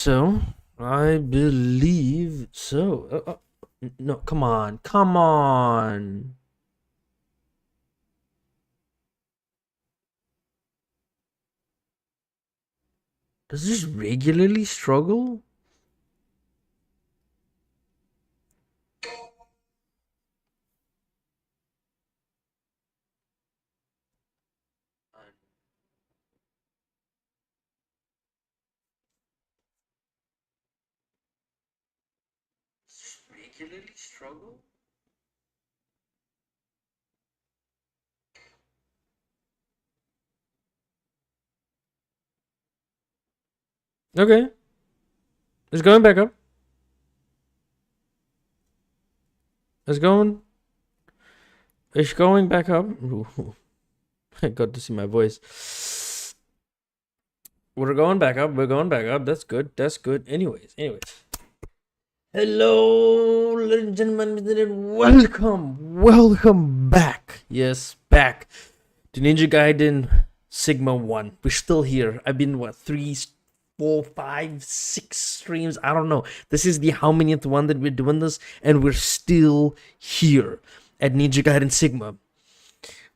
So, I believe so. No, come on. Come on. Does this regularly struggle? Does this regularly struggle? Okay. It's going back up. It's going. It's going back up. Ooh, I got to see my voice. We're going back up. We're going back up. That's good. That's good. Anyways. Hello, ladies and gentlemen. Welcome back. Yes, back to Ninja Gaiden Sigma 1. We're still here. I've been, what, 3, 4, 5, 6 streams? I don't know. This is the how manyth one that we're doing this, and we're still here at Ninja Gaiden Sigma.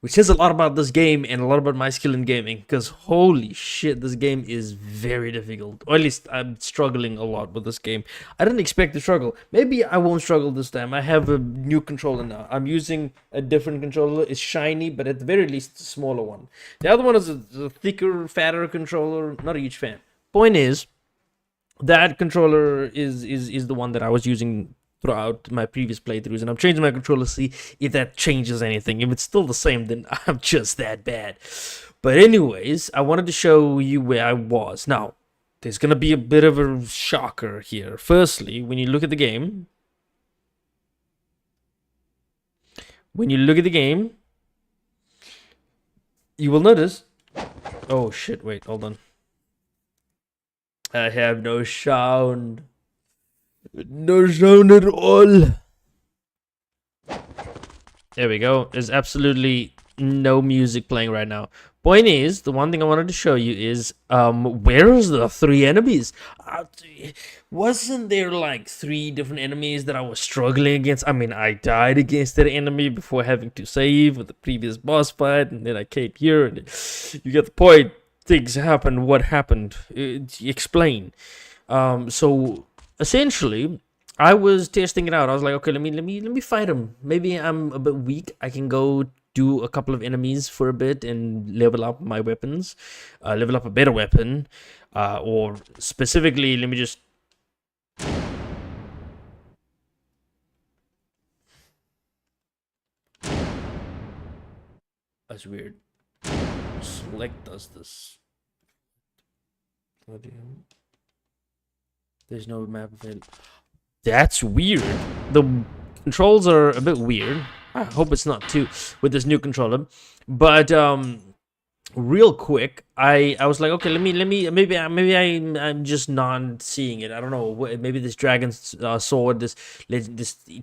Which says a lot about this game and a lot about my skill in gaming. Because holy shit, this game is very difficult. Or at least I'm struggling a lot with this game. I didn't expect to struggle. Maybe I won't struggle this time. I have a new controller now. I'm using a different controller. It's shiny, but at the very least, a smaller one. The other one is a thicker, fatter controller. Not a huge fan. Point is, that controller is the one that I was using throughout my previous playthroughs, and I'm changing my controller to see if that changes anything. If it's still the same, then I'm just that bad. But anyways, I wanted to show you where I was. Now, there's gonna be a bit of a shocker here. Firstly, when you look at the game, you will notice. Oh shit! Wait, hold on. I have no sound. No sound at all. There we go. There's absolutely no music playing right now. Point is, the one thing I wanted to show you is, where's the 3 enemies? Wasn't there like 3 different enemies that I was struggling against? I mean, I died against that enemy before having to save with the previous boss fight, and then I came here, and you get the point. Things happened. What happened? Explain. So essentially, I was testing it out. I was like, okay, let me fight him. Maybe I'm a bit weak. I can go do a couple of enemies for a bit and level up my weapons, level up a better weapon, or specifically, let me just. That's weird. Select does this. There's no map available. That's weird. The controls are a bit weird. I hope it's not too with this new controller. But real quick, I was like, okay, maybe I'm just not seeing it. I don't know. Maybe this dragon sword, this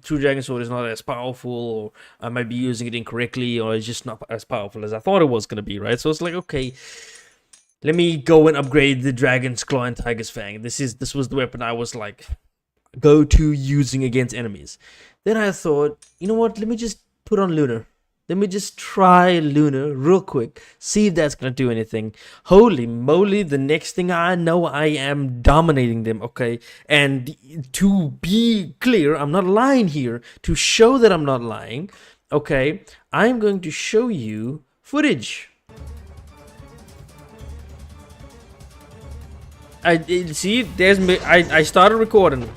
true dragon sword is not as powerful, or I might be using it incorrectly, or it's just not as powerful as I thought it was gonna be, right? So it's like, okay, let me go and upgrade the dragon's claw and tiger's fang. This was the weapon I was like go to using against enemies. Then I thought, you know what? Let me just put on Lunar. Let me just try Lunar real quick. See if that's gonna do anything. Holy moly! The next thing I know, I am dominating them. Okay, and to be clear, I'm not lying here. To show that I'm not lying, okay, I'm going to show you footage. I see. There's me. I started recording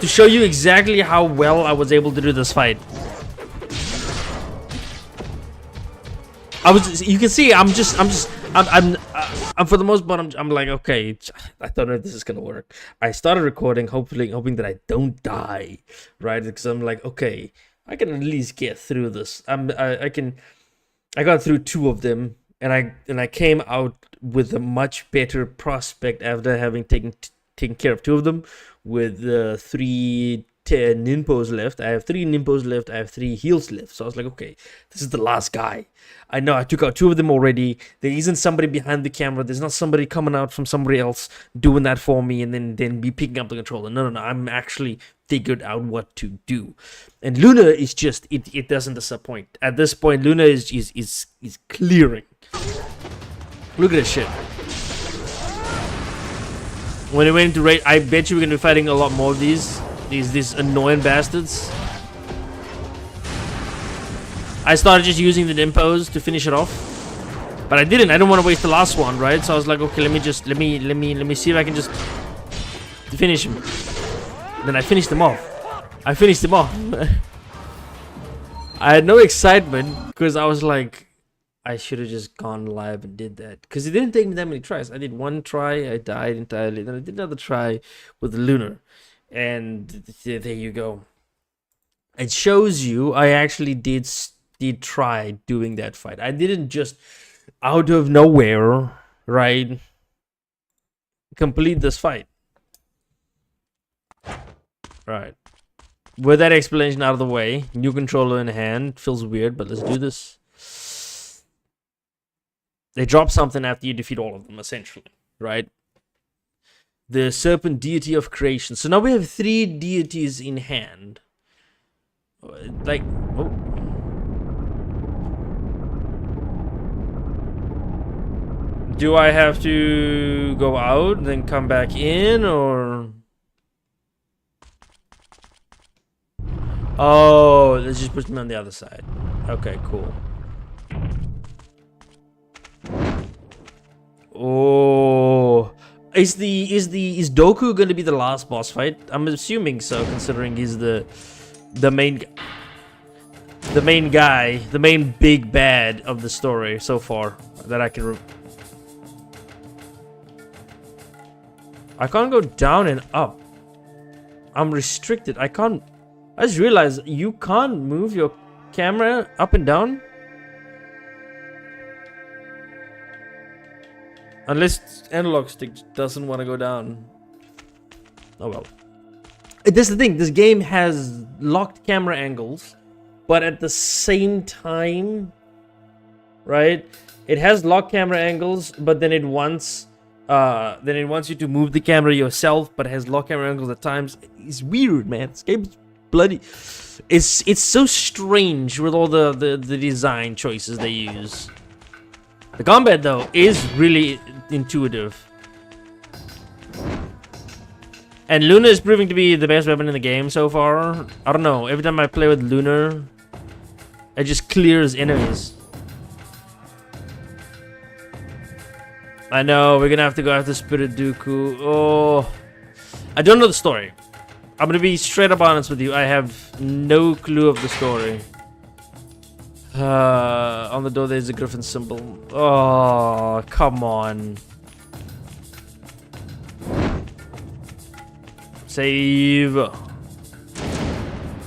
to show you exactly how well I was able to do this fight. You can see, I'm for the most part, I'm like, okay, I don't know if this is gonna work. I started recording, hoping that I don't die, right? Because I'm like, okay, I can at least get through this. I got through 2 of them, and I came out with a much better prospect after having taken care of 2 of them, with 3 10 ninpos left. I have 3 ninpos left. I have 3 heals left. So I was like, okay, this is the last guy. I know I took out 2 of them already. There isn't somebody behind the camera. There's not somebody coming out from somebody else doing that for me and then be picking up the controller. No. I'm actually figured out what to do. And Luna is just, it doesn't disappoint. At this point, Luna is clearing. Look at this shit. When it went into raid, I bet you we're gonna be fighting a lot more of these annoying bastards. I started just using the nimpos to finish it off, but I didn't. I don't want to waste the last one, right? So I was like, okay, let me see if I can just finish him. Then I finished him off. I had no excitement because I was like, I should have just gone live and did that, because it didn't take me that many tries. I did 1 try, I died entirely. Then I did another try with the Lunar, and there you go. It shows you I actually did try doing that fight. I didn't just out of nowhere, right, complete this fight. Right. With that explanation out of the way, new controller in hand, feels weird, but let's do this. They drop something after you defeat all of them, essentially, right? The serpent deity of creation. So now we have 3 deities in hand. Like, oh. Do I have to go out and then come back in, or? Oh, let's just put them on the other side. Okay, cool. Oh, is Doku gonna be the last boss fight? I'm assuming so, considering he's the main guy, the main big bad of the story so far that I can. I can't go down and up. I'm restricted. I can't. I just realized you can't move your camera up and down. Unless analog stick doesn't want to go down. Oh well. That's the thing. This game has locked camera angles, but at the same time, right? It has locked camera angles, but then it wants you to move the camera yourself, but it has locked camera angles at times. It's weird, man. This game's bloody. It's so strange with all the design choices they use. The combat, though, is really intuitive. And Luna is proving to be the best weapon in the game so far. I don't know. Every time I play with Luna, it just clears enemies. I know, we're gonna have to go after Spirit Dooku. Oh. I don't know the story. I'm gonna be straight up honest with you. I have no clue of the story. On the door there's a griffin symbol. Oh, come on. Save.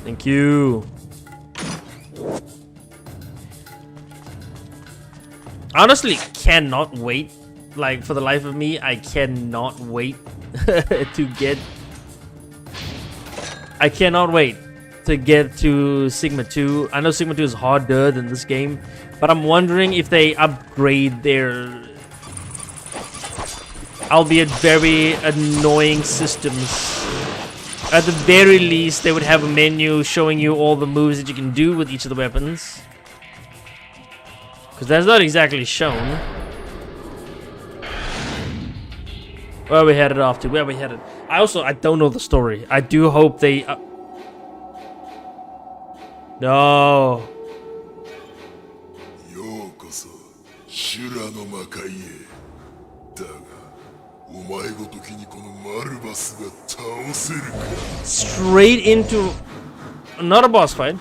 Thank you. Honestly, cannot wait. Like, for the life of me, I cannot wait to get... I cannot wait to get to Sigma 2. I know Sigma 2 is harder than this game, but I'm wondering if they upgrade their, albeit very annoying systems. At the very least, they would have a menu showing you all the moves that you can do with each of the weapons. Because that's not exactly shown. Where are we headed off to? Where are we headed? I don't know the story. I do hope they... No. Straight into another boss fight.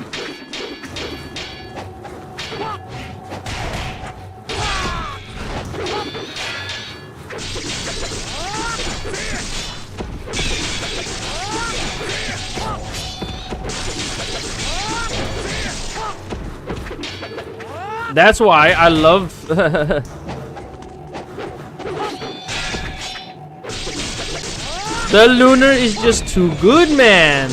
That's why I love the Lunar is just too good, man.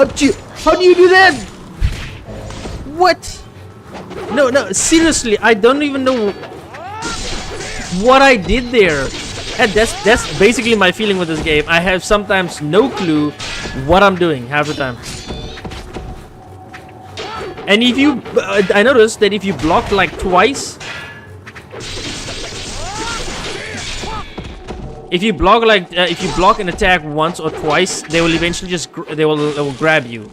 How do you do that? What? No, seriously, I don't even know what I did there. And that's basically my feeling with this game. I have sometimes no clue what I'm doing half the time. And if you, I noticed that if you block like twice, if you block an attack once or twice, they will eventually just they will grab you.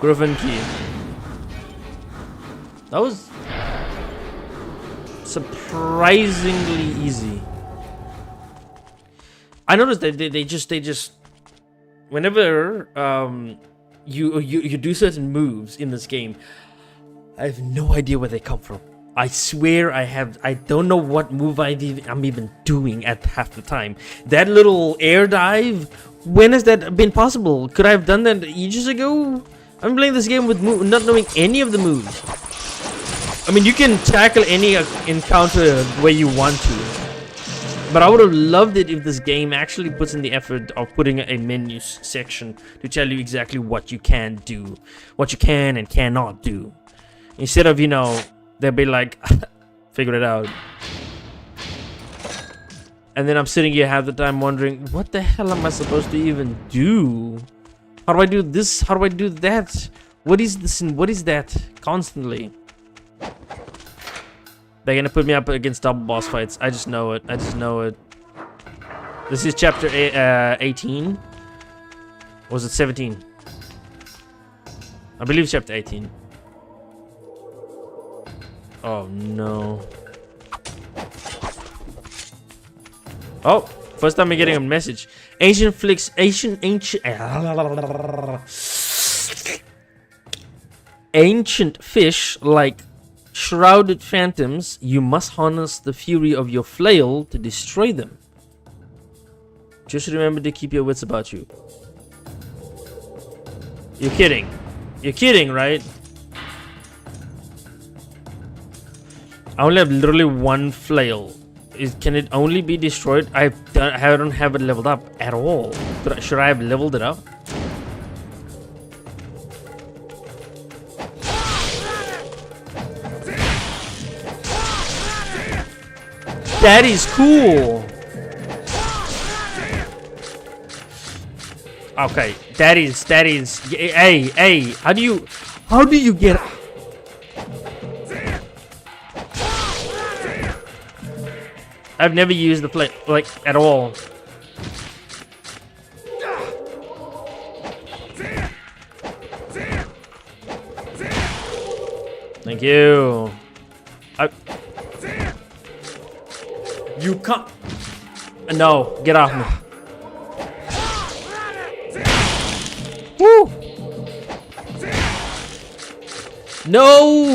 Griffin key. That was surprisingly easy. I noticed that they just whenever you do certain moves in this game, I have no idea where they come from. I swear I don't know what move I'm even doing at half the time. That little air dive, when has that been possible? Could I have done that ages ago? I'm playing this game with not knowing any of the moves. I mean, you can tackle any encounter where you want to, but I would have loved it if this game actually puts in the effort of putting a menu section to tell you exactly what you can do, what you can and cannot do. Instead of, you know, they'll be like, figure it out. And then I'm sitting here half the time wondering, what the hell am I supposed to even do? How do I do this? How do I do that? What is this and what is that? Constantly. They're gonna put me up against double boss fights. I just know it. I just know it. This is chapter 18. Or was it 17? I believe it's chapter 18. Oh no. Oh, first time I'm getting a message. Ancient fish like shrouded phantoms, you must harness the fury of your flail to destroy them. Just remember to keep your wits about you. You're kidding. You're kidding, right? I only have literally one flail. Can it only be destroyed? I don't have it leveled up at all. Should I have leveled it up? That is cool. Okay, that is. Hey, how do you get? I've never used the play like at all. Thank you. You can't. No, get off me. Woo! No!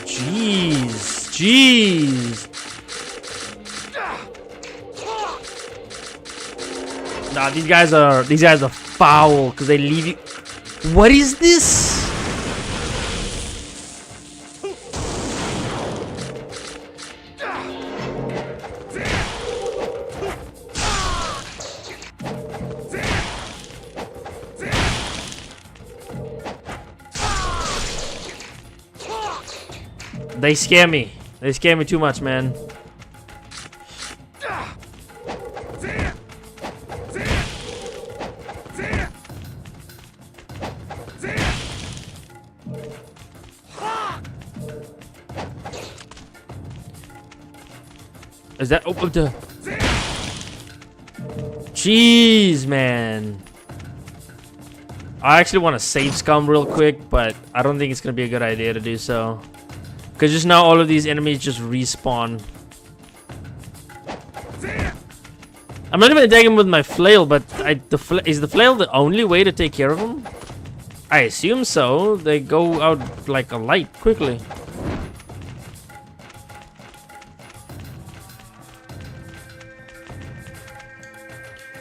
Jeez. Nah, these guys are foul because they leave you. What is this? They scare me. They scare me too much, man. Is that open to? Jeez, man. I actually want to save scum real quick, but I don't think it's gonna be a good idea to do so. Because just now all of these enemies just respawn. I'm not even attacking them with my flail, but is the flail the only way to take care of them? I assume so. They go out like a light quickly.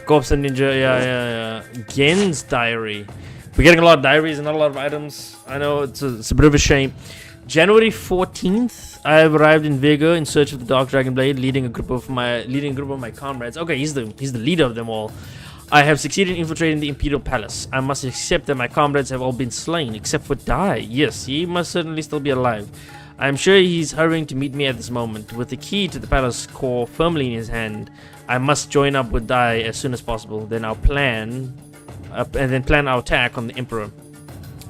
Corpse and Ninja, yeah. Gen's diary. We're getting a lot of diaries and not a lot of items. I know it's a bit of a shame. January 14th, I have arrived in Vega in search of the Dark Dragon Blade, leading a group of my comrades. Okay, he's the leader of them all. I have succeeded in infiltrating the Imperial Palace. I must accept that my comrades have all been slain, except for Dai. Yes, he must certainly still be alive. I am sure he's hurrying to meet me at this moment. With the key to the palace core firmly in his hand, I must join up with Dai as soon as possible. Then I'll plan our attack on the Emperor.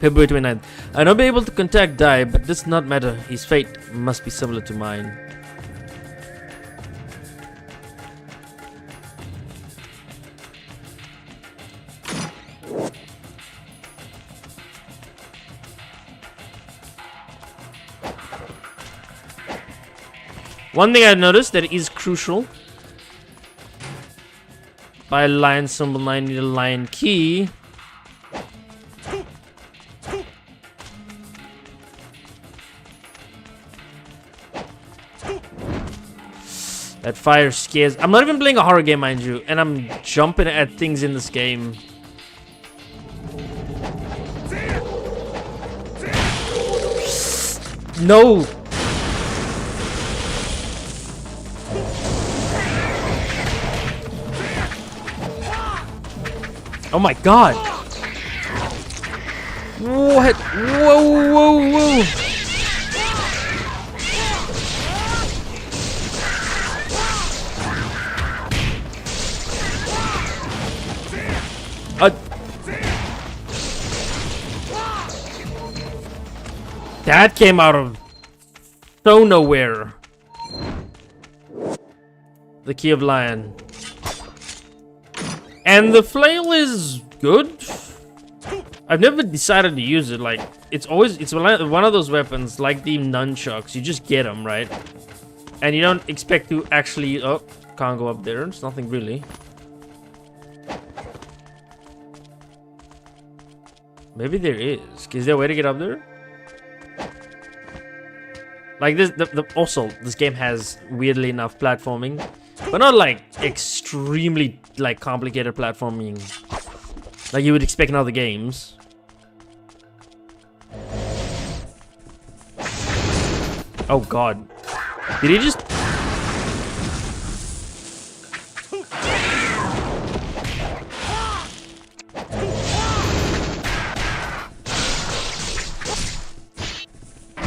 February 29th. I'll not be able to contact Dai, but this does not matter. His fate must be similar to mine. One thing I noticed that is crucial. By lion symbol, I need a lion key. That fire scares. I'm not even playing a horror game, mind you, and I'm jumping at things in this game. No. Oh my god! What? Whoa, whoa, whoa! That came out of so nowhere. The Key of Lion. And the flail is good. I've never decided to use it. Like, it's one of those weapons, like the nunchucks. You just get them, right? And you don't expect to actually... Oh, can't go up there. It's nothing really. Maybe there is. Is there a way to get up there? Like this, also this game has weirdly enough platforming, but not like extremely like complicated platforming, like you would expect in other games. Oh god, did he just?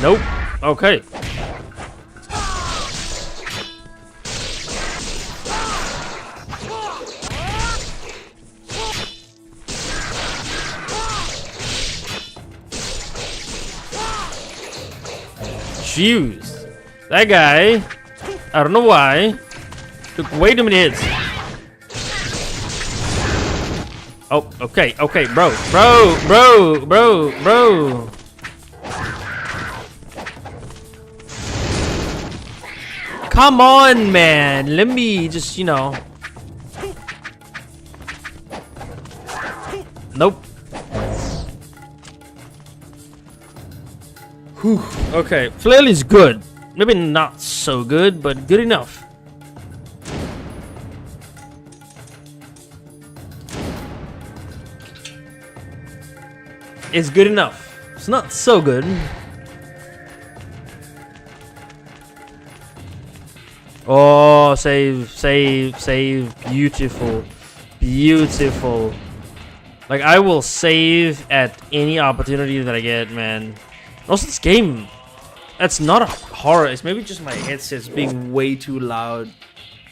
Nope. Okay. Jeez, that guy, I don't know why, took way too many hits. Oh, okay, okay, bro. Come on, man. Let me just, you know. Nope. Whew. Okay, flail is good. Maybe not so good, but good enough. It's good enough. It's not so good. Oh, save. Beautiful. Beautiful. Like, I will save at any opportunity that I get, man. Also, this game, that's not a horror. It's maybe just my headsets being way too loud.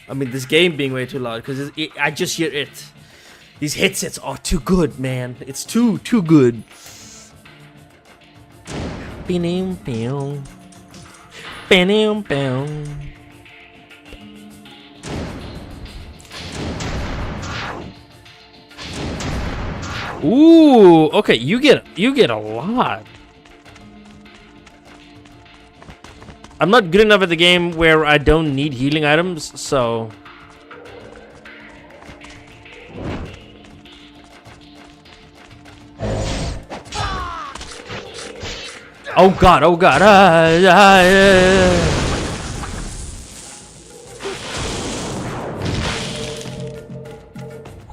I mean, this game being way too loud, because I just hear it. These headsets are too good, man. It's too good. Ooh, okay, you get a lot. I'm not good enough at the game where I don't need healing items, so oh god, oh god.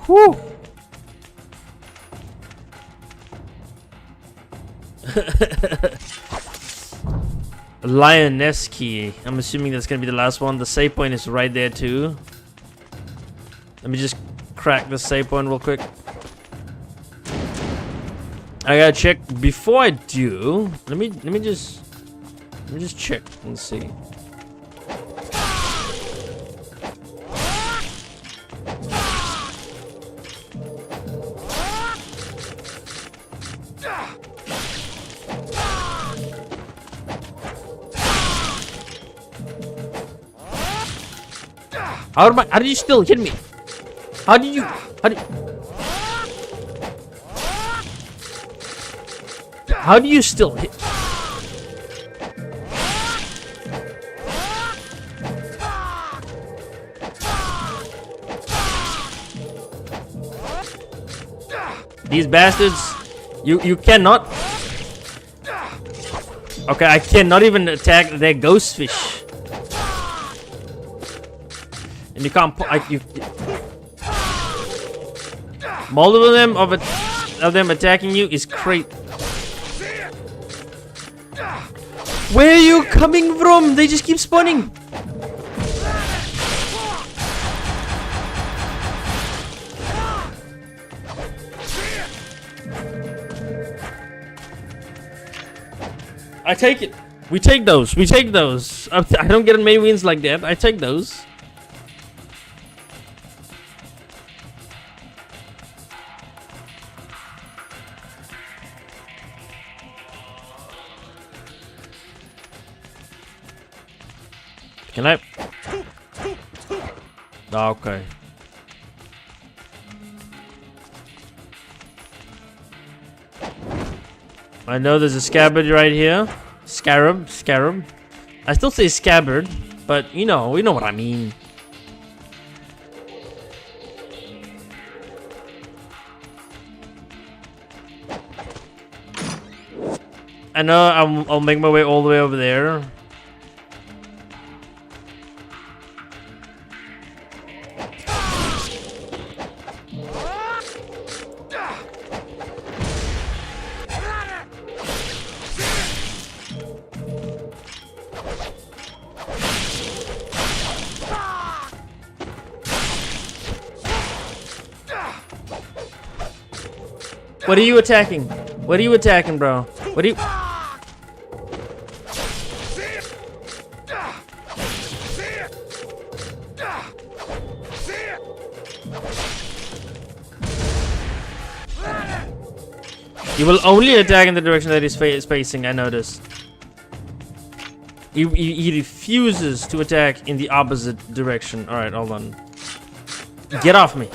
Whew. Lioness key. I'm assuming that's gonna be the last one. The save point is right there too. Let me just crack the save point real quick. I gotta check before I do. Let me just check and see. How did you still hit me? How did you still hit? These bastards, you cannot. Okay, I cannot even attack their ghost fish. And you can't multiple of them attacking you is great. Where are you coming from? They just keep spawning. I take it. We take those. We take those. I don't get many wins like that. I take those. Can I? Okay. I know there's a scabbard right here. Scarab. I still say scabbard, but you know what I mean. I know I'll make my way all the way over there. What are you attacking? What are you attacking, bro? What are you? You will only attack in the direction that he's facing, I noticed. He refuses to attack in the opposite direction. Alright, hold on. Get off me.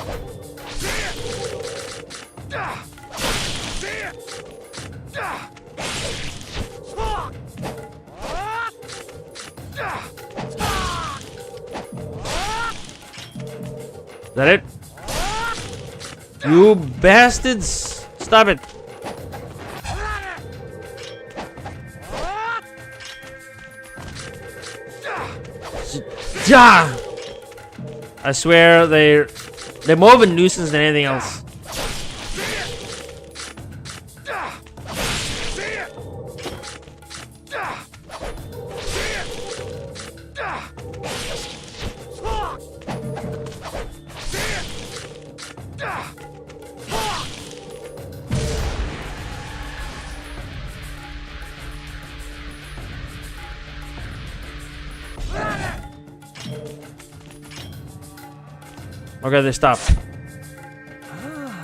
Is that it? You bastards! Stop it! Ja! I swear they're more of a nuisance than anything else. Okay, they stopped.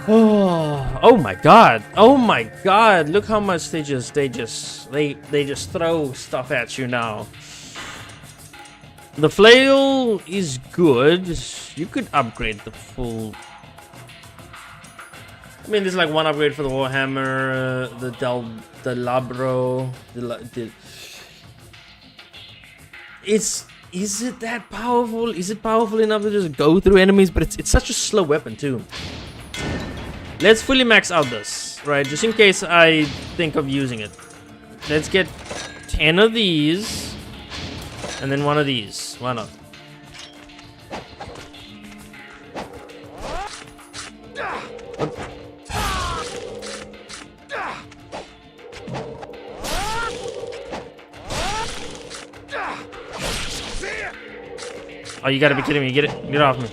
Oh my god. Oh my god. Look how much they just throw stuff at you now. The flail is good. You could upgrade the full. I mean, there's like one upgrade for the Warhammer, the Labro, Is it that powerful? Is it powerful enough to just go through enemies? But it's such a slow weapon too. Let's fully max out this, right? Just in case I think of using it. Let's get 10 of these. And then one of these. Why not? Oh, you gotta be kidding me. Get off me.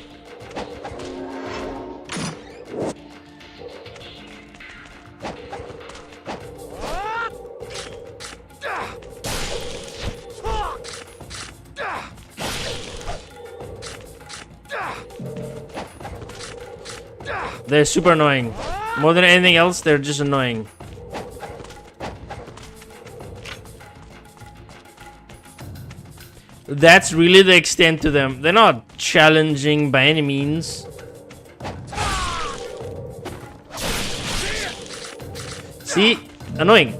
They're super annoying. More than anything else, they're just annoying. That's really the extent to them. They're not challenging by any means. See? Annoying.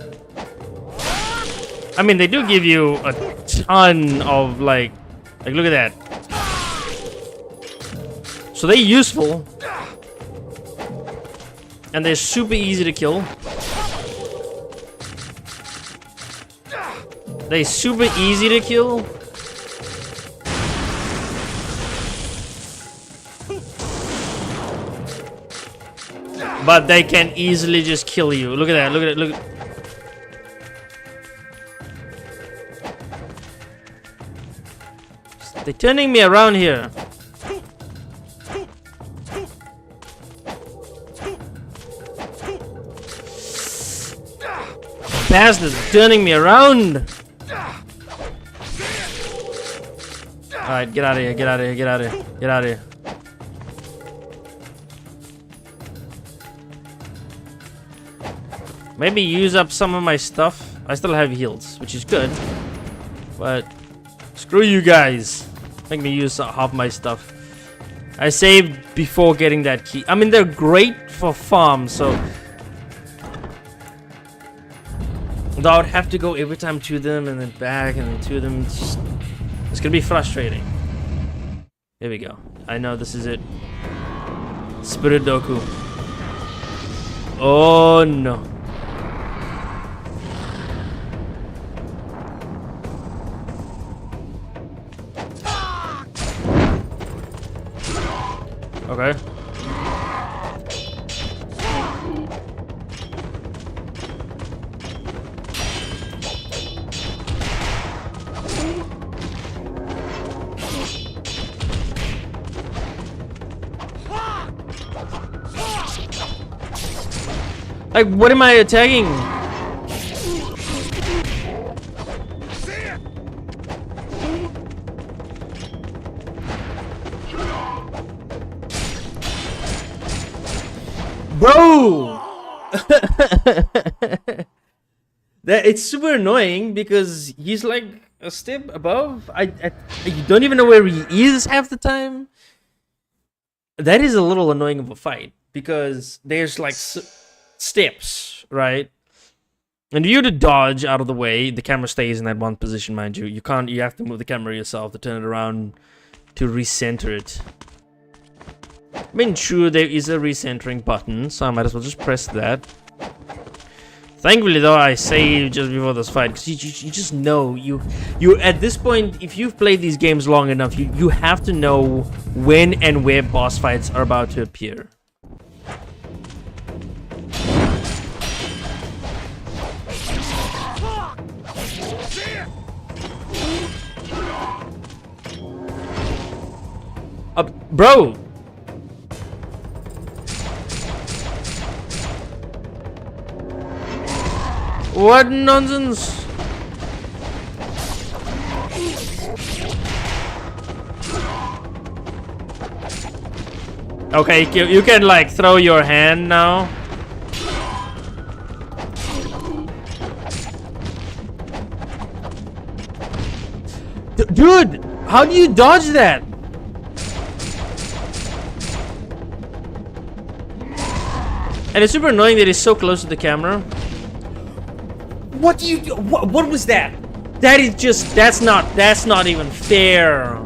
I mean, they do give you a ton of like look at that. So they're useful. And they're super easy to kill. They're super easy to kill. But they can easily just kill you. Look at that. Look at it. Look at. They're turning me around here. Bastards turning me around. Alright, get out of here. Get out of here. Get out of here. Get out of here. Maybe use up some of my stuff. I still have heals, which is good. But screw you guys. Make me use half my stuff. I saved before getting that key. I mean, they're great for farm, so though I would have to go every time to them and then back and then to them. It's gonna be frustrating. Here we go. I know this is it. Spirit Doku. Oh no. Okay. Like, what am I attacking? Bro! It's super annoying because he's like a step above. You don't even know where he is half the time. That is a little annoying of a fight because there's like steps, right? And if you to dodge out of the way, the camera stays in that one position, mind you. You can't. You have to move the camera yourself to turn it around to recenter it. I mean, sure, there is a recentering button, so I might as well just press that. Thankfully, though, I saved just before this fight because you just know you at this point, if you've played these games long enough, you have to know when and where boss fights are about to appear. Bro! What nonsense! Okay, you can like throw your hand now. Dude, how do you dodge that? And it's super annoying that he's so close to the camera. What do you do? What was that? That is just, that's not even fair.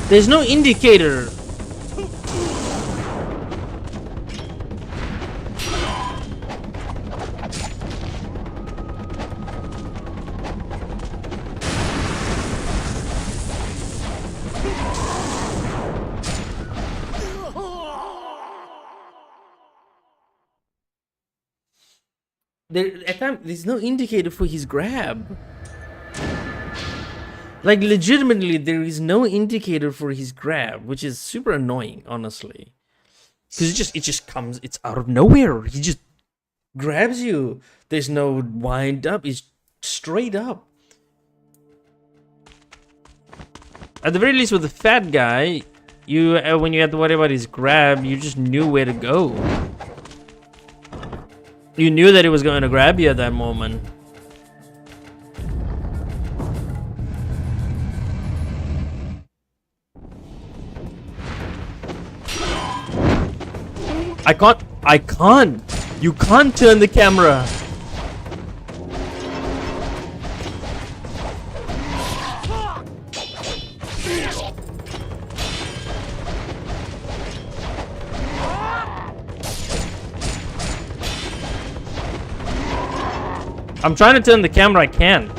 There's no indicator. There's no indicator for his grab. Like, legitimately, there is no indicator for his grab, which is super annoying, honestly. Because it just comes, it's out of nowhere. He just grabs you. There's no wind up. It's straight up. At the very least, with the fat guy, when you had to worry about his grab, you just knew where to go. You knew that he was going to grab you at that moment. I can't. You can't turn the camera. I'm trying to turn the camera, I can't.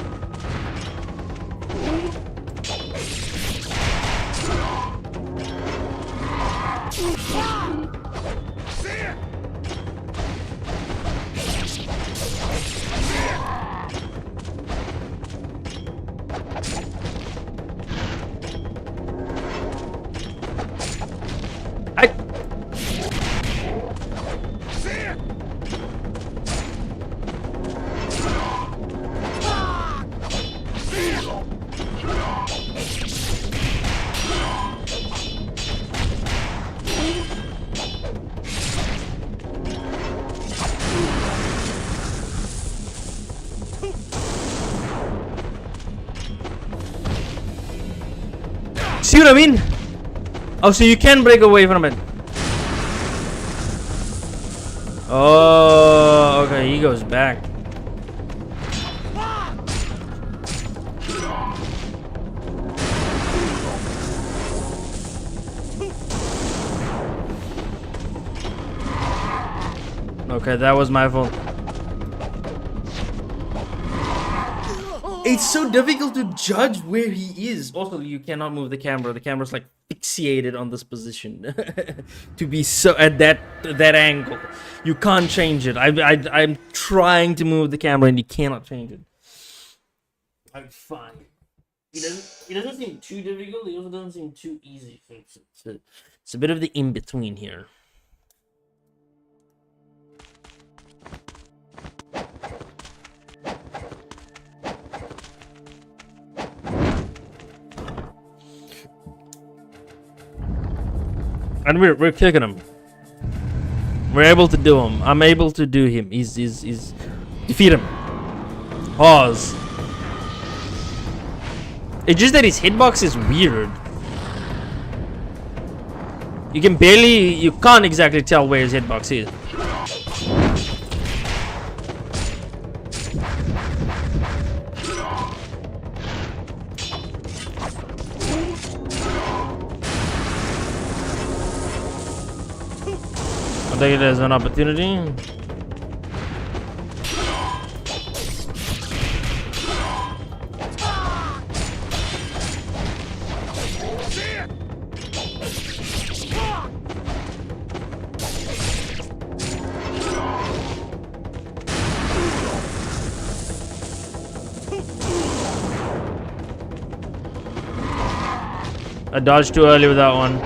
See what I mean? Oh, so you can break away from it. Oh, okay, he goes back. Okay, that was my fault. It's so difficult to judge where he is. Also, you cannot move the camera. The camera's like fixated on this position to be so at that angle. You can't change it. I'm trying to move the camera and you cannot change it. I'm fine. It doesn't seem too difficult. It also doesn't seem too easy. It's a bit of the in between here. And we're kicking him. We're able to do him. I'm able to do him. He's defeat him. Pause. It's just that his hitbox is weird. You can't exactly tell where his hitbox is. I take it as an opportunity. I dodged too early with that one.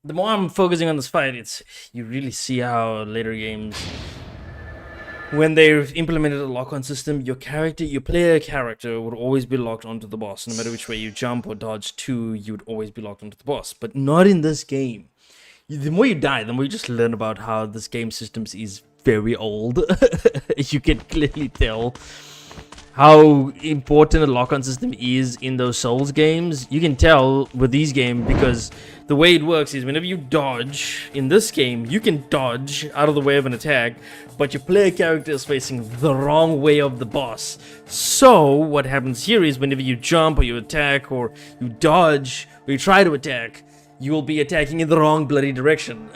the more I'm focusing on this fight, you really see how later games, when they've implemented a lock-on system, your player character would always be locked onto the boss. No matter which way you jump or dodge to, you would always be locked onto the boss. But not in this game. The more you die, the more you just learn about how this game systems is very old. You can clearly tell how important a lock-on system is in those Souls games. You can tell with these games because the way it works is whenever you dodge in this game, you can dodge out of the way of an attack, but your player character is facing the wrong way of the boss. So what happens here is whenever you jump or you attack or you dodge or you try to attack, you will be attacking in the wrong bloody direction.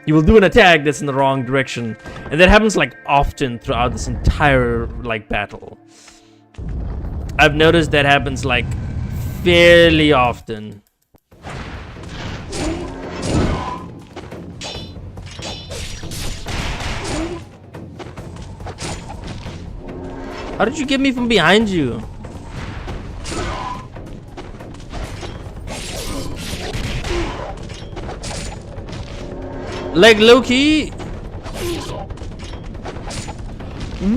You will do an attack that's in the wrong direction, and that happens like often throughout this entire like battle. I've noticed that happens like fairly often. How did you get me from behind you? Like Loki?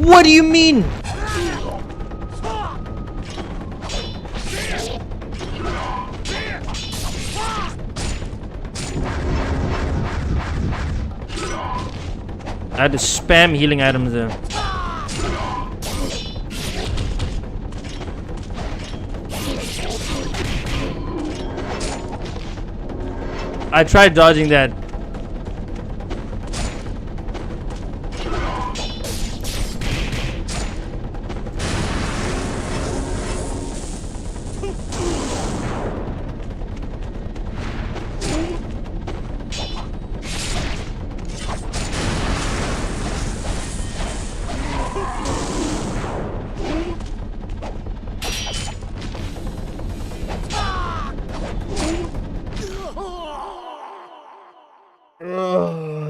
What do you mean? I had to spam healing items there. I tried dodging that.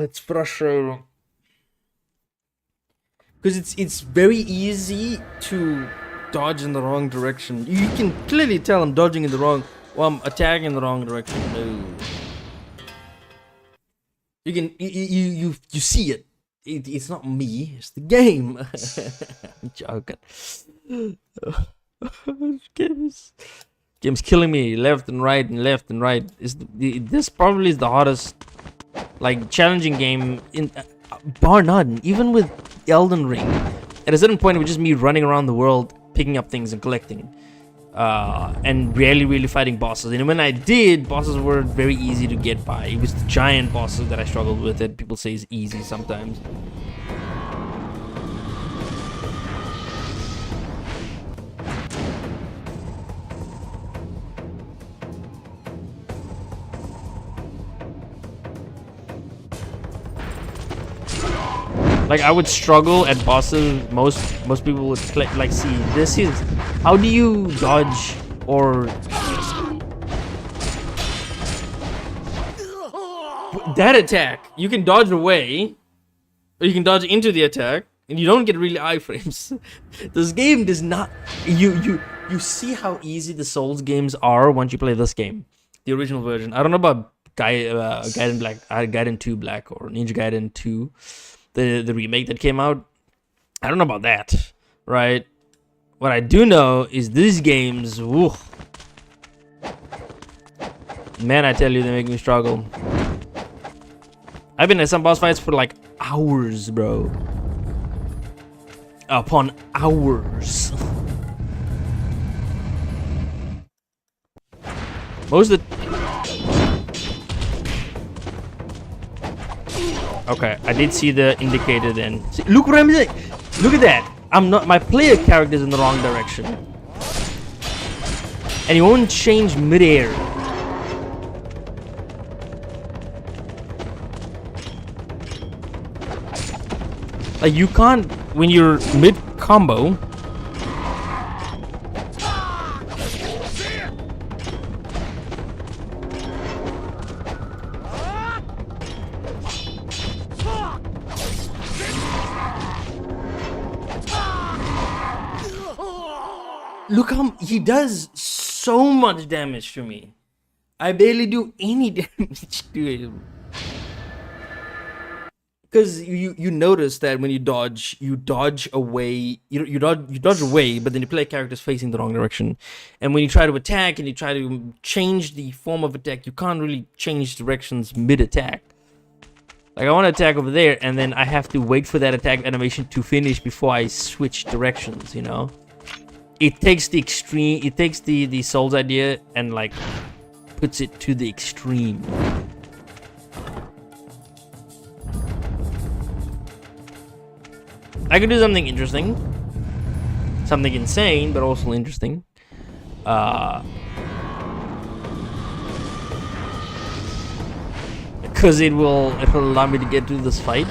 It's frustrating because it's very easy to dodge in the wrong direction. You can clearly tell I'm dodging in the wrong, or I'm attacking in the wrong direction. No, you can you see it. It's not me. It's the game. I'm joking. Game's killing me left and right and left and right. This probably is the hardest, like, challenging game in bar none. Even with Elden Ring, at a certain point it was just me running around the world picking up things and collecting, and really fighting bosses. And when I did, bosses were very easy to get by. It was the giant bosses that I struggled with, that people say is easy sometimes. Like, I would struggle at bosses. Most people would like, see, this is, how do you dodge or that attack? You can dodge away, or you can dodge into the attack, and you don't get really iframes. This game does not. You see how easy the Souls games are once you play this game, the original version. I don't know about Gaiden Black, Gaiden 2 Black, or Ninja Gaiden 2. The remake that came out. I don't know about that, right? What I do know is these games, woo, man, I tell you, they make me struggle. I've been at some boss fights for like hours, bro. Upon hours. Most of the... Okay, I did see the indicator then. See, look what I'm doing. Look at that. I'm not. My player character is in the wrong direction, and he won't change midair. Like, you can't when you're mid combo. Look how he does so much damage to me. I barely do any damage to him. Because you notice that when you dodge away. You dodge away, but then you play characters facing the wrong direction. And when you try to attack and you try to change the form of attack, you can't really change directions mid-attack. Like, I want to attack over there, and then I have to wait for that attack animation to finish before I switch directions, you know? It takes the extreme, it takes the Souls idea and, like, puts it to the extreme. I could do something interesting. Something insane, but also interesting. Because it will allow me to get through this fight.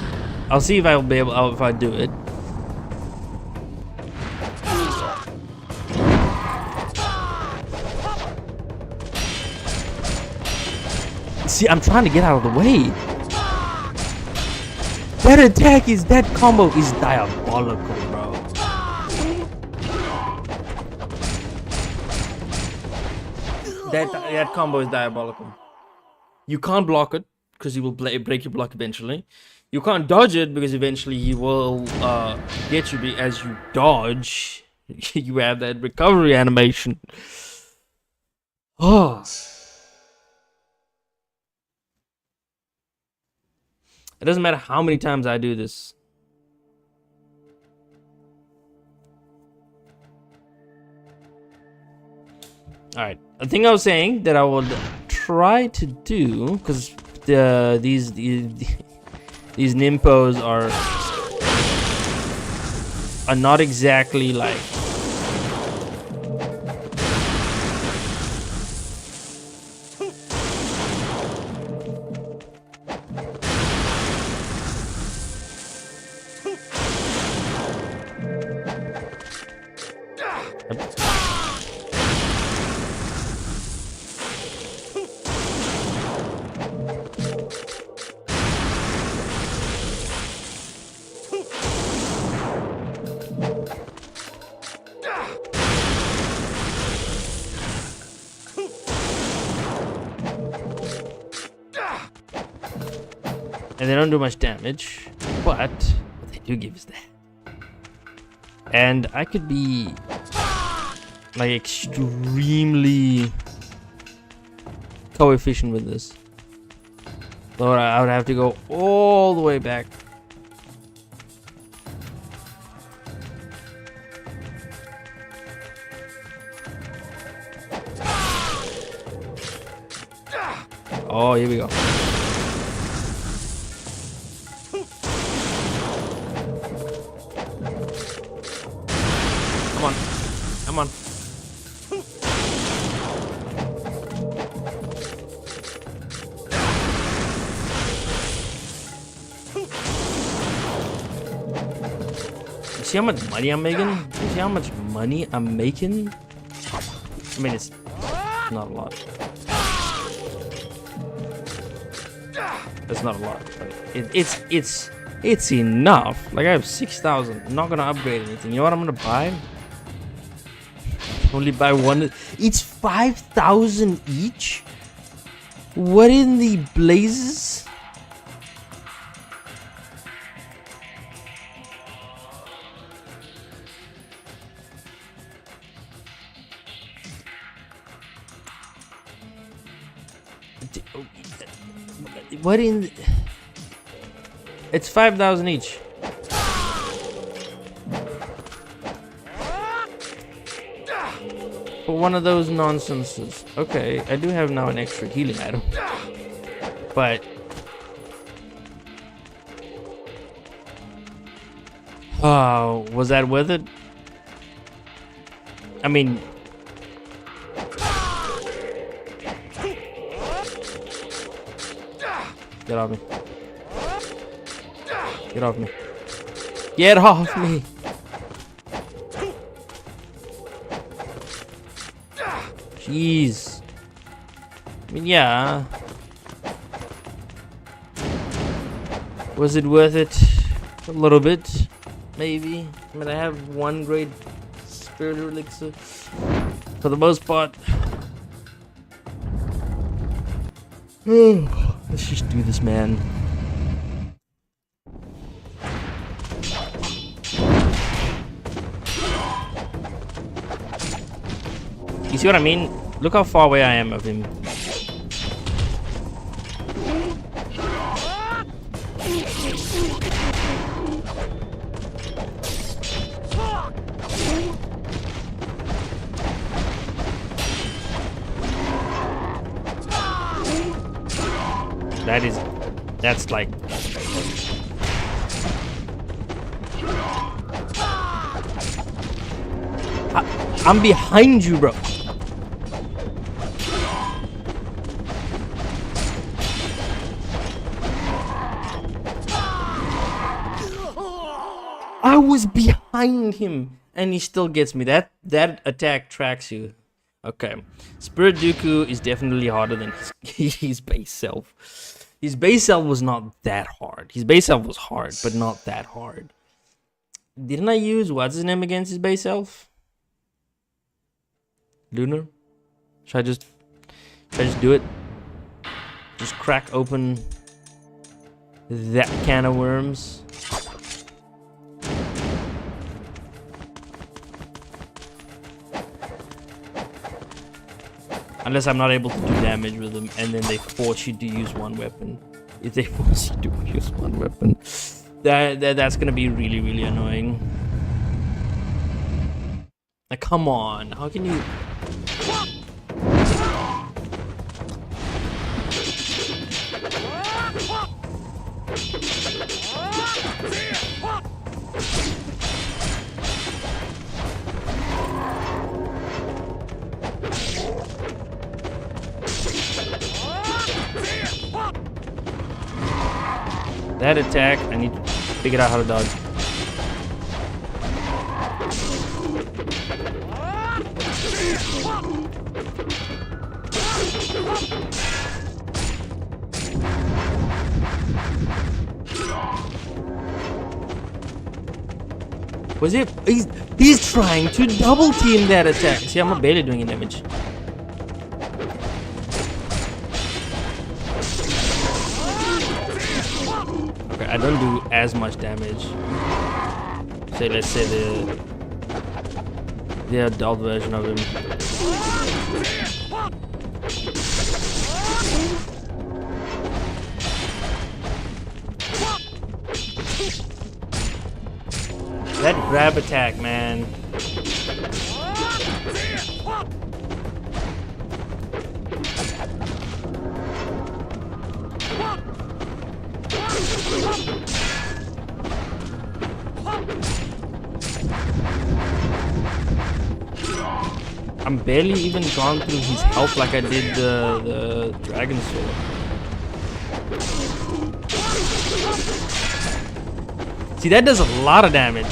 I'll see if I'll be able, if I do it. See, I'm trying to get out of the way. That combo is diabolical, bro. That combo is diabolical. You can't block it, because he will break your block eventually. You can't dodge it, because eventually he will get you as you dodge. You have that recovery animation. Oh. It doesn't matter how many times I do this. Alright, the thing I was saying that I would try to do, because these Nimpos are not exactly like and they don't do much damage, but what they do give is that. And I could be like extremely coefficient with this. So I would have to go all the way back. Oh, here we go. Come on. Come on. You see how much money I'm making? You see how much money I'm making? I mean, it's not a lot. It's not a lot. It's enough. Like, I have 6,000. I'm not gonna upgrade anything. You know what I'm gonna buy? Only buy one. It's 5,000 each? What in the blazes? What in the... It's 5,000 each. For one of those nonsenses. Okay, I do have now an extra healing item. But... oh, was that worth it? I mean... get off me. Get off me. Get off me. Jeez. I mean, yeah. Was it worth it? A little bit. Maybe. I mean, I have one great spirit elixir. For the most part. Let's just do this, man. You see what I mean? Look how far away I am of him. That's like... I'm behind you, bro. I was behind him and he still gets me. That attack tracks you. Okay. Spirit Dooku is definitely harder than his base self. His base self was not that hard. His base self was hard, but not that hard. Didn't I use what's his name against his base self? Lunar? Should I just do it? Just crack open that can of worms. Unless I'm not able to do damage with them, and then they force you to use one weapon. If they force you to use one weapon, that's gonna be really, really annoying. Like, come on, how can you? That attack, I need to figure out how to dodge. Was it? He's trying to double team that attack. See, I'm barely doing any damage. I don't do as much damage. Say, let's say the adult version of him. That grab attack, man. I'm barely even gone through his health like I did the dragon sword. See, that does a lot of damage.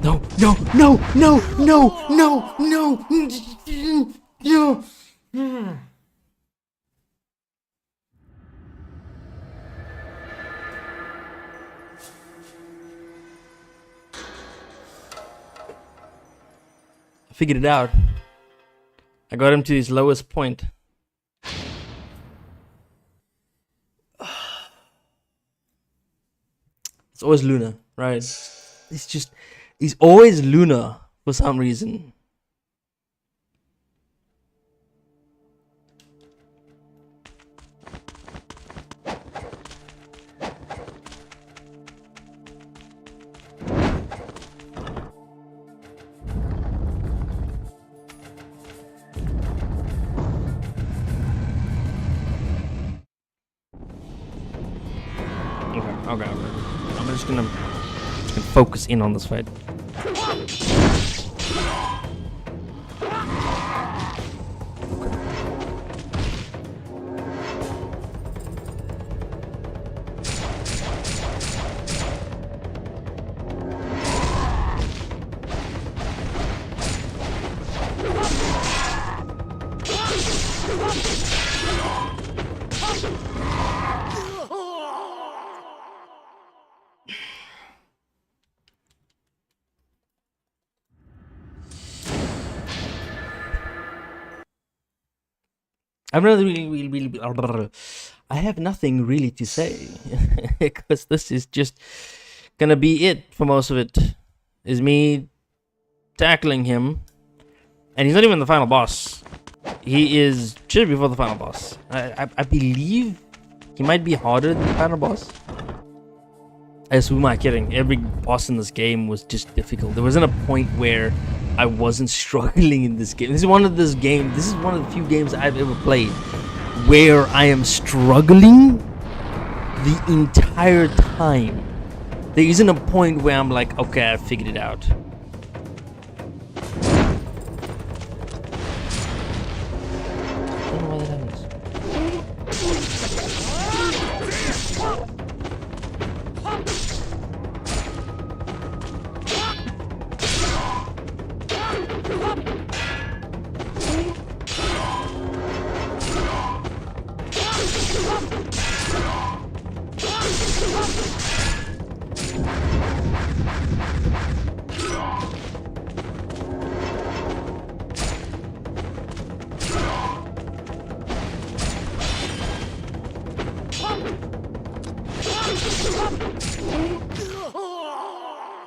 No, no, no, no, no, no, no, no. I figured it out. I got him to his lowest point. It's always Luna, right? It's just, he's always Luna for some reason. Okay. I'm just gonna focus in on this fight. I'm not really. I have nothing really to say because this is just gonna be it for most of it. Is me tackling him, and he's not even the final boss. He is just before the final boss. I believe he might be harder than the final boss. Who am I kidding? Every boss in this game was just difficult. There wasn't a point where I wasn't struggling in this game. This is one of the few games I've ever played where I am struggling the entire time. There isn't a point where I'm like, okay, I figured it out. I don't know why that happens.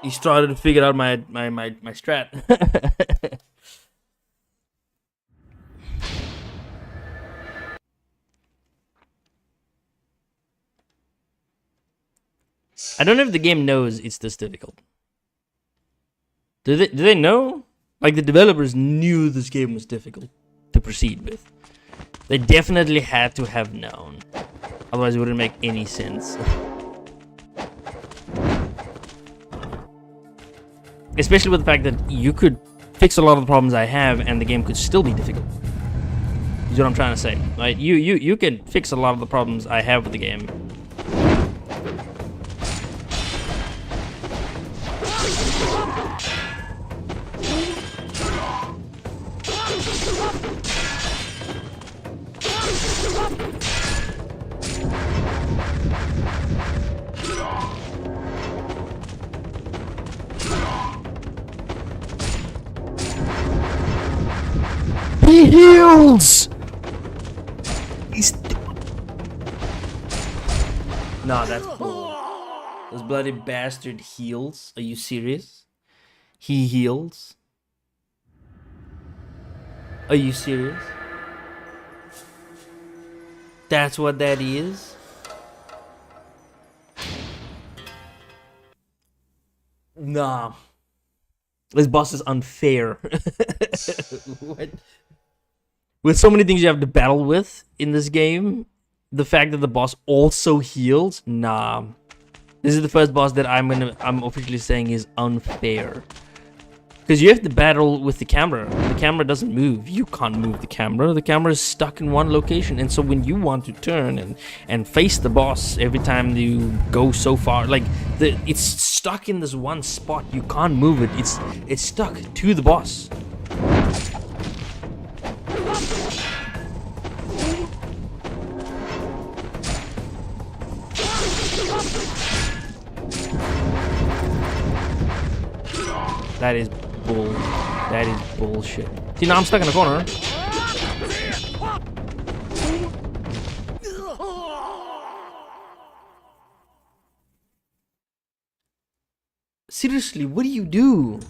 He started to figure out my strat. I don't know if the game knows it's this difficult. Do they know? Like, the developers knew this game was difficult to proceed with. They definitely had to have known. Otherwise it wouldn't make any sense. Especially with the fact that you could fix a lot of the problems I have and the game could still be difficult. Is what I'm trying to say. Right? You can fix a lot of the problems I have with the game. He heals! Nah, that's bull. This bloody bastard heals. Are you serious? He heals? Are you serious? That's what that is? Nah. This boss is unfair. What? With so many things you have to battle with in this game, the fact that the boss also heals, nah. This is the first boss that I'm officially saying is unfair. Because you have to battle with the camera. The camera doesn't move. You can't move the camera. The camera is stuck in one location. And so when you want to turn and face the boss every time you go so far, like, it's stuck in this one spot. You can't move it. It's stuck to the boss. That is bull. That is bullshit. See, now I'm stuck in the corner. Seriously, what do you do?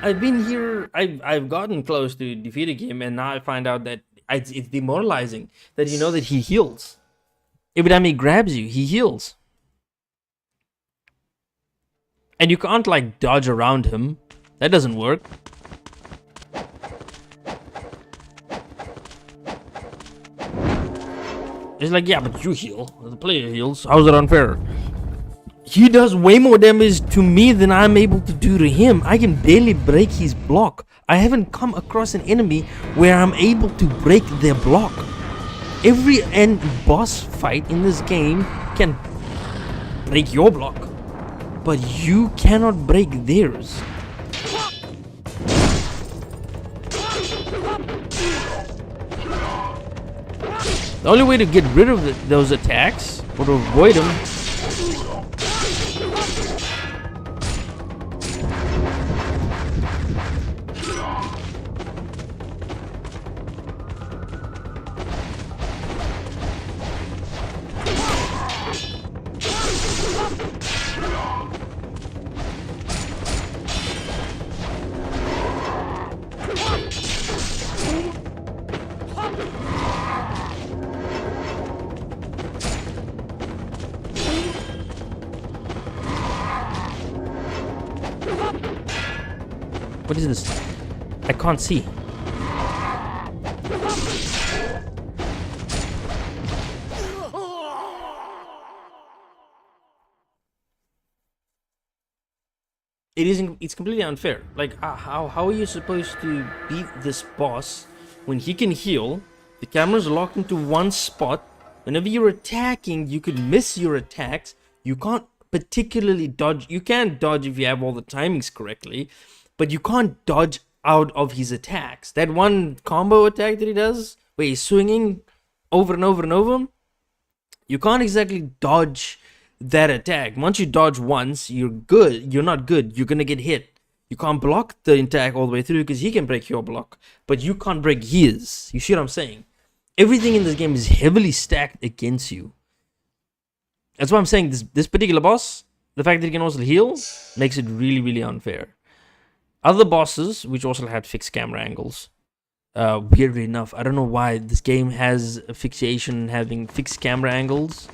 I've been here. I've gotten close to defeating him, and now I find out that it's demoralizing. That you know that he heals. Every time he grabs you, he heals. And you can't, like, dodge around him. That doesn't work. It's like, yeah, but you heal. The player heals. How's it unfair? He does way more damage to me than I'm able to do to him. I can barely break his block. I haven't come across an enemy where I'm able to break their block. Every end boss fight in this game can break your block, but you cannot break theirs. The only way to get rid of those attacks, or to avoid them, What is this? I can't see. It's completely unfair. Like, how are you supposed to beat this boss when he can heal? The camera's locked into one spot. Whenever you're attacking, you could miss your attacks. You can't particularly dodge. You can dodge if you have all the timings correctly, but you can't dodge out of his attacks. That one combo attack that he does, where he's swinging over and over and over, you can't exactly dodge that attack. Once you dodge once, you're good. You're not good. You're gonna get hit. You can't block the attack all the way through because he can break your block, but you can't break his. You see what I'm saying? Everything in this game is heavily stacked against you. That's why I'm saying this particular boss, the fact that he can also heal, makes it really, really unfair. Other bosses, which also had fixed camera angles, weirdly enough, I don't know why this game has a fixation having fixed camera angles.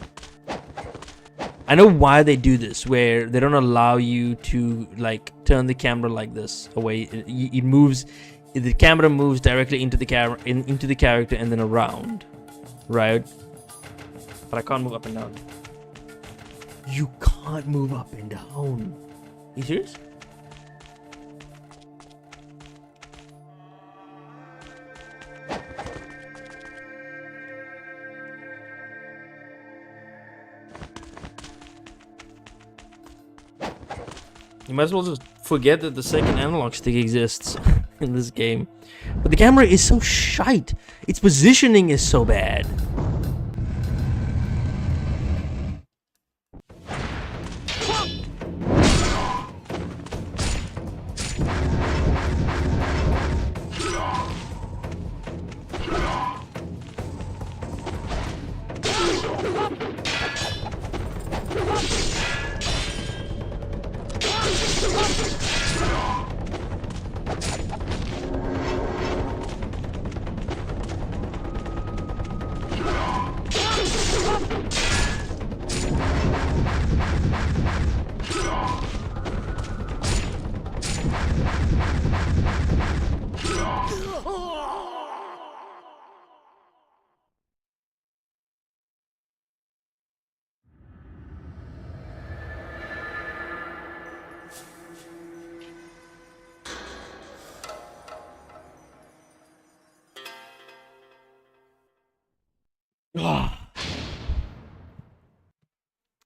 I know why they do this, where they don't allow you to like turn the camera like this away. It moves, the camera moves directly into the camera, into the character, and then around, right? But I can't move up and down. You can't move up and down. You serious? You might as well just forget that the second analog stick exists in this game. But the camera is so shite. Its positioning is so bad.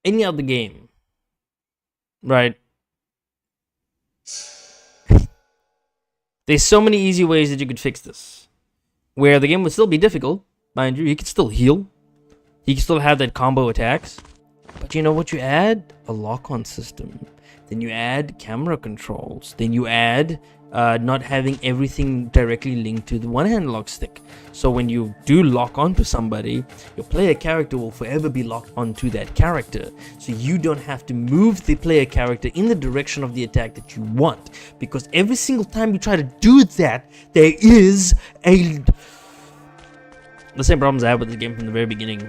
Any other game, right? There's so many easy ways that you could fix this, where the game would still be difficult, mind you. You could still heal, you can still have that combo attacks, but you know what you add? A lock-on system. Then you add camera controls. Then you add not having everything directly linked to the one analog stick. So when you do lock onto somebody, your player character will forever be locked onto that character. So you don't have to move the player character in the direction of the attack that you want. Because every single time you try to do that, there is the same problems I had with the game from the very beginning.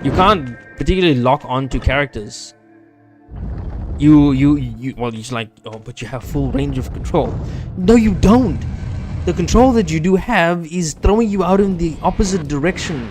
You can't particularly lock onto characters. Well, you're just like, oh, but you have full range of control. No, you don't. The control that you do have is throwing you out in the opposite direction.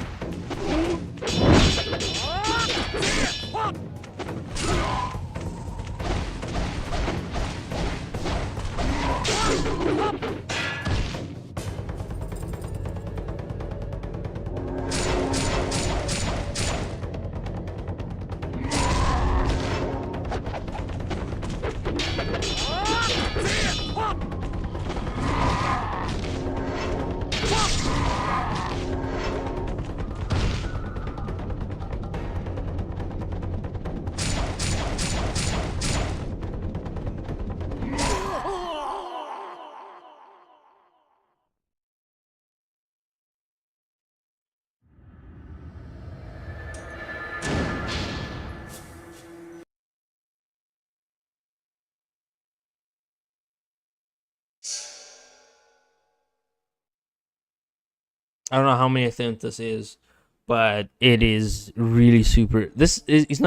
I don't know how many attempt this is, but it is really super. This is it's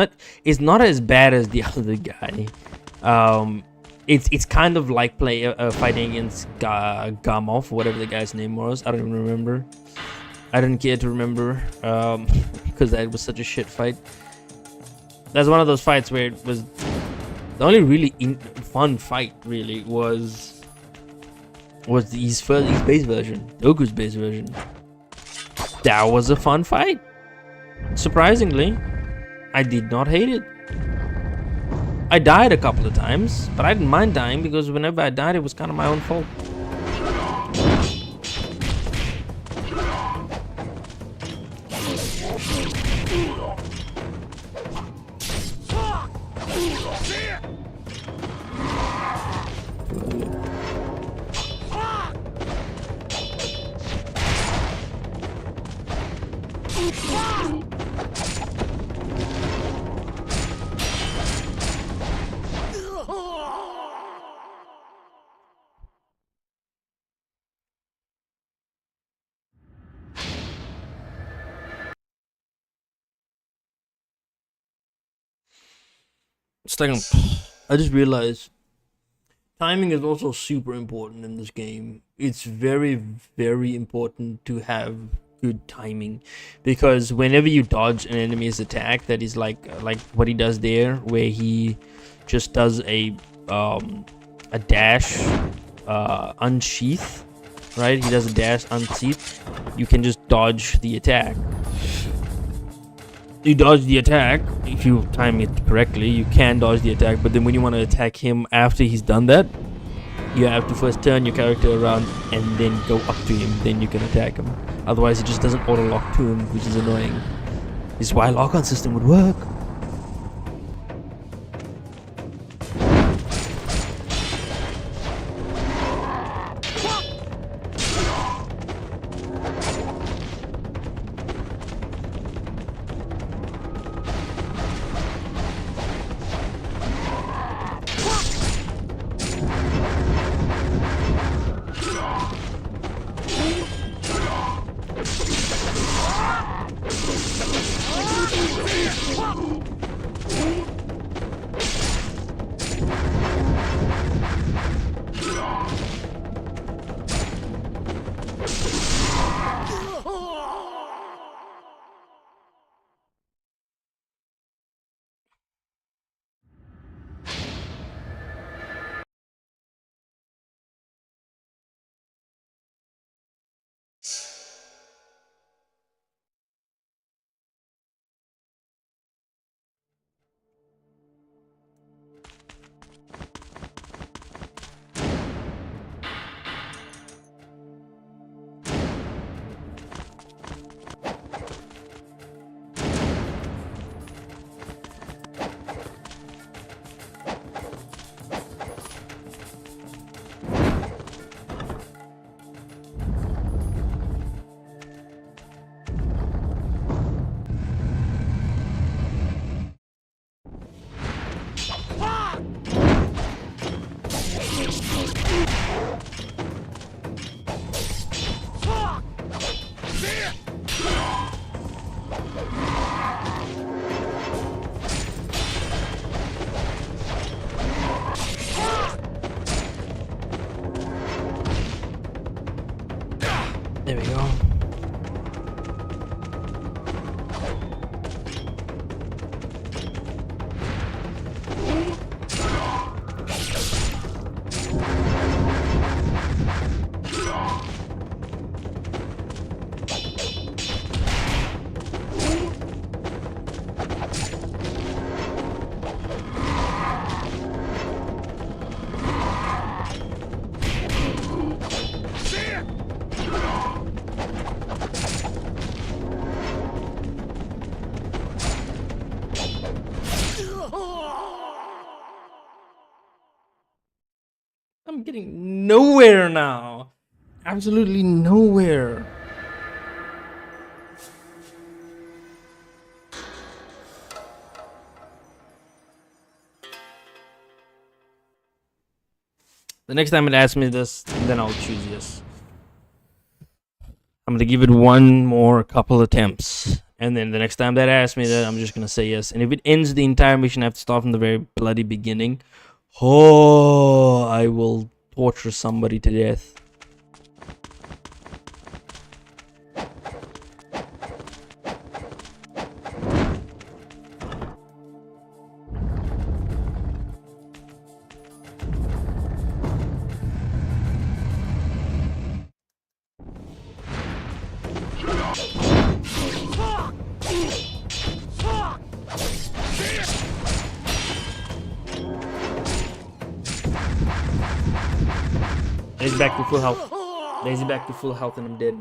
not as bad as the other guy. it's kind of like fighting against Gamov, whatever the guy's name was. I don't even remember. I didn't care to remember because that was such a shit fight. That's one of those fights where it was the only really fun fight. Really was his base version, Goku's base version. That was a fun fight. Surprisingly, I did not hate it. I died a couple of times, but I didn't mind dying because whenever I died, it was kind of my own fault. Second, I just realized timing is also super important in this game. It's very, very important to have good timing, because whenever you dodge an enemy's attack, that is like what he does there, where he just does a dash unsheath, right? He does a dash unsheath. You can just dodge the attack. You dodge the attack if you time it correctly. You can dodge the attack, but then when you want to attack him after he's done that, you have to first turn your character around and then go up to him, then you can attack him. Otherwise it just doesn't auto lock to him, which is annoying. This is why a lock-on system would work. There we go. I'm getting nowhere now. Absolutely nowhere. The next time it asks me this, then I'll choose yes. I'm gonna give it one more couple attempts. And then the next time that asks me that, I'm just gonna say yes. And if it ends the entire mission, I have to start from the very bloody beginning. Oh, I will torture somebody to death. He's back to full health. He's back to full health and I'm dead.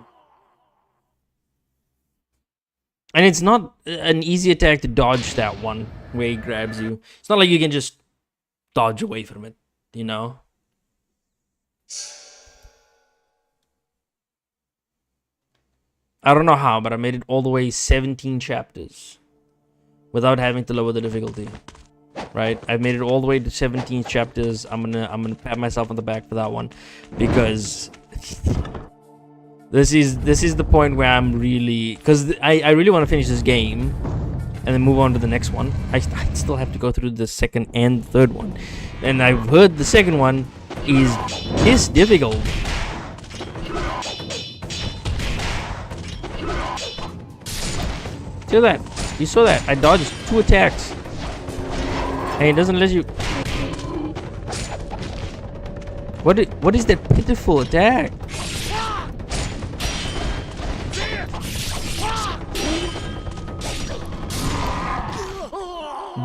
And it's not an easy attack to dodge that one where he grabs you. It's not like you can just dodge away from it, you know? I don't know how, but I made it all the way 17 chapters without having to lower the difficulty. Right? I've made it all the way to 17 chapters. I'm gonna pat myself on the back for that one because this is the point where I'm really, because I really want to finish this game and then move on to the next one. I still have to go through the second and third one, and I've heard the second one is difficult. See that? You saw that? I dodged 2 attacks. And it doesn't let you. What is that pitiful attack?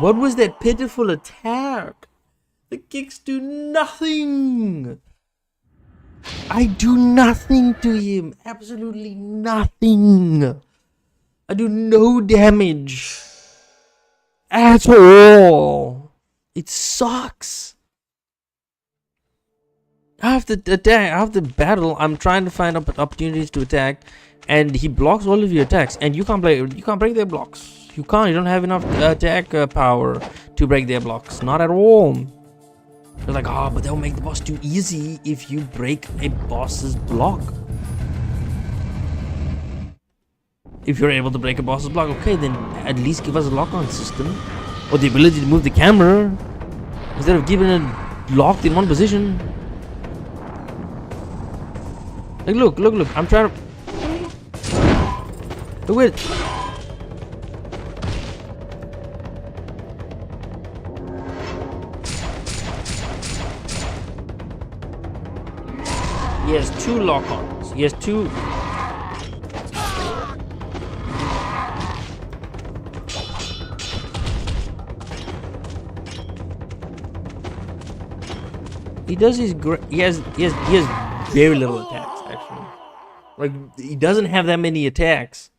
What was that pitiful attack? The kicks do nothing. I do nothing to him. Absolutely nothing. I do no damage at all. It sucks. After battle, I'm trying to find opportunities to attack, and he blocks all of your attacks, and you can't break their blocks. You don't have enough attack power to break their blocks. Not at all. They're like, oh, but they'll make the boss too easy if you break a boss's block. If you're able to break a boss's block, okay, then at least give us a lock-on system. Or the ability to move the camera instead of keeping it locked in one position. Like, look. I'm trying to. Look at it. He has 2 lock-ons. He has 2. He does his he has very little attacks, actually. Like, he doesn't have that many attacks.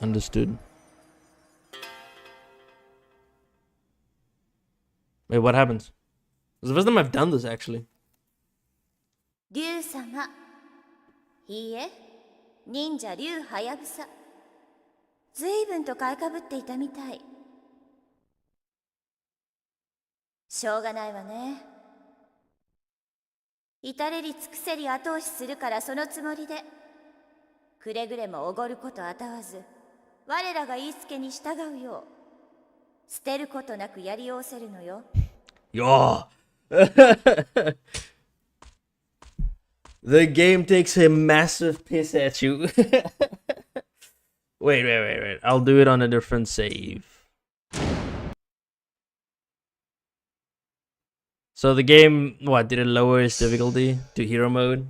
Understood. Wait, what happens? It's the first time I've done this, actually. 忍者竜はやぶさ。ずいぶんと買いかぶっていたみたい。しょうがないわね。至れり尽くせり後押しするからそのつもりで。くれぐれもおごることあたわず、我らが言いつけに従うよう。捨てることなくやりおせるのよ。Yo. The game takes a massive piss at you. Wait. I'll do it on a different save. So the game, what, did it lower its difficulty to hero mode?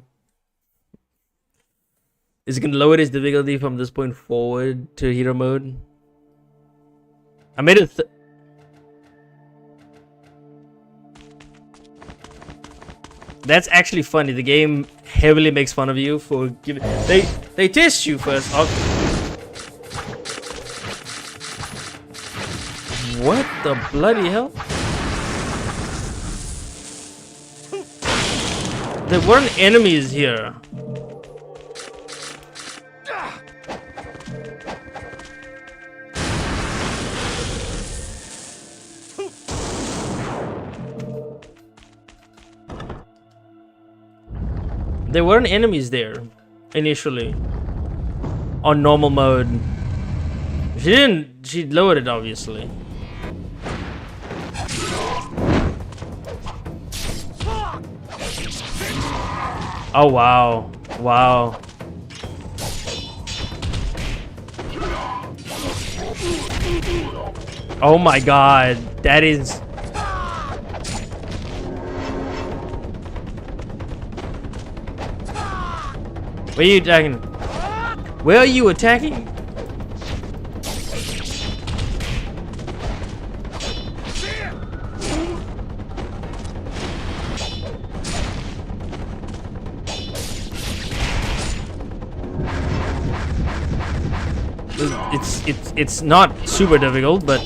Is it going to lower its difficulty from this point forward to hero mode? I made it... That's actually funny. The game heavily makes fun of you for giving... They test you first. What the bloody hell? There weren't enemies here. There weren't enemies there. initially on normal mode. She didn't. She lowered it obviously. Oh wow, wow. Oh my god, that is. Where are you attacking? Where are you attacking? It's not super difficult, but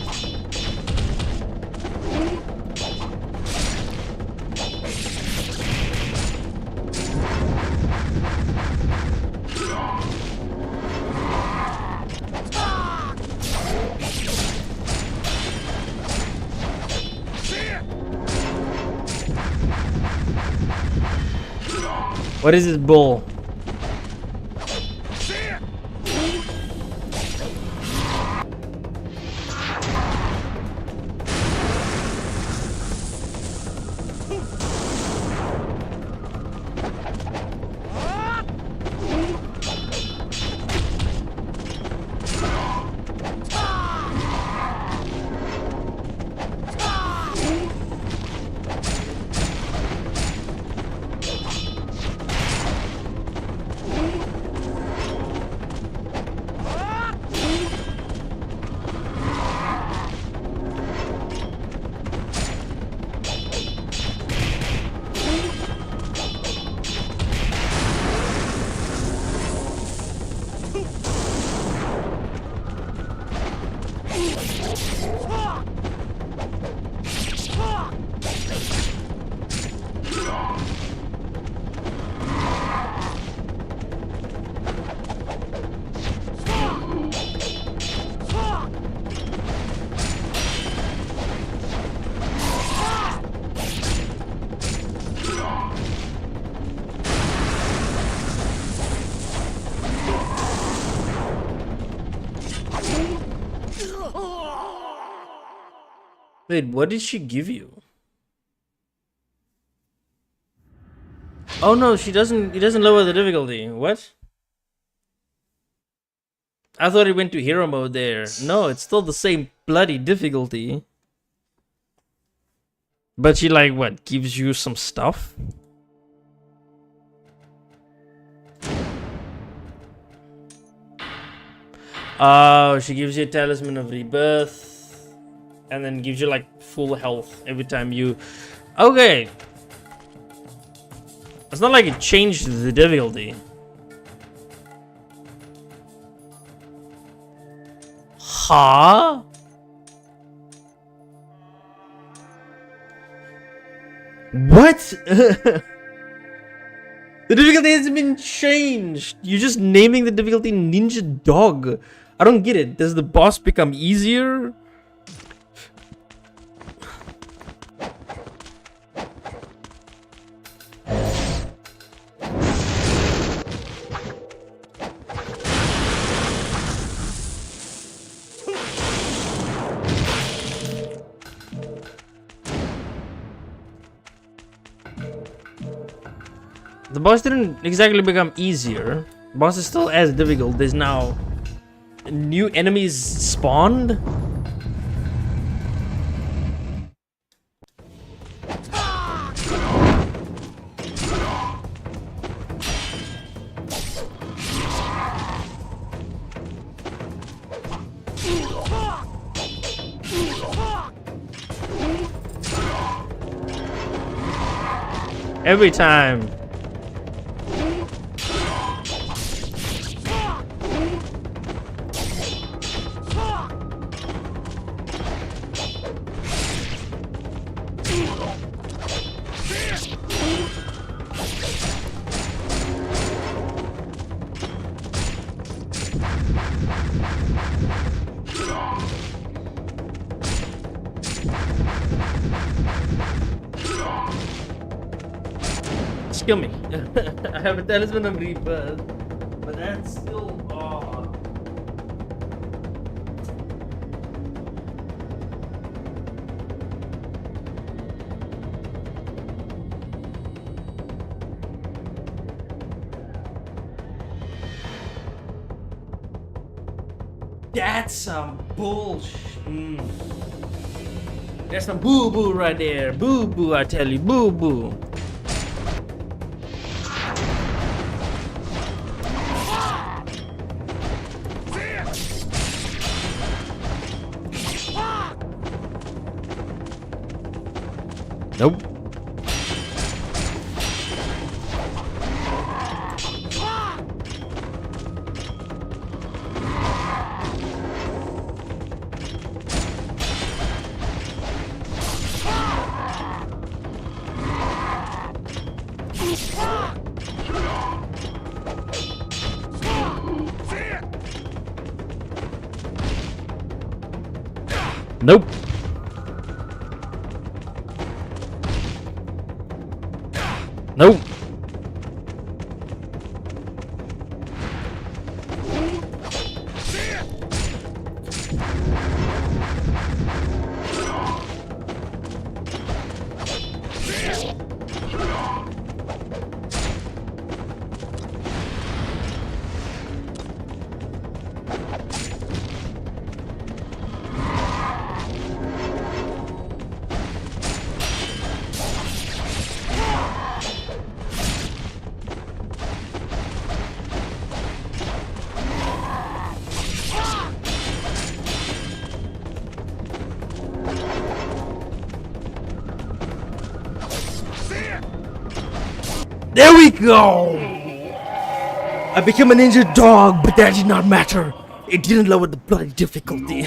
what is this bull? Wait, what did she give you? Oh no, she doesn't. It doesn't lower the difficulty. What? I thought it went to hero mode there. No, it's still the same bloody difficulty. But she like what? Gives you some stuff? Oh, she gives you a talisman of rebirth. And then gives you like full health every time you... Okay. It's not like it changed the difficulty. Huh? What? The difficulty hasn't been changed. You're just naming the difficulty Ninja Dog. I don't get it. Does the boss become easier? The boss didn't exactly become easier. The boss is still as difficult. There's now new enemies spawned. Every time. Just kill me. I have a talisman of rebirth. But that's still That's some bullshit. That's some boo-boo right there. Boo-boo, I tell you, boo-boo. Nope. Nope. Nope. There we go! I became a ninja dog, but that did not matter. It didn't lower the bloody difficulty.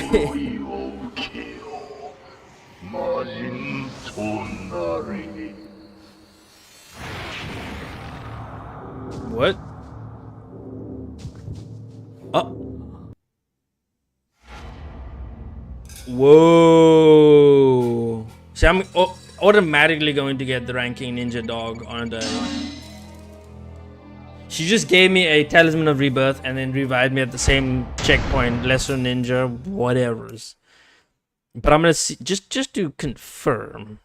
What? Oh. Whoa. See, I'm automatically going to get the ranking ninja dog, aren't I? She just gave me a talisman of rebirth and then revived me at the same checkpoint, lesser ninja, whatever's. But I'm gonna see just to confirm.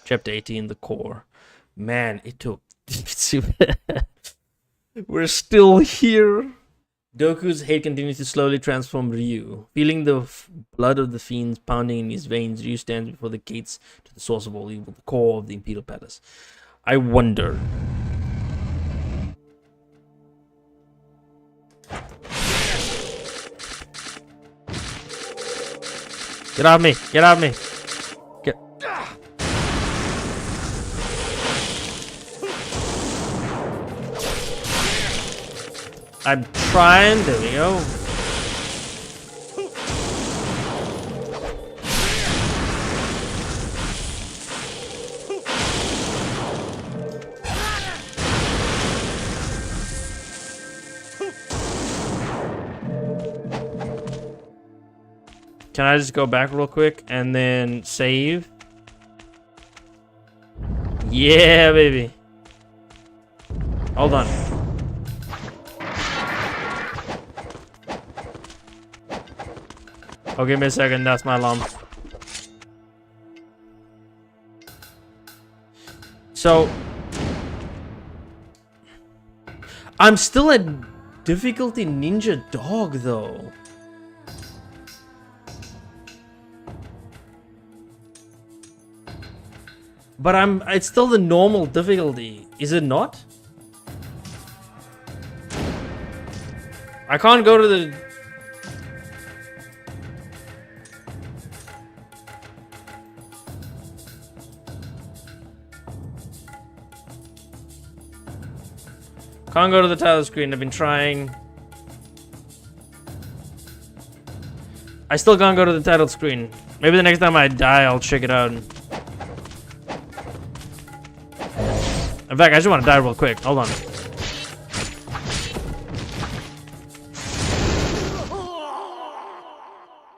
Chapter 18, the core. Man, it took. We're still here. Doku's hate continues to slowly transform Ryu. Feeling the blood of the fiends pounding in his veins, Ryu stands before the gates to the source of all evil, the core of the Imperial Palace. I wonder. Get off me! Get off me! Get. I'm trying. There we go. Can I just go back real quick and then save? Yeah, baby. Hold on. Oh, give me a second. That's my alarm. So, I'm still at difficulty ninja dog though. But it's still the normal difficulty, is it not? I can't go to the... Can't go to the title screen, I've been trying. I still can't go to the title screen. Maybe the next time I die, I'll check it out. In fact, I just want to die real quick. Hold on.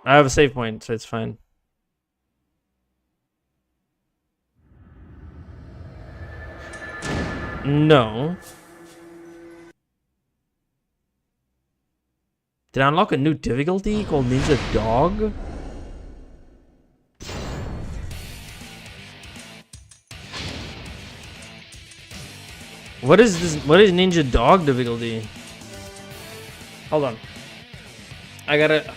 I have a save point, so it's fine. No. Did I unlock a new difficulty called Ninja Dog? What is this? What is Ninja Dog difficulty? Hold on. I gotta.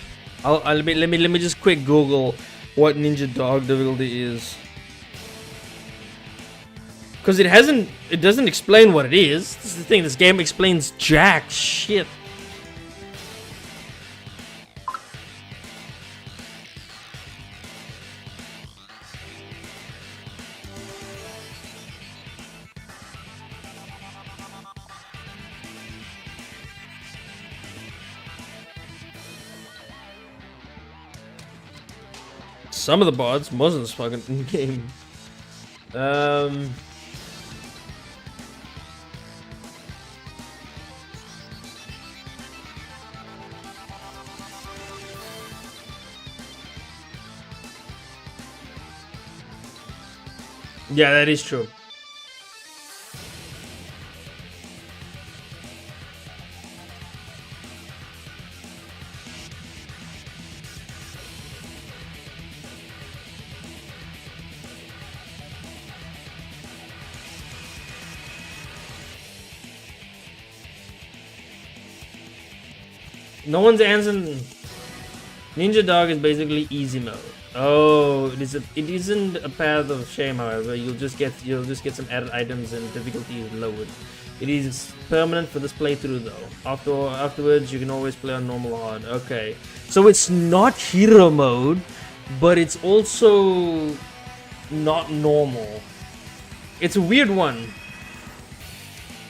Let me just quick Google what Ninja Dog difficulty is. Cause it doesn't explain what it is. This is the thing. This game explains jack shit. Some of the bots, most of this fucking game. Yeah, that is true. No one's answering. Ninja Dog is basically easy mode. Oh, it isn't a path of shame, however. You'll just get some added items and difficulty is lowered. It is permanent for this playthrough though. Afterwards you can always play on normal hard. Okay. So it's not hero mode, but it's also not normal. It's a weird one.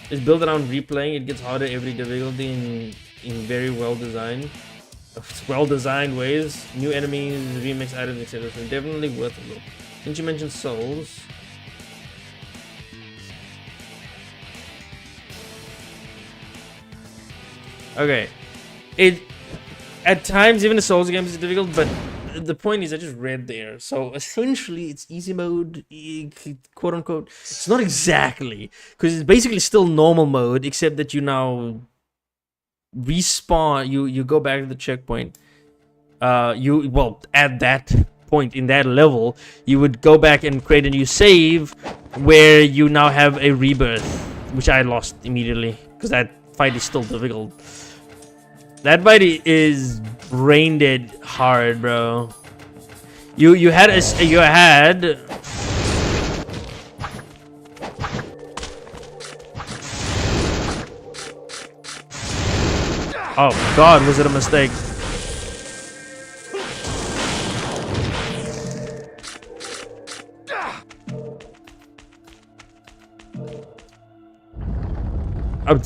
It's built around replaying. It gets harder every difficulty in very well designed ways. New enemies, remix items, etc. So definitely worth a look. Since you mentioned souls, okay, it at times even the souls games is difficult, but the point is I just read there. So essentially it's easy mode, quote unquote. It's not exactly, because it's basically still normal mode, except that you now respawn. You go back to the checkpoint. At that point in that level, you would go back and create a new save where you now have a rebirth, which I lost immediately because that fight is still difficult. That fight is brain dead hard, bro. You had. Oh God, was it a mistake?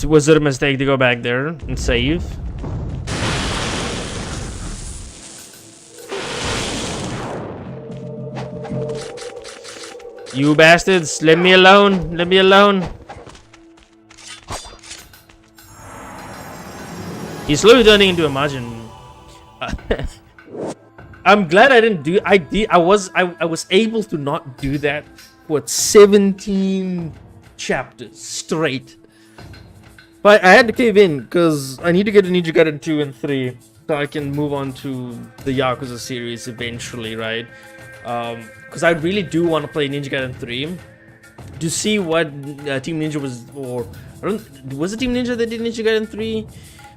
Was it a mistake to go back there and save? You bastards, let me alone. Let me alone. He's slowly turning into a Majin. I'm glad I didn't do. I was able to not do that for 17 chapters straight. But I had to cave in because I need to get to Ninja Gaiden 2 and 3 so I can move on to the Yakuza series eventually, right? Because I really do want to play Ninja Gaiden 3 to see what Team Ninja was, or was it Team Ninja that did Ninja Gaiden 3?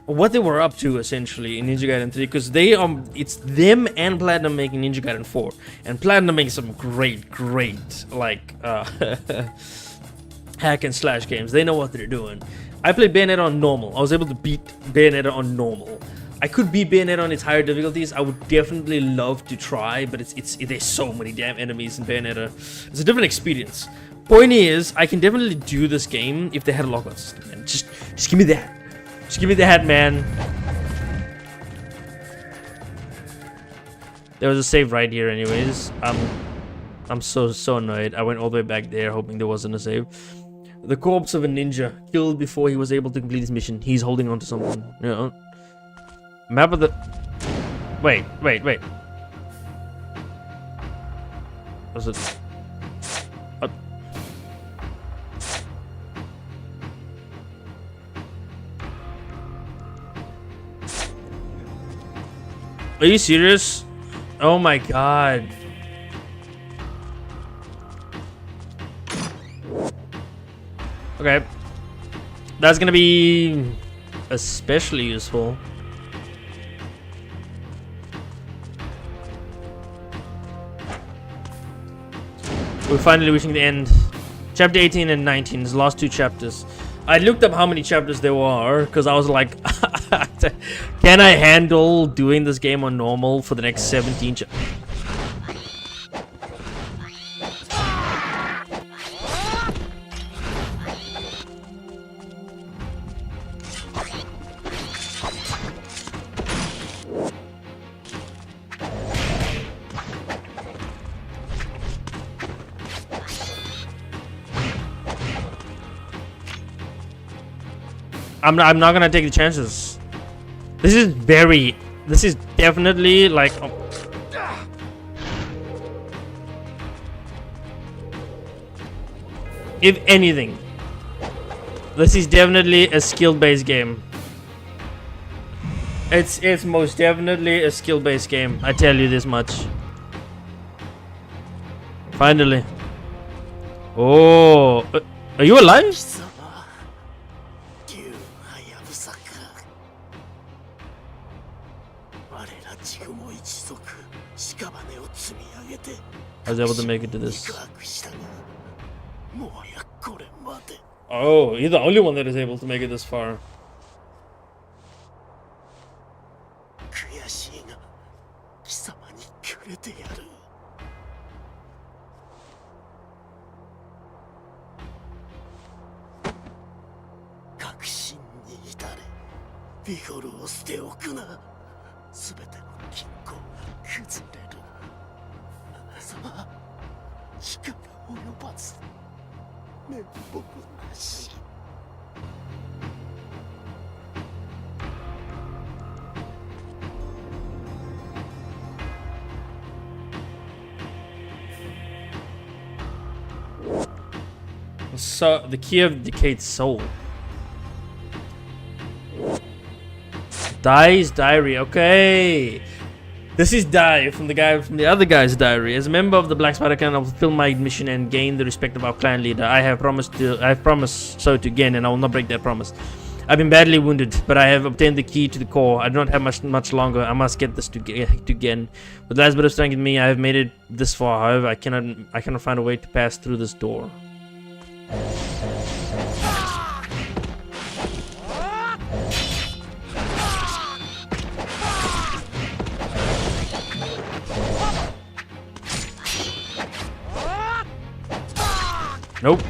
Or what they were up to essentially in Ninja Gaiden 3, because they it's them and Platinum making Ninja Gaiden 4, and Platinum making some great like hack and slash games. They know what they're doing. I played Bayonetta on normal. I was able to beat Bayonetta on normal. I could beat Bayonetta on its higher difficulties. I would definitely love to try, but there's so many damn enemies in Bayonetta. It's a different experience. Point is, I can definitely do this game if they had a lockout system. Man. Just give me that. Just give me that, man. There was a save right here, anyways. I'm so annoyed. I went all the way back there, hoping there wasn't a save. The corpse of a ninja killed before he was able to complete his mission. He's holding on to something. You know. Map of the. Wait. Was it? Are you serious? Oh my god. Okay. That's gonna be especially useful. We're finally reaching the end. Chapter 18 and 19 is the last 2 chapters. I looked up how many chapters there were because I was like, can I handle doing this game on normal for the next 17 chapters? I'm not gonna take the chances. This is definitely like if anything, this is definitely a skill-based game. It's most definitely a skill-based game. I tell you this much. Finally. Oh, are you alive? I was able to make it to this. Oh, you're the only one that is able to make it this far. So the key of decayed soul. Dai's diary. Okay, this is Dai from the other guy's diary. As a member of the Black Spider Clan, I will fulfill my mission and gain the respect of our clan leader. I have promised so to again, and I will not break that promise. I've been badly wounded, but I have obtained the key to the core. I do not have much longer. I must get this to again. With the last bit of strength in me, I have made it this far. However, I cannot find a way to pass through this door. Nope.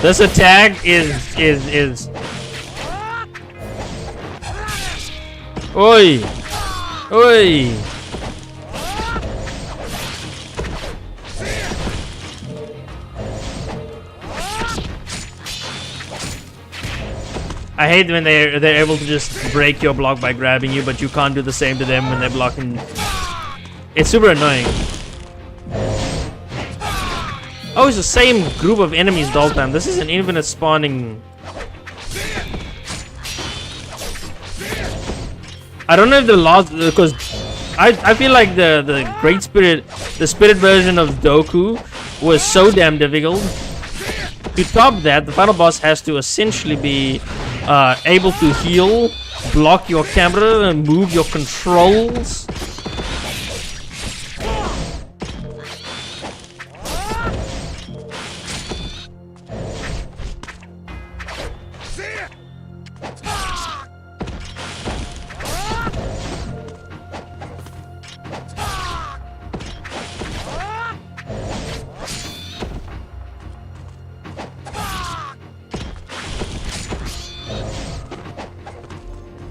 This attack is Oi! Oi! I hate when they're able to just break your block by grabbing you, but you can't do the same to them when they're blocking. It's super annoying. Oh, it's the same group of enemies the whole time. This is an infinite spawning. I don't know if the last, because I feel like the Great Spirit, the Spirit version of Doku was so damn difficult. To top that, the final boss has to essentially be able to heal, block your camera, and move your controls.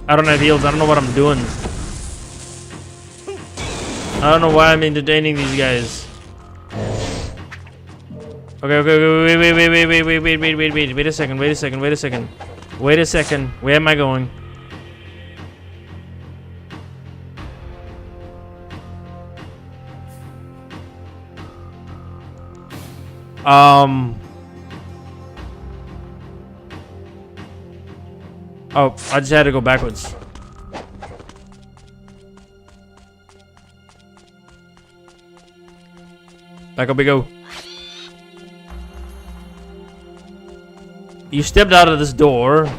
I don't have heals. I don't know what I'm doing. I don't know why I'm entertaining these guys. Okay, wait a second. Where am I going? Oh, I just had to go backwards. Back up we go. You stepped out of this door.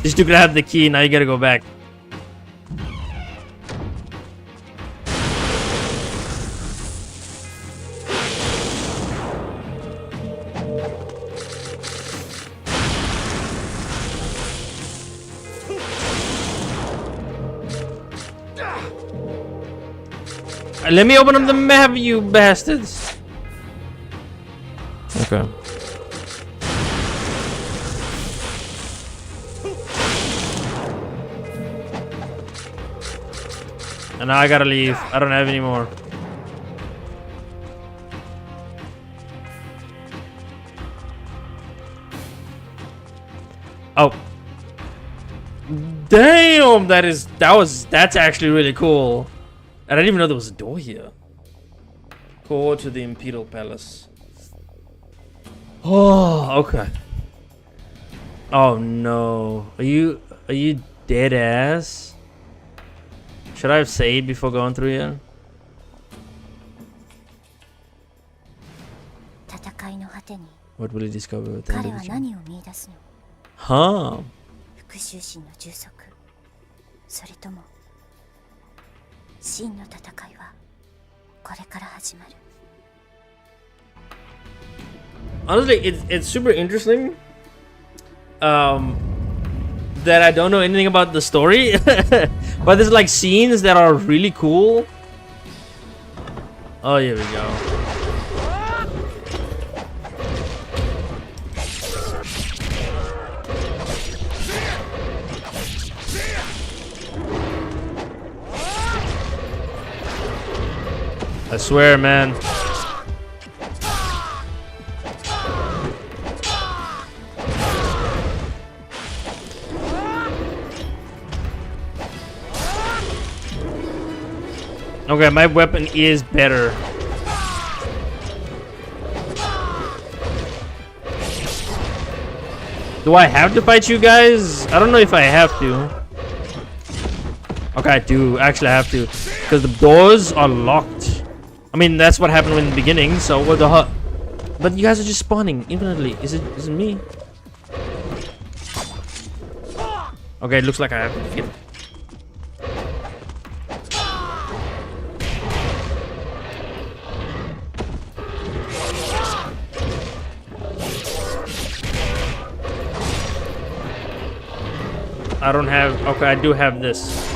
Just to grab the key, now you gotta go back. Let me open up the map, you bastards. Okay. And now I gotta leave. I don't have any more. Oh. Damn, that's actually really cool. I didn't even know there was a door here. Core to the Imperial Palace. Oh, okay. Oh no. Are you dead ass? Should I have saved before going through here? What will he discover at the end of the journey? Huh? Honestly, it's super interesting. That I don't know anything about the story, but there's like scenes that are really cool. Oh, here we go. I swear, man. Okay, my weapon is better. Do I have to fight you guys? I don't know if I have to. Okay, I do. Actually, I have to. Because the doors are locked. I mean, that's what happened in the beginning, so what the hell? But you guys are just spawning infinitely. Is it me? Okay, it looks like I have to get. I don't have. Okay, I do have this.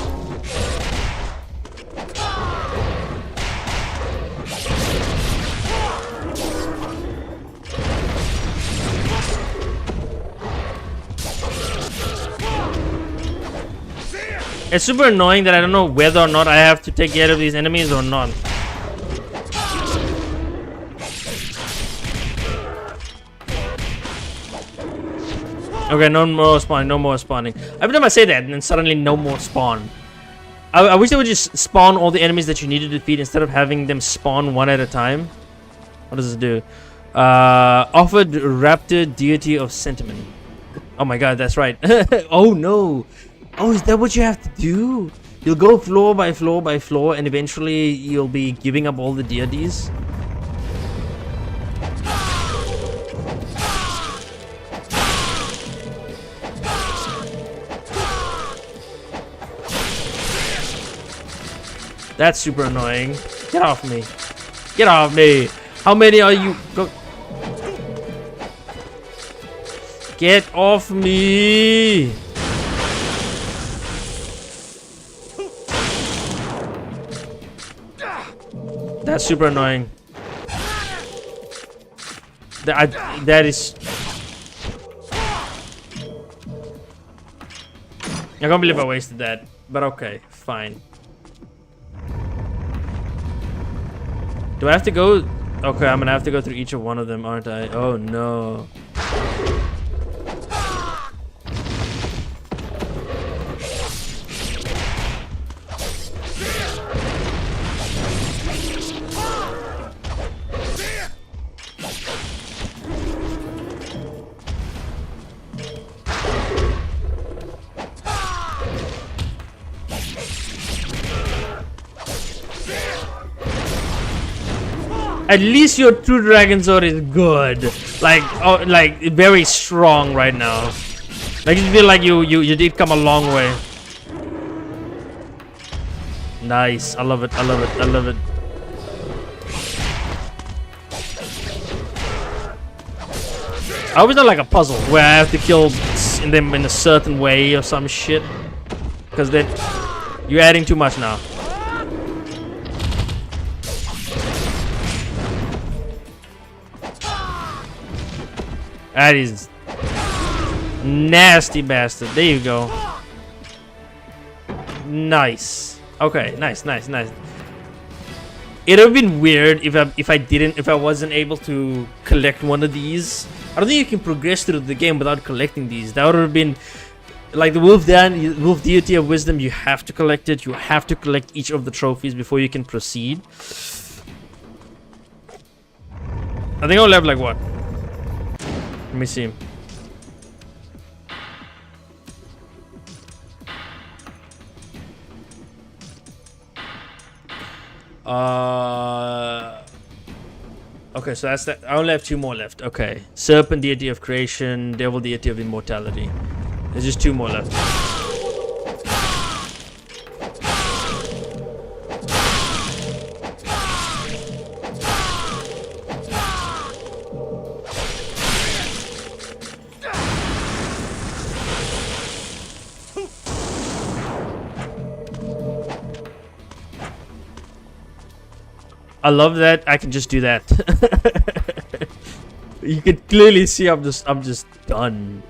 It's super annoying that I don't know whether or not I have to take care of these enemies or not. Okay, no more spawning, no more spawning. Every time I say that, and then suddenly no more spawn. I wish they would just spawn all the enemies that you need to defeat instead of having them spawn one at a time. What does this do? Offered Raptor Deity of Sentiment. Oh my god, that's right. Oh no. Oh, is that what you have to do? You'll go floor by floor by floor, and eventually you'll be giving up all the deities. That's super annoying. Get off me. Get off me. How many are you? Go. Get off me. That's super annoying. That is. I can't believe I wasted that. But okay, fine. Do I have to go? Okay, I'm gonna have to go through each of one of them, aren't I? Oh no. At least your true dragon sword is good. Like, oh, like very strong right now. Like, you feel like you did come a long way. Nice. I love it. I love it. I love it. I always done like a puzzle where I have to kill them in a certain way or some shit. Because then you're adding too much now. That is nasty bastard. There you go. Nice. Okay, nice, nice, nice. It would have been weird if I wasn't able to collect one of these. I don't think you can progress through the game without collecting these. That would have been like the wolf deity of wisdom. You have to collect it. You have to collect each of the trophies before you can proceed. I think I'll have like what? Let me see. Okay, so that's that. I only have 2 more left. Okay, serpent deity of creation, devil deity of immortality. There's just 2 more left. I love that I can just do that. You can clearly see I'm just done.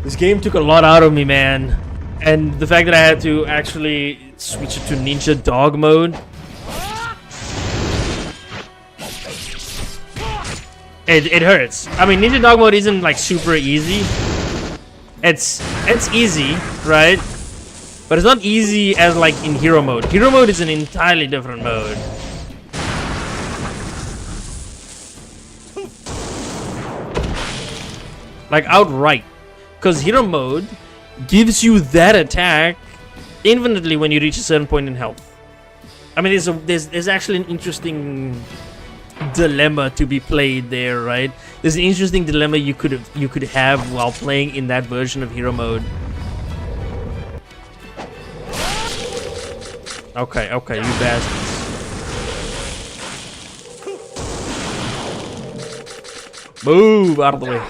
This game took a lot out of me, man. And the fact that I had to actually switch it to ninja dog mode. It hurts. I mean, ninja dog mode isn't like super easy. It's easy, right? But it's not easy as like in hero mode. Hero mode is an entirely different mode. Like outright, because hero mode gives you that attack infinitely when you reach a certain point in health. I mean, there's actually an interesting dilemma to be played there, right? There's an interesting dilemma you could have while playing in that version of hero mode. Okay, okay, you bastards. Move out of the way.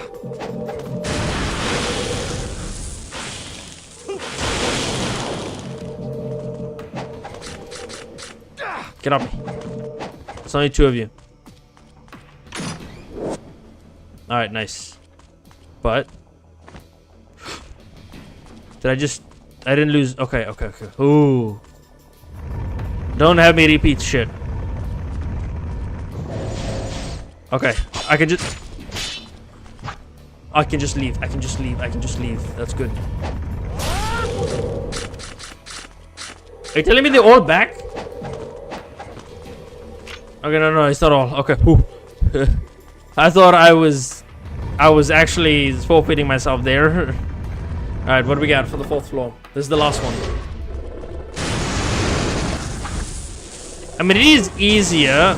Get off me. It's only 2 of you. Alright, nice. But I didn't lose. Okay, okay, okay. Ooh. Don't have me repeat shit. Okay, I can just leave. I can just leave. That's good. Are you telling me they're all back? Okay, no, it's not all. Okay, I thought I was actually forfeiting myself there. All right, what do we got for the 4th floor? This is the last one. I mean, it is easier.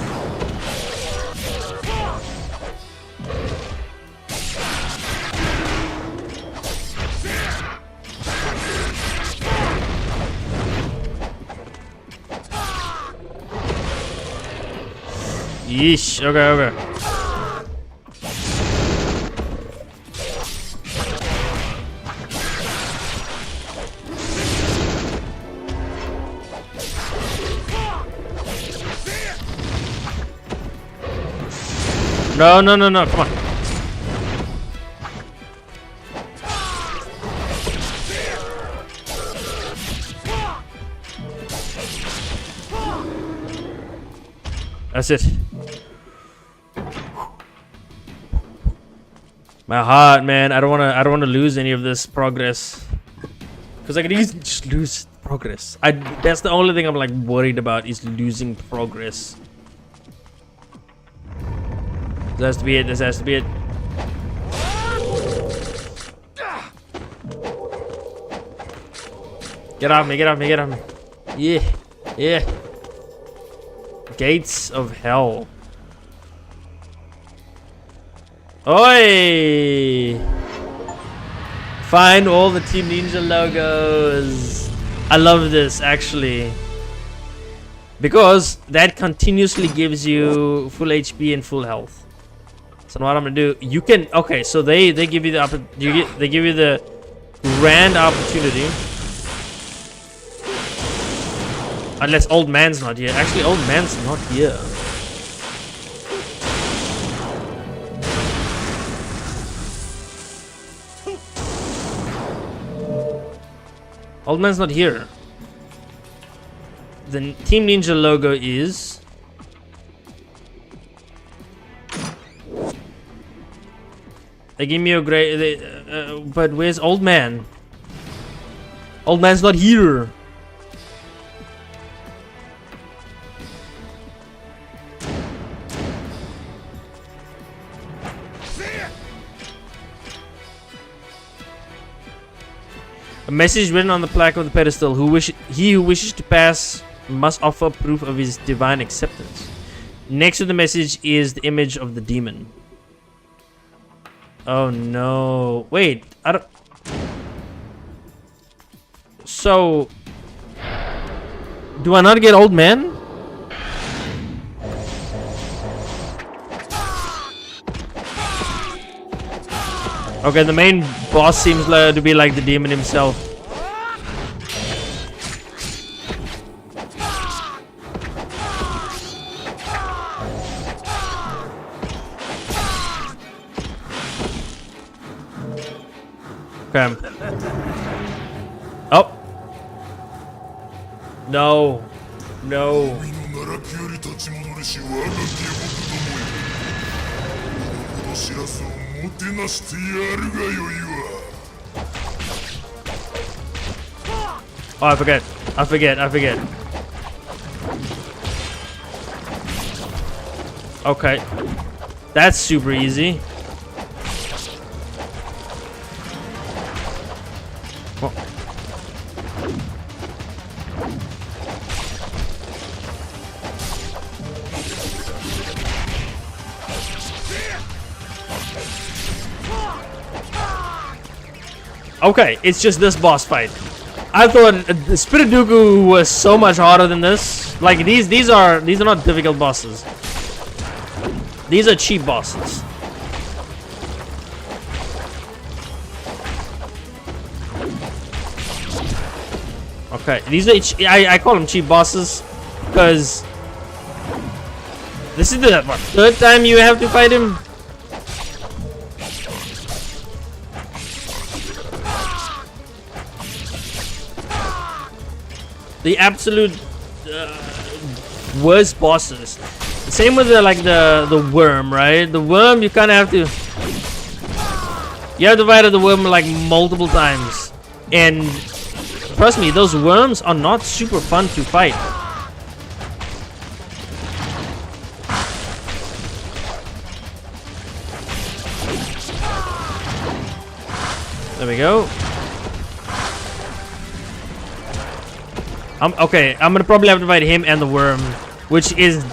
Yeesh. Okay, okay. No, no, no, no. Come on. That's it. My heart, man. I don't wanna lose any of this progress. Cause I could easily just lose progress. That's the only thing I'm like worried about is losing progress. This has to be it. This has to be it. Get off me, get off me, get off me. Yeah, yeah. Gates of Hell. Oi! Find all the Team Ninja logos. I love this actually. Because that continuously gives you full HP and full health. So what I'm gonna do, you can, okay, so they give you the they give you the grand opportunity. Unless old man's not here. Actually, old man's not here. Old man's not here. The Team Ninja logo is... They give me a great... but where's old man? Old man's not here. A message written on the plaque of the pedestal. He who wishes to pass must offer proof of his divine acceptance. Next to the message is the image of the demon. Oh no. Wait, I don't... So... Do I not get old man? Okay, the main boss seems to be like the demon himself. Okay. Oh. No. No. Oh, I forget. I forget. Okay. That's super easy. Oh. Okay, it's just this boss fight. I thought Spirit Dooku was so much harder than this. Like these are not difficult bosses. These are cheap bosses. Okay, these are I call them cheap bosses because this is the third time you have to fight him. The absolute worst bosses. Same with the worm, right? The worm you kind of have to. You have to fight the worm like multiple times, and trust me, those worms are not super fun to fight. There we go. Okay, I'm gonna probably have to fight him and the worm, which is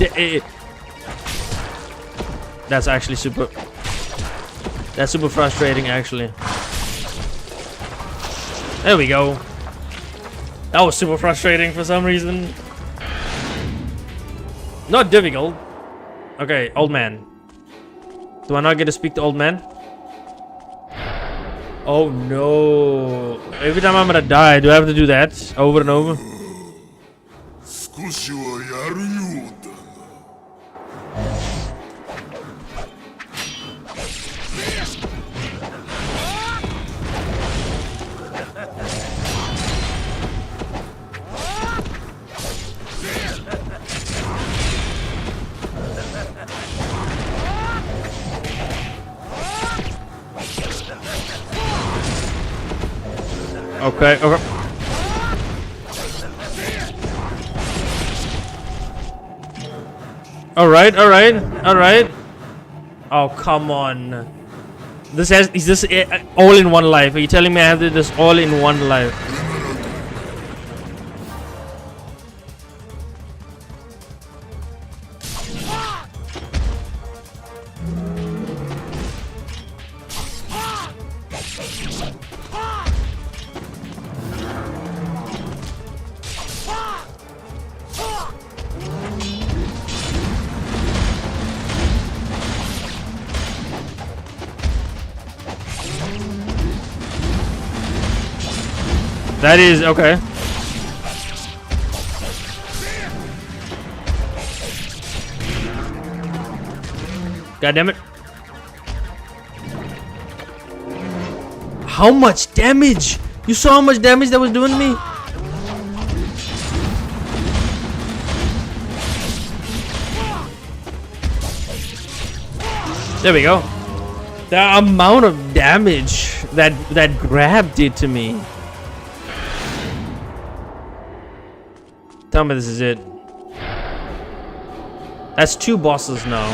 that's actually super. That's super frustrating, actually. There we go. That was super frustrating for some reason. Not difficult. Okay, old man. Do I not get to speak to old man? Oh no! Every time I'm gonna die, do I have to do that over and over? Okay, okay. Alright. Oh, come on. Is this all in one life? Are you telling me I have to do this all in one life? That is okay. God damn it. How much damage? You saw how much damage that was doing to me? There we go. The amount of damage that grab did to me. Tell me this is it. That's 2 bosses now.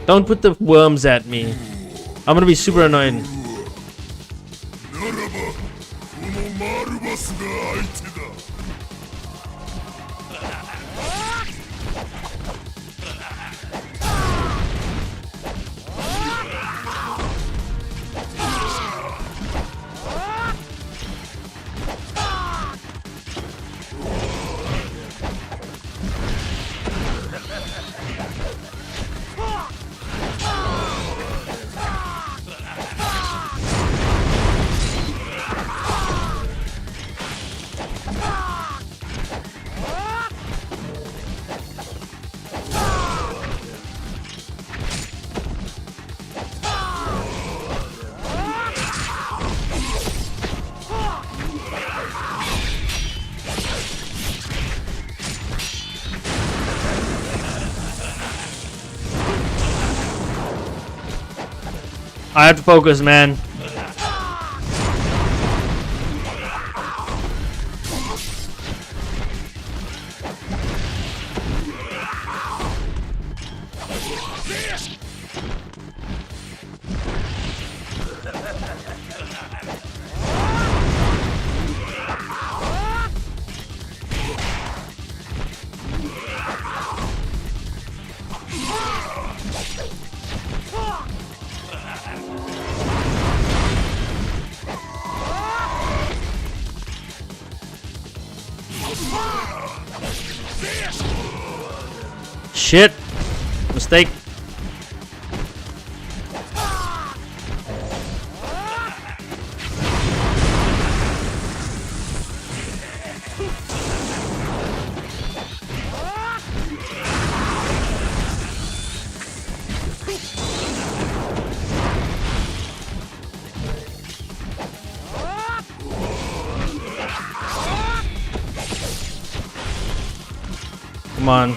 Don't put the worms at me. I'm gonna be super annoyed. I have to focus, man. Shit. Mistake. Come on.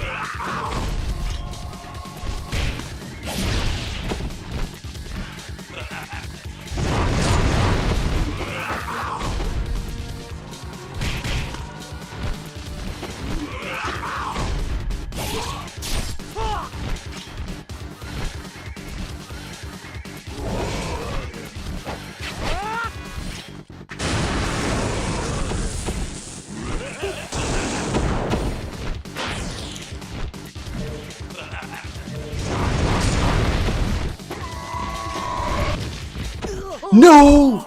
No!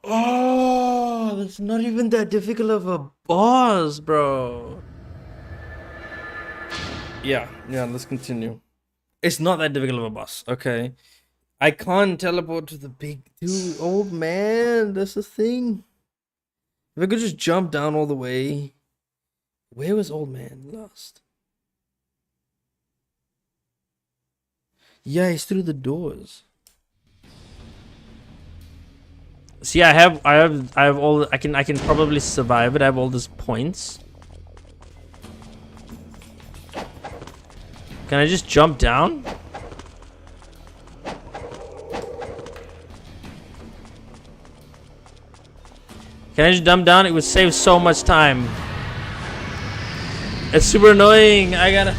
Oh, that's not even that difficult of a boss, bro. Yeah, let's continue. It's not that difficult of a boss, okay? I can't teleport to the big dude. Oh, man, that's the thing. If I could just jump down all the way. Where was old man lost? Yeah, he's through the doors. See, I have all. I can probably survive it. I have all these points. Can I just jump down? Can I just jump down? It would save so much time. It's super annoying. I gotta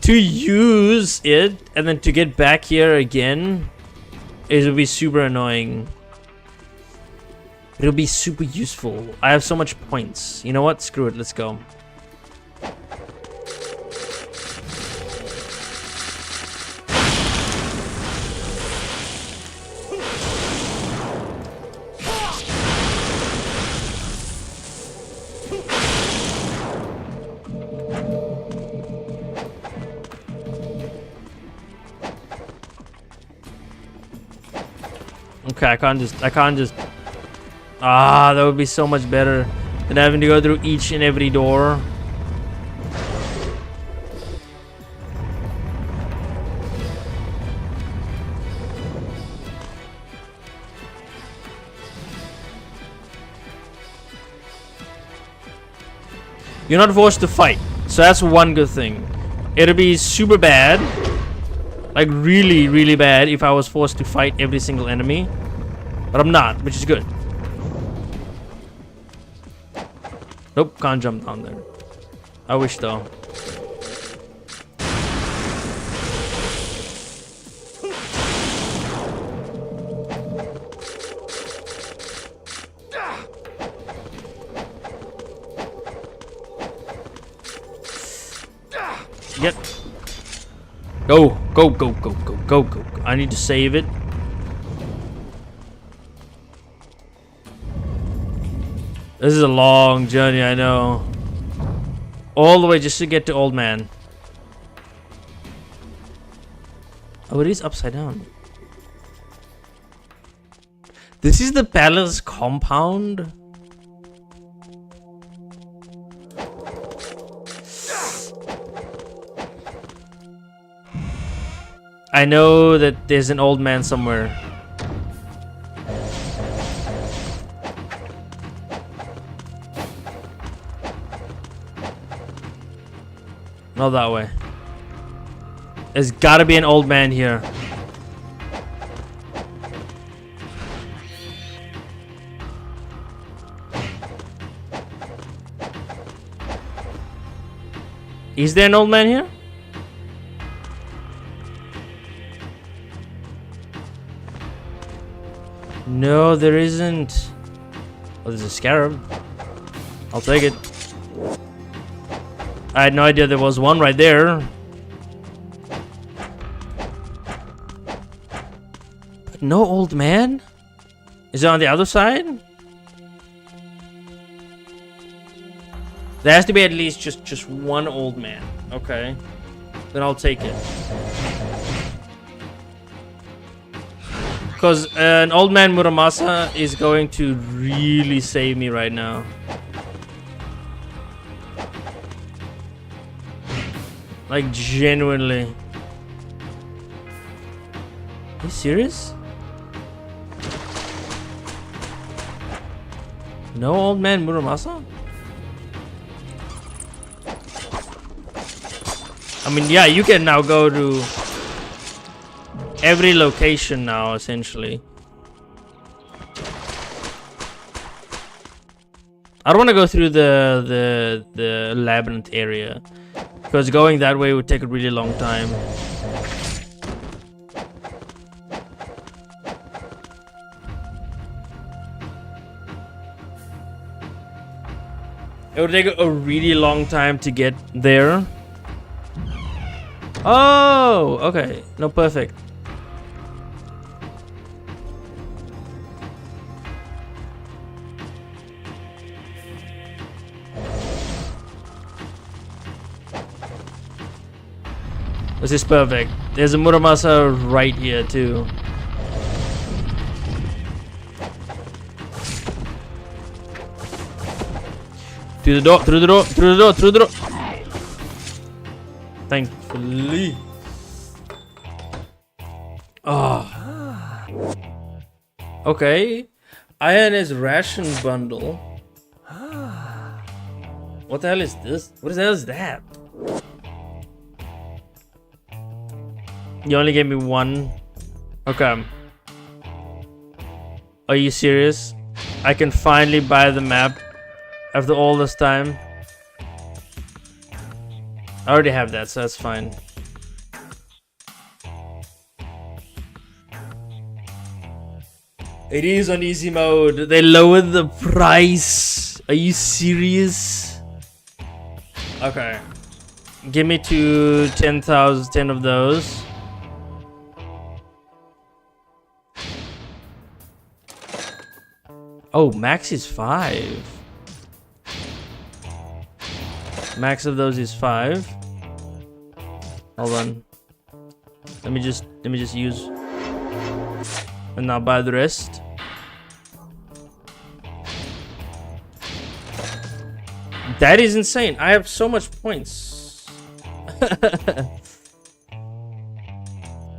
to use it and then to get back here again. It will be super annoying. It'll be super useful. I have so much points. You know what? Screw it. Let's go. Okay, I can't just. Ah, that would be so much better than having to go through each and every door. You're not forced to fight, so that's one good thing. It'd be super bad, like really, really bad, if I was forced to fight every single enemy. But I'm not, which is good. Nope, can't jump down there. I wish though. Get. Go, go, go, go, go, go, go. I need to save it. This is a long journey, I know. All the way just to get to Old Man. Oh, it is upside down. This is the palace compound. I know that there's an old man somewhere. Not that way. There's gotta be an old man here. Is there an old man here? No, there isn't. Oh, there's a scarab. I'll take it. I had no idea there was one right there. But no old man? Is it on the other side? There has to be at least just one old man. Okay. Then I'll take it. Because an old man Muramasa is going to really save me right now. Like, genuinely. Are you serious? No old man Muramasa? I mean, yeah, you can now go to every location now, essentially. I don't want to go through the labyrinth area, because going that way would take a really long time. It would take a really long time to get there. Oh, okay. No, perfect. This is perfect. There's a Muramasa right here too. Through the door, through the door, through the door, through the door. Thankfully. Oh. Okay. Ion's ration bundle. What the hell is this? What the hell is that? You only gave me one. Okay. Are you serious? I can finally buy the map after all this time. I already have that, so that's fine. It is on easy mode. They lowered the price. Are you serious? Okay. Give me 10 of those. Oh, max is 5. Max of those is 5. Hold on. Let me just use And now buy the rest. That is insane. I have so much points.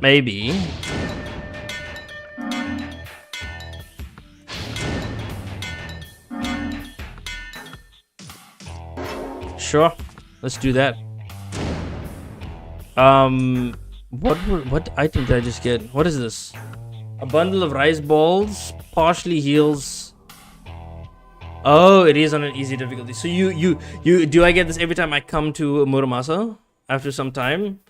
Maybe. Sure. Let's do that. What item did I just get? What is this? A bundle of rice balls partially heals. Oh, it is on an easy difficulty. So you do I get this every time I come to Muramasa after some time?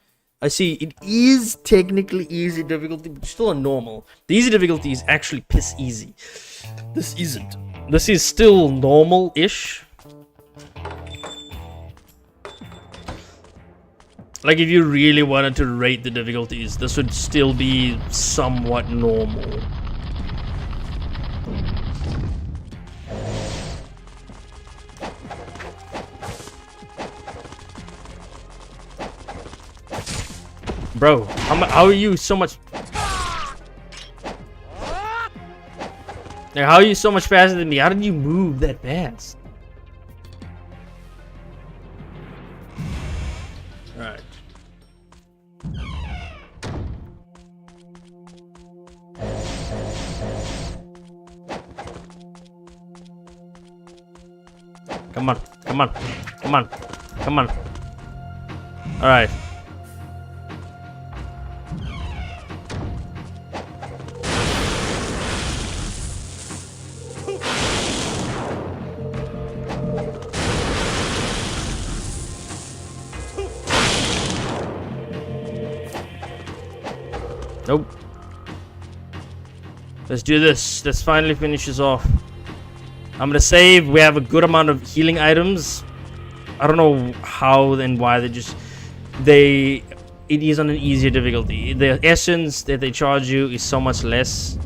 I see it is technically easy difficulty, but still a normal. The easy difficulty is actually piss easy. This isn't. This is still normal-ish. Like if you really wanted to rate the difficulties, this would still be somewhat normal. Bro, how are you so much... Like, how are you so much faster than me? How did you move that fast? Alright. Come on, come on, come on, come on. Alright. Nope. Let's do this. Let's finally finish this off. I'm gonna save. We have a good amount of healing items. I don't know how and why it is on an easier difficulty. The essence that they charge you is so much less.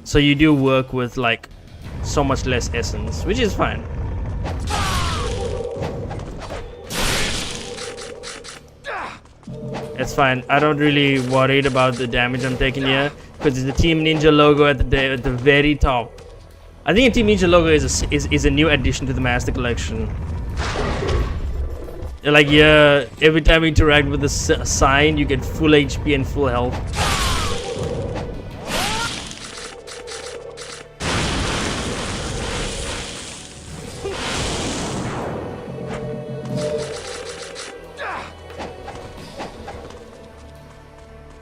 So you do work with like so much less essence, which is fine. It's fine. I don't really worried about the damage I'm taking here because it's the Team Ninja logo at the very top. I think a Team Ninja logo is a new addition to the Master Collection. Like yeah, every time you interact with the sign, you get full HP and full health.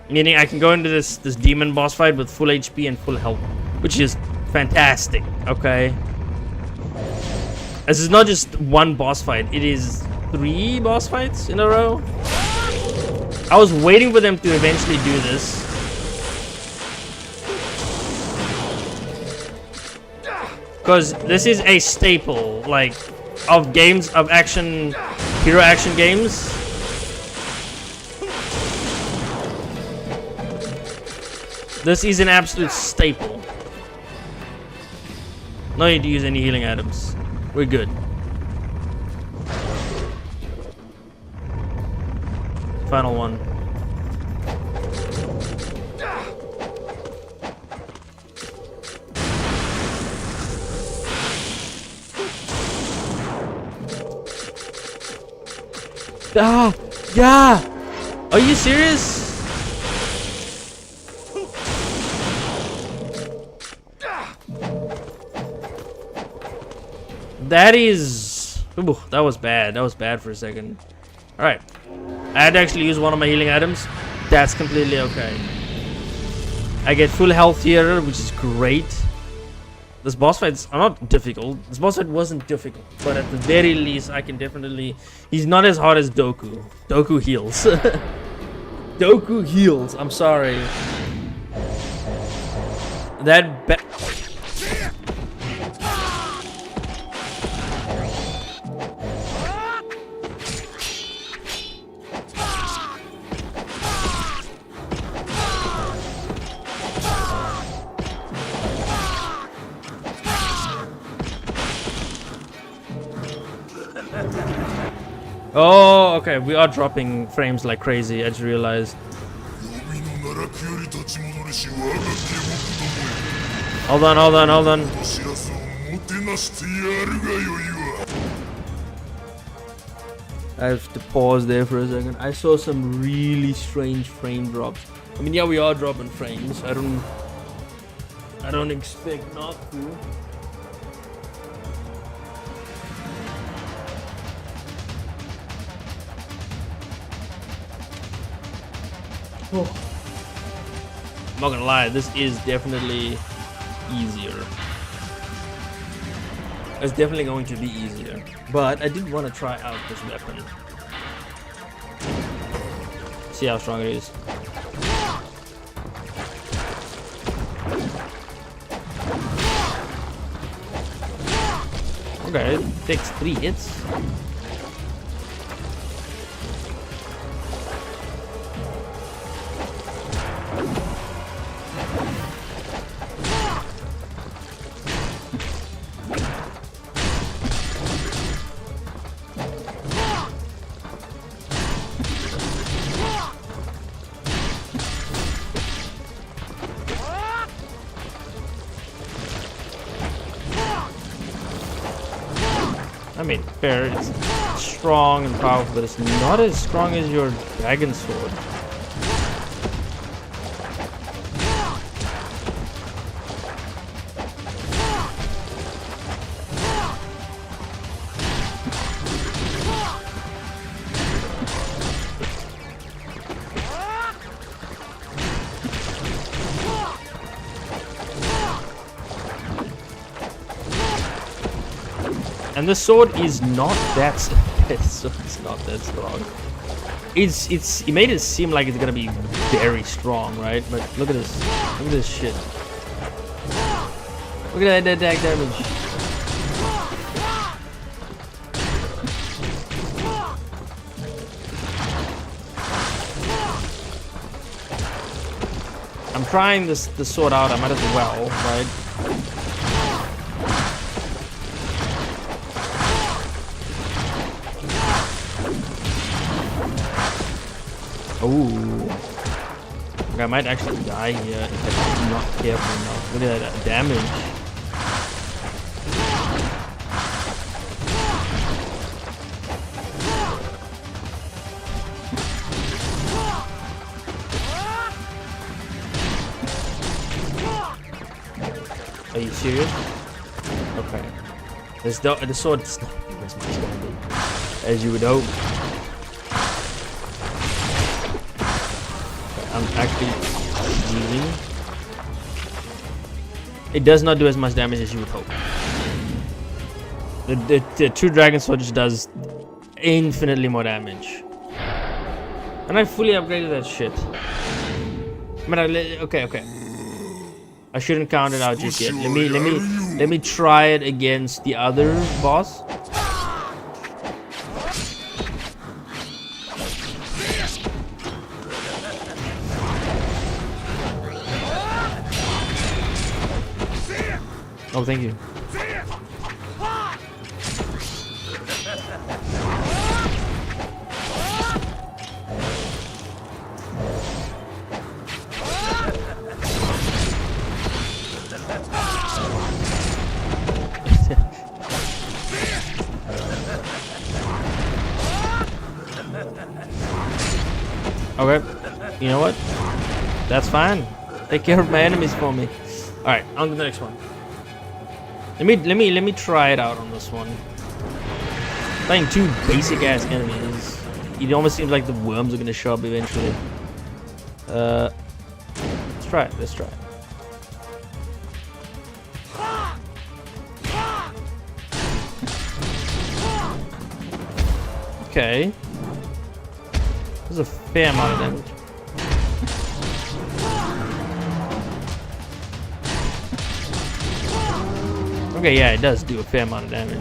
Meaning I can go into this demon boss fight with full HP and full health, which is fantastic. Okay, this is not just one boss fight; it is 3 boss fights in a row. I was waiting for them to eventually do this. Because this is a staple, like, of games, of action, hero action games. This is an absolute staple. No need to use any healing items. We're good. Final one. Ah, yeah. Are you serious? That is... Ooh, that was bad. That was bad for a second. Alright. I had to actually use one of my healing items. That's completely okay. I get full health here, which is great. This boss fights are not difficult. This boss fight wasn't difficult. But at the very least, I can definitely... He's not as hard as Doku. Doku heals. Doku heals. I'm sorry. That... Oh, okay. We are dropping frames like crazy. I just realized. Hold on, hold on, hold on. I have to pause there for a second. I saw some really strange frame drops. I mean, yeah, we are dropping frames. I don't expect not to. Oh. I'm not gonna lie, this is definitely easier. It's definitely going to be easier. But I did want to try out this weapon. See how strong it is. Okay, it takes 3 hits. I mean, fair, it's strong and powerful, but it's not as strong as your dragon sword. And the sword is not that it's not that strong. It made it seem like it's gonna be very strong, right? But look at this. Look at this shit. Look at that attack damage. I'm trying the sword out, I might as well, right? Ooh. I might actually die here if I'm not careful enough. Look at that damage. Are you serious? Okay. The sword does not do as much damage as you would hope. I'm actually using. It does not do as much damage as you would hope. The true dragon sword just does infinitely more damage. And I fully upgraded that shit. I mean, okay. I shouldn't count it out just yet. Let me try it against the other boss. Oh, thank you. Okay, you know what? That's fine. Take care of my enemies for me. All right, on to the next one. Let me try it out on this one. Playing 2 basic ass enemies. It almost seems like the worms are gonna show up eventually. Let's try it. Let's try it. Okay. There's a fair amount of damage. Okay, yeah, it does do a fair amount of damage.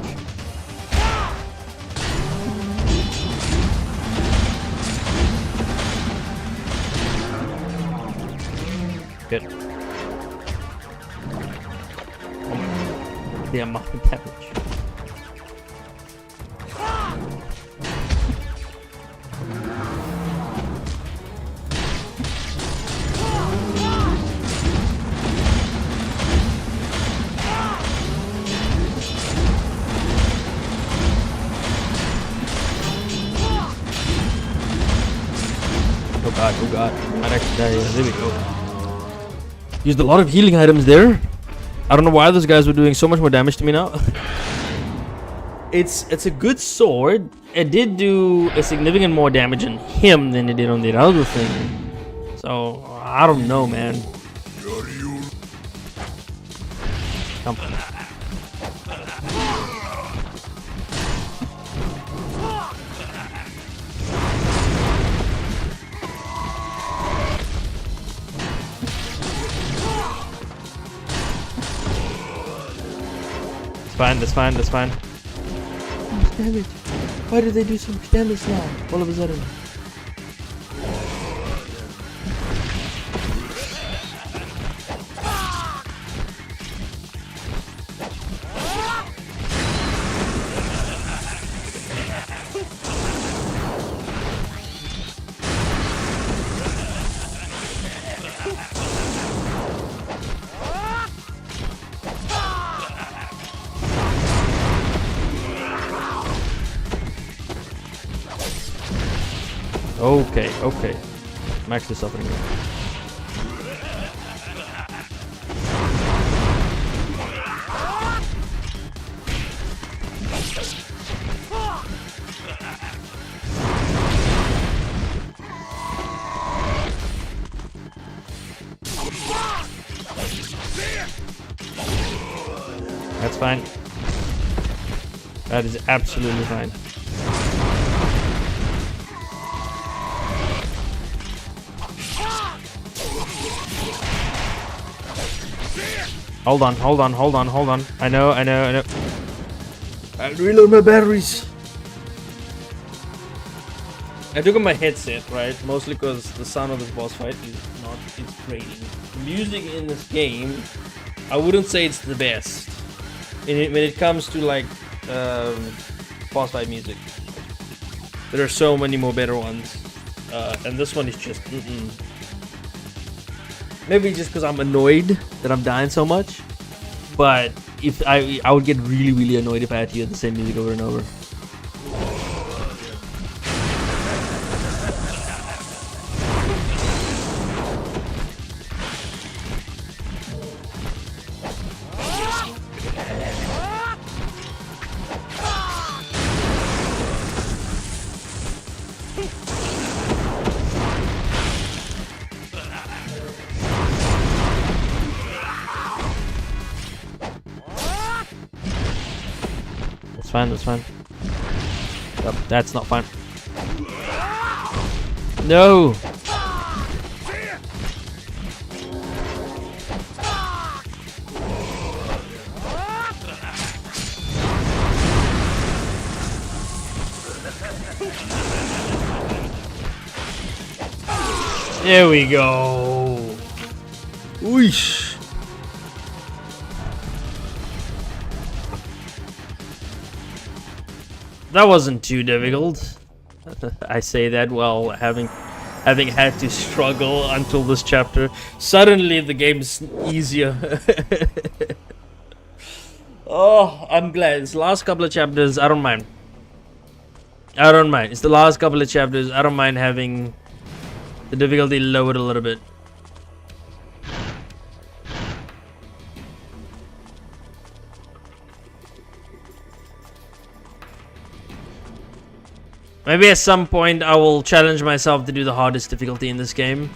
Good. The amount of damage. god, oh god. Might actually die here. There we go. Used a lot of healing items there. I don't know why those guys were doing so much more damage to me now. It's a good sword. It did do a significant more damage on him than it did on the other thing. So I don't know, man. Come on. It's fine, that's fine, that's fine. So much damage. Why did they do so much damage now? All of a sudden. Okay, okay. I'm actually suffering here. That's fine. That is absolutely fine. Hold on, hold on, hold on, hold on. I know. I'll reload my batteries. I took on my headset, right? Mostly because the sound of this boss fight is not inspiring. The music in this game, I wouldn't say it's the best. When it comes to like boss fight music, there are so many more better ones, and this one is just. Maybe just because I'm annoyed that I'm dying so much, but if I would get really annoyed if I had to hear the same music over and over. That's fine. Yep, that's not fine. No! There we go. Whoosh. That wasn't too difficult. I say that while having had to struggle until this chapter. Suddenly the game's easier. Oh, I'm glad. It's the last couple of chapters. I don't mind. It's the last couple of chapters. I don't mind having the difficulty lowered a little bit. Maybe at some point I will challenge myself to do the hardest difficulty in this game.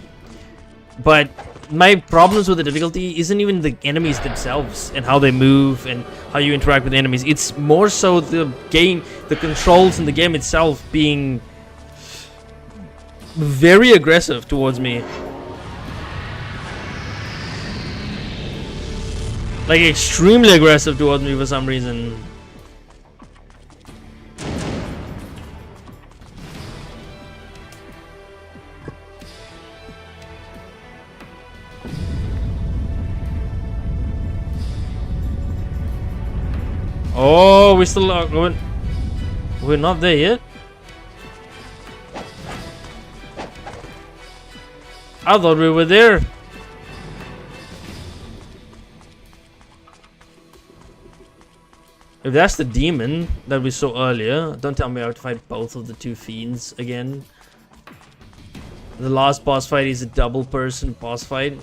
But my problems with the difficulty isn't even the enemies themselves and how they move and how you interact with enemies. It's more so the game, the controls in the game itself being very aggressive towards me. Like extremely aggressive towards me for some reason. Oh, we still are going. We're not there yet. I thought we were there. If that's the demon that we saw earlier, don't tell me I have to fight both of the two fiends again. The last boss fight is a double person boss fight.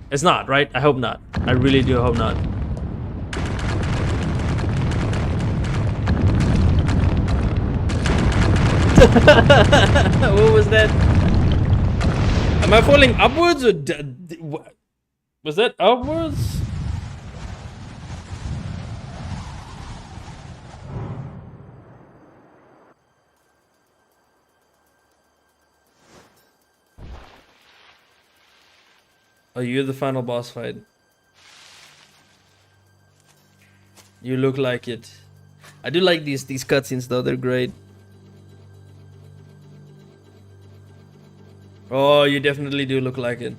It's not, right? I hope not. I really do hope not. What was that? Am I falling upwards or was that upwards? Oh, you're the final boss fight. You look like it. I do like these cutscenes though, they're great. Oh, you definitely do look like it.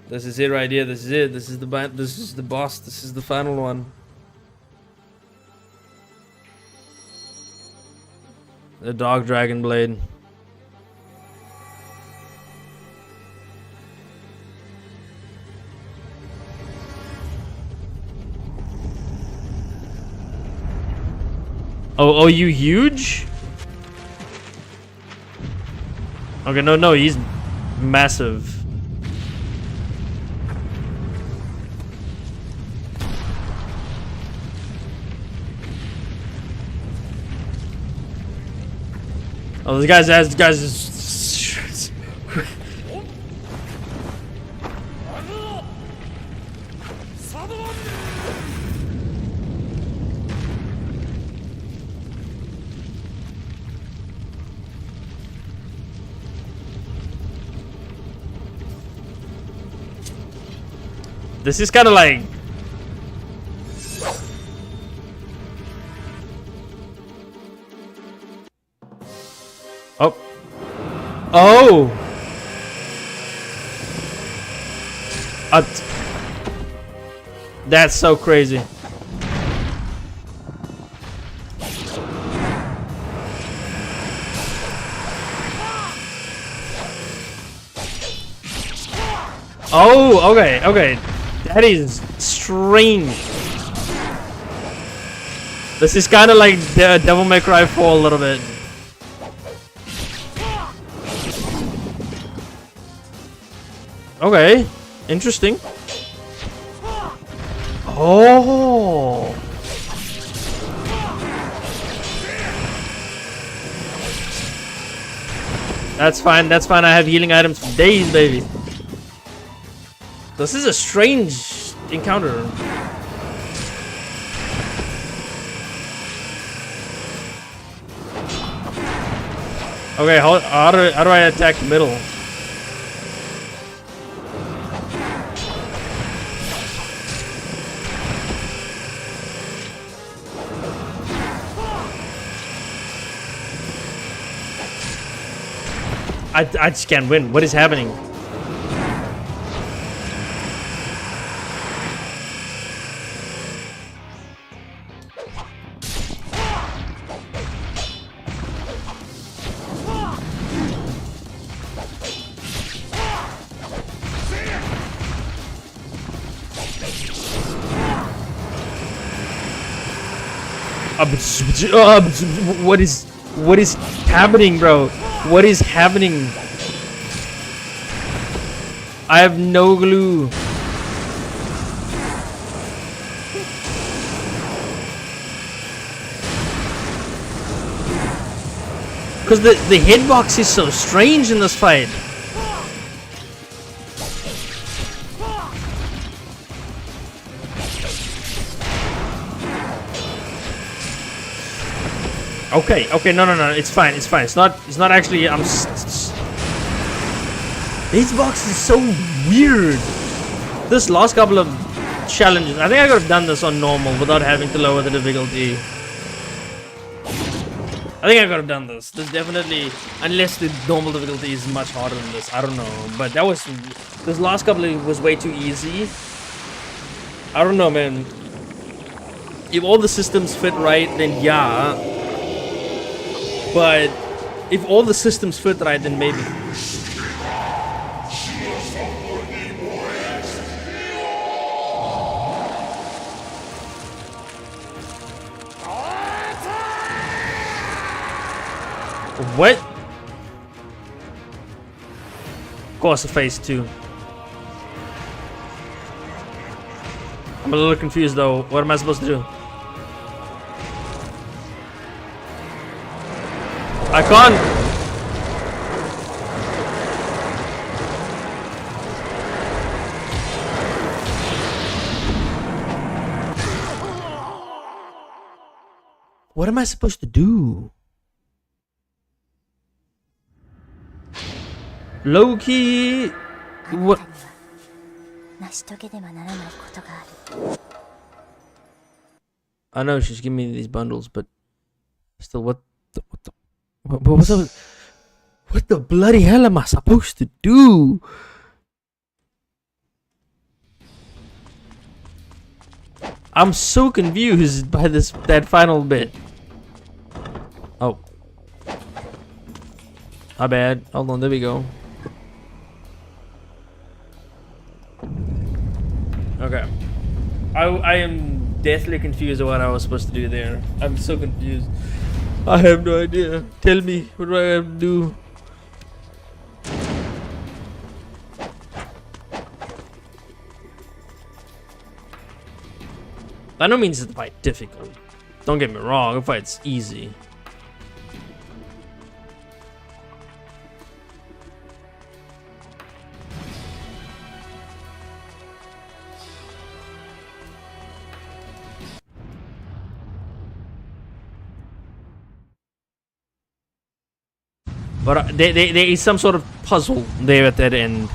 This is it right here. This is it. This is the boss. This is the final one. The Dark Dragon Blade. Oh, you huge? Okay, no, he's massive. Oh, this guy's is... This is kind of like... Oh. Oh! That's so crazy. Oh, okay. That is strange. This is kind of like Devil May Cry 4 a little bit. Okay, interesting. Oh. That's fine, I have healing items for days, baby. This is a strange encounter. Okay, how do I attack the middle? I just can't win. What is happening? What is happening, bro? What is happening? I have no clue. Because the hitbox is so strange in this fight. Okay, no, it's fine. It's not actually. This box is so weird. This last couple of challenges, I think I could have done this on normal without having to lower the difficulty. I think I could have done this. This definitely, unless the normal difficulty is much harder than this. I don't know, but this last couple was way too easy. I don't know, man. If all the systems fit right, then yeah. But if all the systems fit right, then maybe. What? Of course, phase 2. I'm a little confused though. What am I supposed to do? I can't. What am I supposed to do? Low key. What? 成し遂げねばならないことがある。 I know she's giving me these bundles, but still, what what's up? What the bloody hell am I supposed to do? I'm so confused by that final bit. Oh, my bad. Hold on, there we go. Okay, I am deathly confused of what I was supposed to do there. I'm so confused. I have no idea. Tell me, what do I have to do? By no means is the fight difficult. Don't get me wrong, the fight's easy. But there is some sort of puzzle there at that end.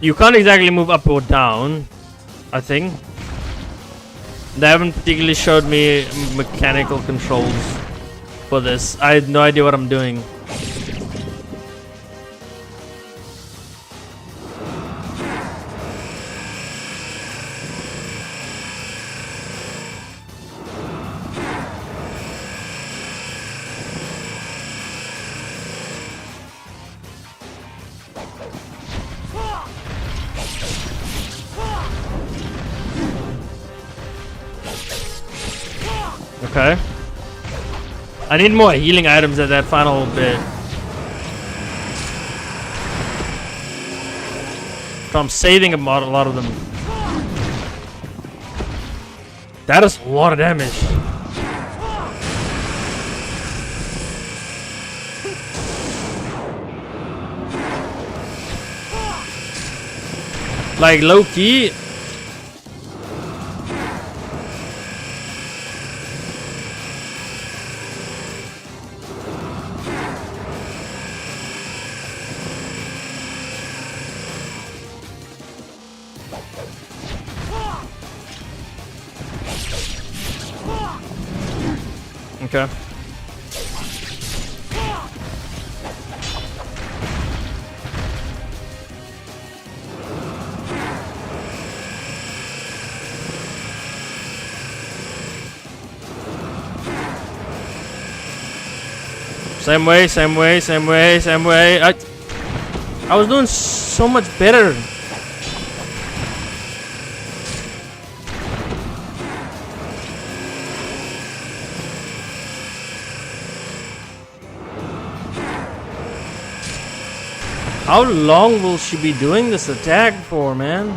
You can't exactly move up or down, I think. They haven't particularly showed me mechanical controls for this. I had no idea what I'm doing. Okay. I need more healing items at that final bit. So I'm saving a lot of them. That is a lot of damage. Like low key. Okay. Same way, same way, same way, same way. I was doing so much better. How long will she be doing this attack for, man?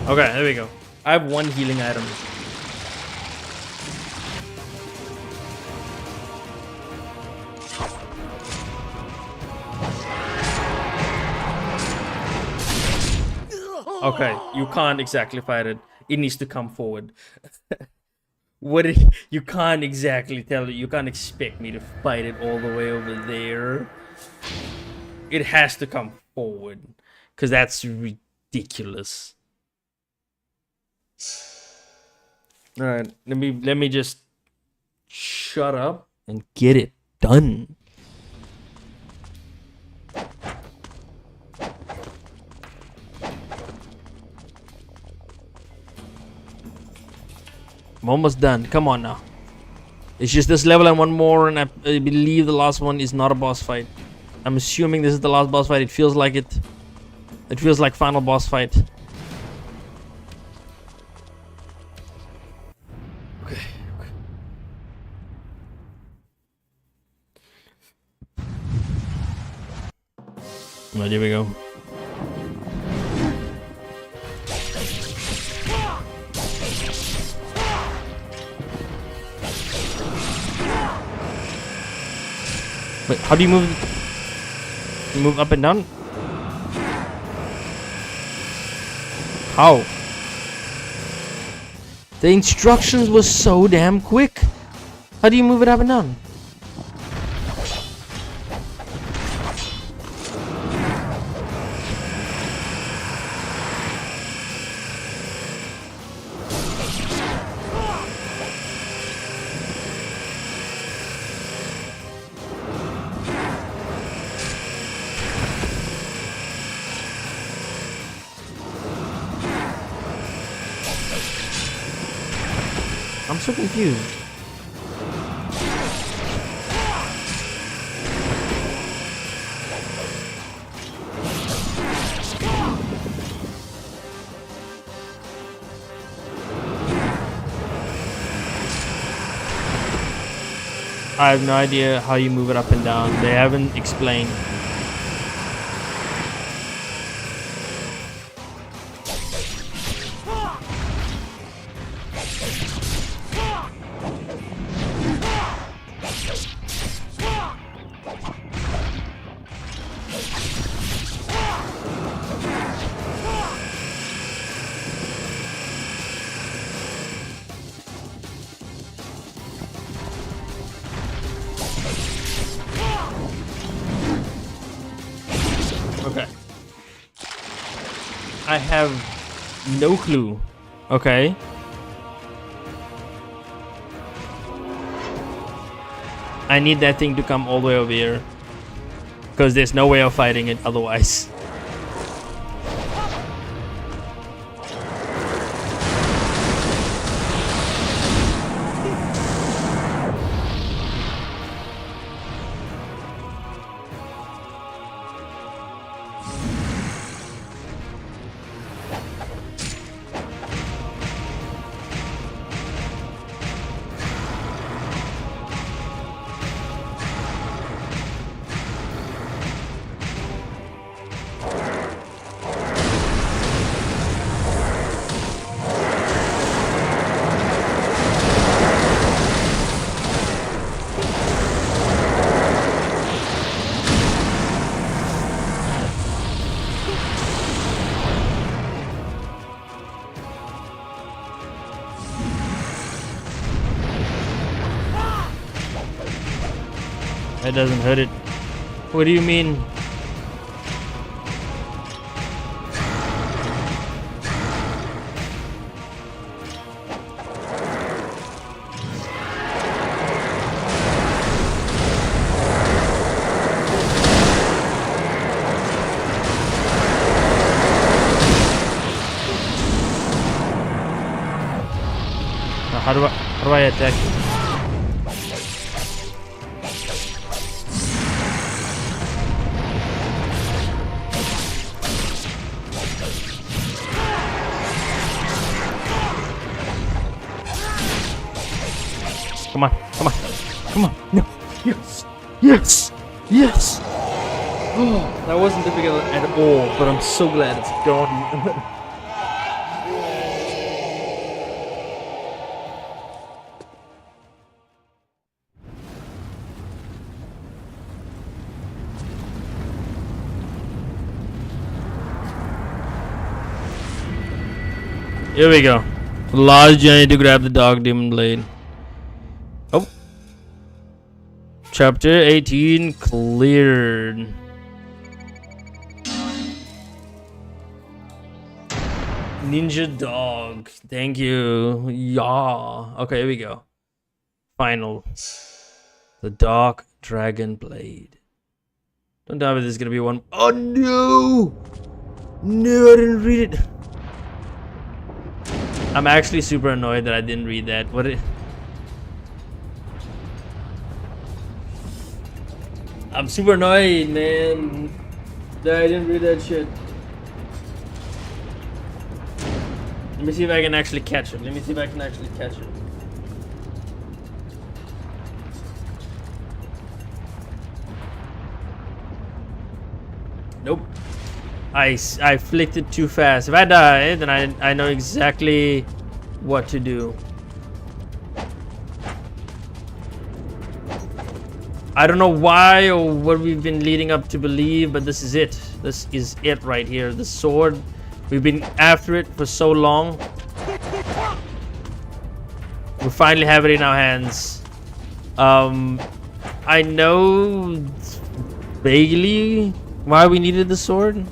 Okay, there we go. I have one healing item. Okay, you can't exactly fight it. It needs to come forward. You can't exactly tell it. You can't expect me to fight it all the way over there. It has to come forward. Because that's ridiculous. Alright, let me just shut up and get it done. I'm almost done. Come on now. It's just this level and one more, and I believe the last one is not a boss fight. I'm assuming this is the last boss fight. It feels like it. It feels like final boss fight. Okay. Right, here we go. Wait, how do you move? You move up and down? How? The instructions were so damn quick. How do you move it up and down? I'm so confused. I have no idea how you move it up and down. They haven't explained. Okay. I have no clue. Okay. I need that thing to come all the way over here. Because there's no way of fighting it otherwise. That doesn't hurt it. What do you mean? How do I attack you? Come on, come on, come on. No. Yes. Yes. Yes. Oh, that wasn't difficult at all, but I'm so glad it's gone. Here we go. Large giant to grab the dog demon blade. Oh. Chapter 18 cleared. Ninja dog. Thank you. Yeah. Okay, here we go. Final. The Dark Dragon Blade. Don't tell me this is gonna be one. Oh no! No, I didn't read it. I'm actually super annoyed that I didn't read that. I'm super annoyed, man, that I didn't read that shit. Let me see if I can actually catch it. Nope. I flicked it too fast. If I die, then I know exactly what to do. I don't know why or what we've been leading up to believe, but this is it. This is it right here. The sword. We've been after it for so long. We finally have it in our hands. I know vaguely why we needed the sword.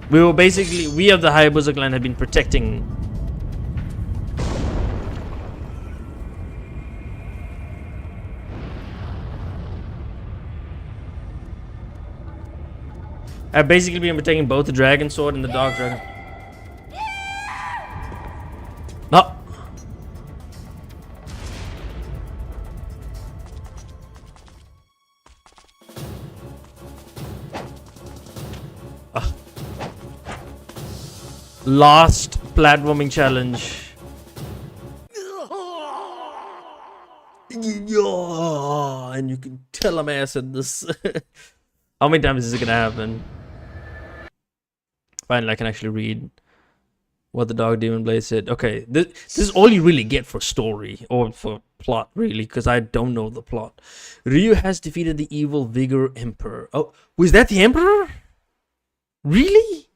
We of the Hayabusa clan had been protecting. I've basically been protecting both the dragon sword and the dog dragon. No. Last platforming challenge. Yeah, and you can tell I'm ass at this. How many times is it gonna happen? Finally, I can actually read what the Dog Demon Blade said. Okay, this is all you really get for story or for plot, really, because I don't know the plot. Ryu has defeated the evil Vigor Emperor. Oh, was that the Emperor? Really?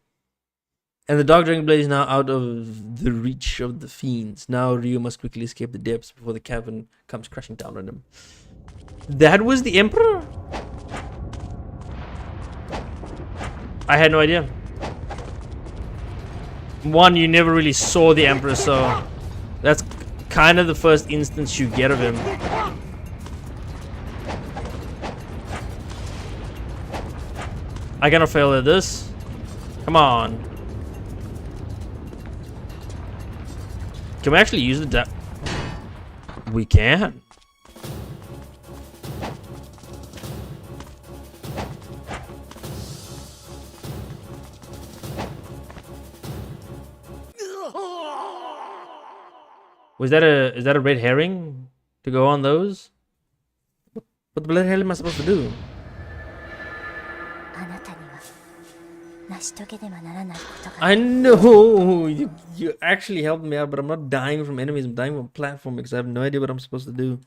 And the Dog Dragon Blade is now out of the reach of the fiends. Now Ryu must quickly escape the depths before the cavern comes crashing down on him. That was the Emperor? I had no idea. One, you never really saw the Emperor, so that's kind of the first instance you get of him. I cannot fail at this. Come on. Can we actually use the we can. Is that a red herring to go on those? What the bloody hell am I supposed to do? I know you actually helped me out, but I'm not dying from enemies. I'm dying from platforming because I have no idea what I'm supposed to do.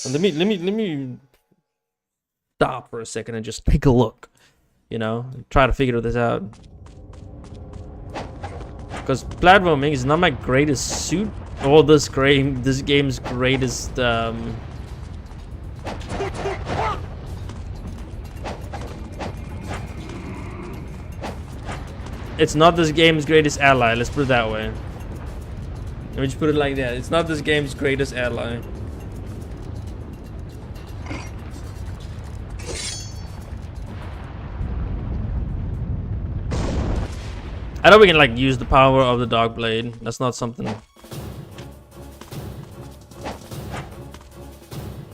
And let me stop for a second and just take a look. You know, try to figure this out. Because platforming is not my greatest suit. Or this game's greatest it's not this game's greatest ally, let's put it that way. Let me just put it like that. It's not this game's greatest ally. I know we can like use the power of the Dog Blade. That's not something.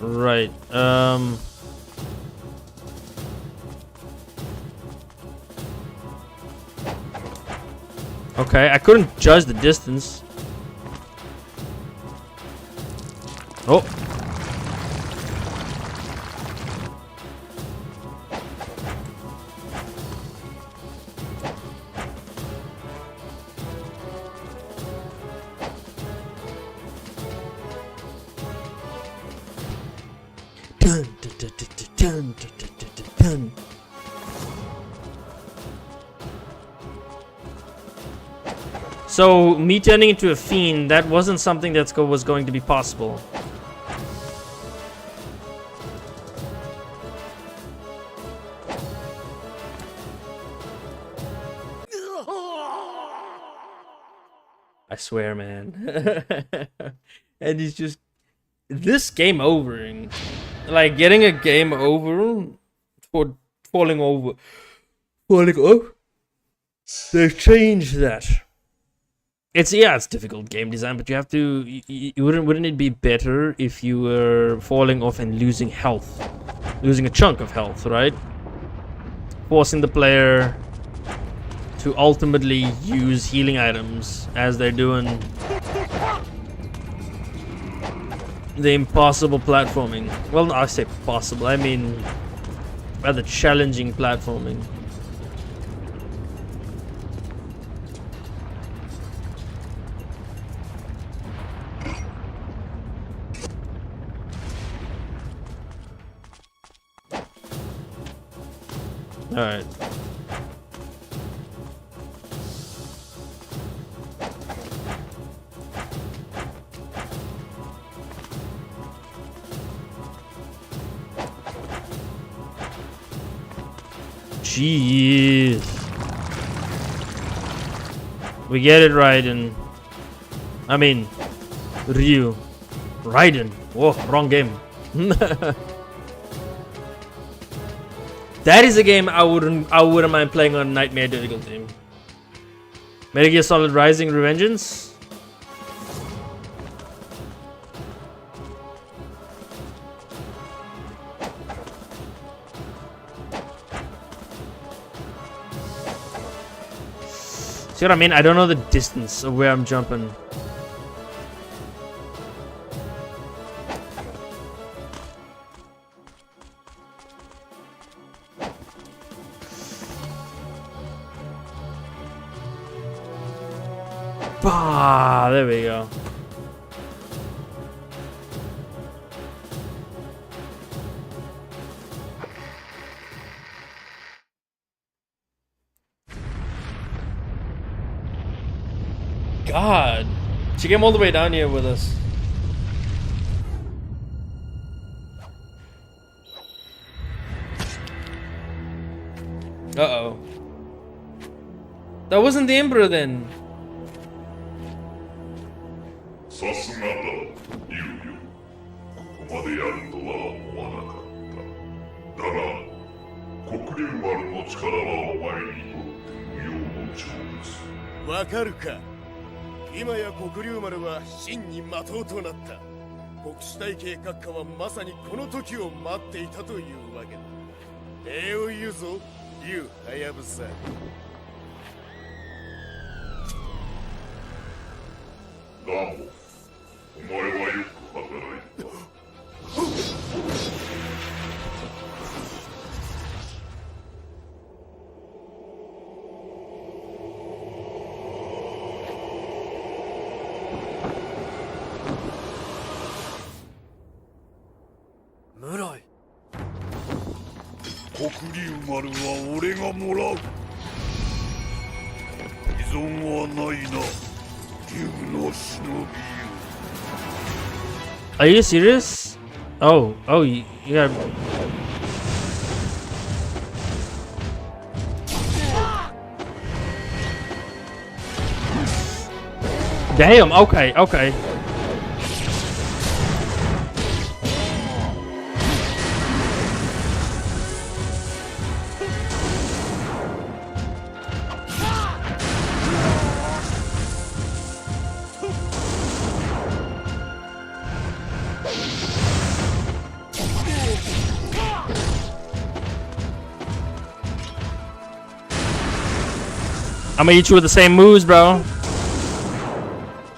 Right. Okay, I couldn't judge the distance. Oh. Dun. So me turning into a fiend, that wasn't something that was going to be possible. I swear, man. And he's just this game overing. Like getting a game over for falling over. They've changed that. It's difficult game design, but you have to. Wouldn't it be better if you were falling off and losing health, losing a chunk of health, right? Forcing the player to ultimately use healing items as they're doing the impossible platforming. Well, no, I say possible. I mean rather challenging platforming. Alright. Jeez. We get it, Raiden. I mean, Ryu. Raiden. Oh, wrong game. That is a game I wouldn't mind playing on Nightmare difficulty. Metal Gear Solid Rising Revengeance. See what I mean? I don't know the distance of where I'm jumping. Ah, there we go. God, she came all the way down here with us. Uh-oh. That wasn't the Emperor then. さすがだ、ユウユ。ここまでやるとは思わなかった。だが、黒竜丸の力はお前にとって無用の長です。わかるか。今や黒竜丸は真に待とうとなった。国主体系閣下はまさにこの時を待っていたというわけだ。礼を言うぞ、竜はやぶさ。ガンボ、お前はよく働いた。黒竜丸は俺がもらう。依存はないな、竜の忍びよ。 Are you serious? Oh, you got. Damn. Okay. I'm gonna eat you with the same moves, bro.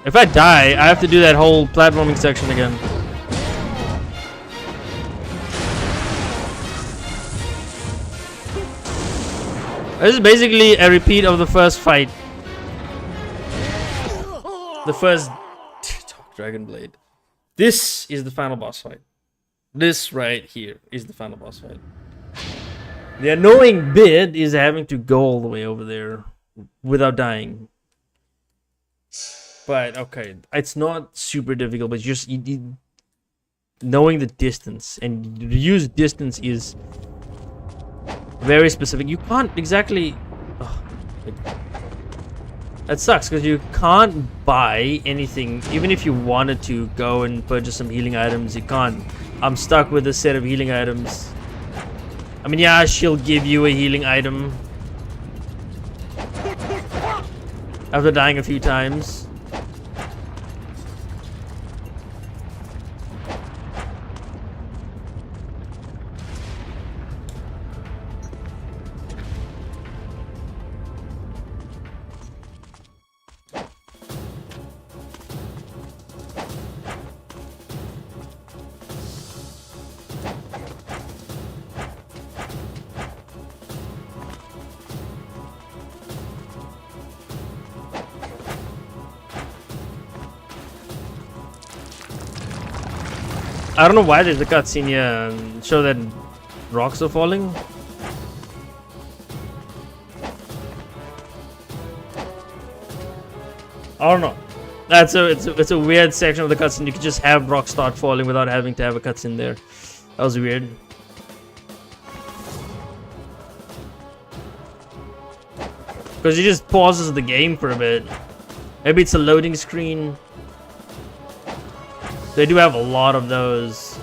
If I die, I have to do that whole platforming section again. This is basically a repeat of the first fight. The first Dragon Blade. This is the final boss fight. This right here is the final boss fight. The annoying bit is having to go all the way over there without dying. But okay, it's not super difficult, but just knowing the distance, and the use distance is very specific. You can't exactly. Oh, that sucks because you can't buy anything, even if you wanted to go and purchase some healing items. You can't. I'm stuck with a set of healing items. I mean, yeah, she'll give you a healing item after dying a few times. I don't know why there's a cutscene here show that rocks are falling. I don't know. It's a weird section of the cutscene. You could just have rocks start falling without having to have a cutscene there. That was weird. Because he just pauses the game for a bit. Maybe it's a loading screen. They do have a lot of those.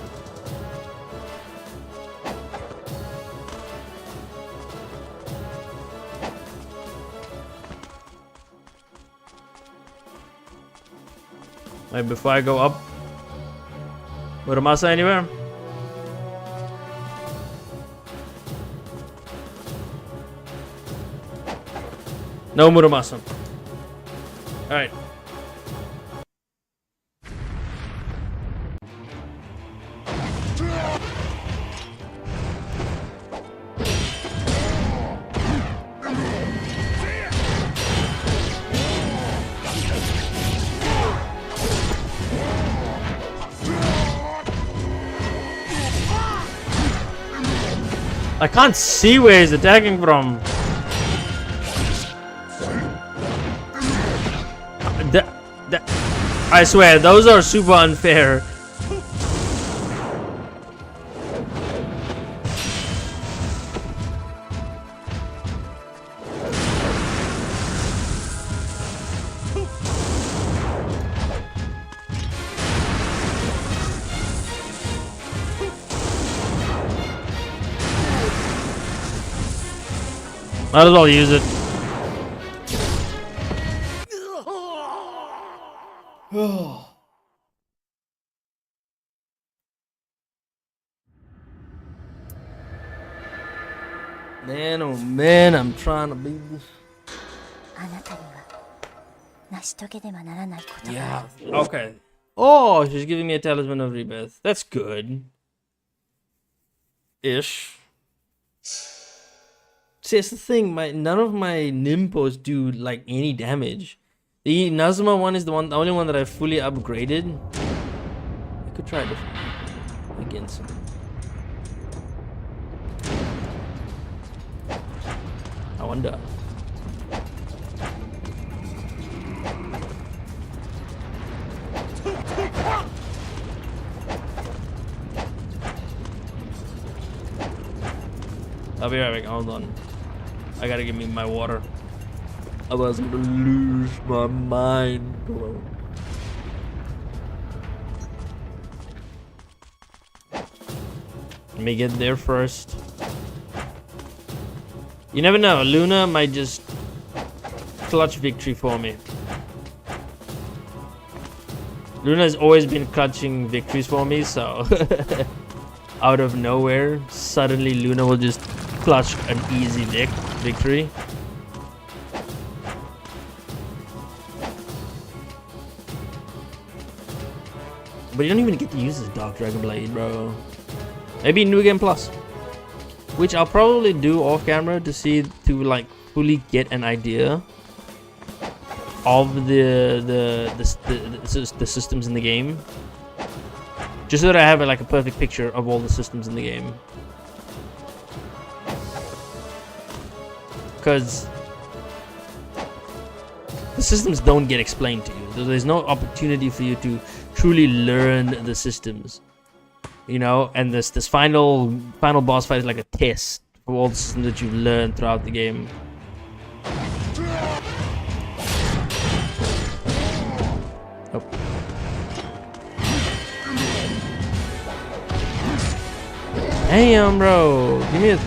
Wait, before I go up, Muramasa anywhere? No Muramasa. Alright. I can't see where he's attacking from. I swear, those are super unfair. Might as well use it. Man, oh man, I'm trying to beat this. あなたには成し遂げねばならないことが Yeah. Okay. Oh, she's giving me a talisman of rebirth. That's good. Ish. See, that's the thing. None of my Nimpos do like any damage. The Nazuma one is the only one that I fully upgraded. I could try it against him. I wonder. I'll be right back. Hold on. I gotta give me my water. Otherwise, I'm gonna lose my mind. Let me get there first. You never know. Luna might just clutch victory for me. Luna has always been clutching victories for me, so out of nowhere, suddenly Luna will just clutch an easy victory. But you don't even get to use this Dark Dragon Blade, bro. Maybe New Game Plus, which I'll probably do off camera to like fully get an idea of the systems in the game, just so that I have like a perfect picture of all the systems in the game. Because the systems don't get explained to you. There's no opportunity for you to truly learn the systems, you know. And this final boss fight is like a test for all the systems that you've learned throughout the game. Oh. Damn, bro. Give me a...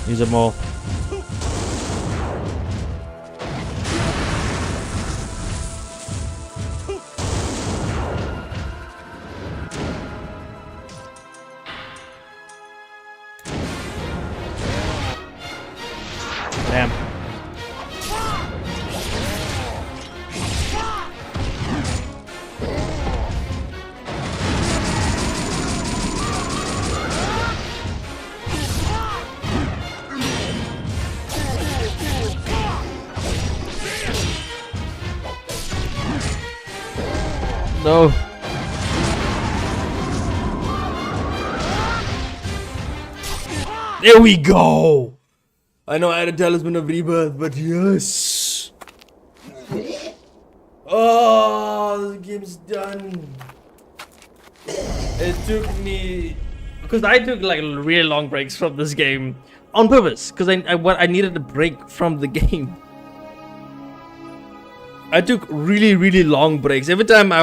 Use them all. Damn. No. There we go. I know I had a talisman of rebirth, but yes. Oh, the game's done. It took me, because I took like really long breaks from this game on purpose, because I needed a break from the game. I took really long breaks. Every time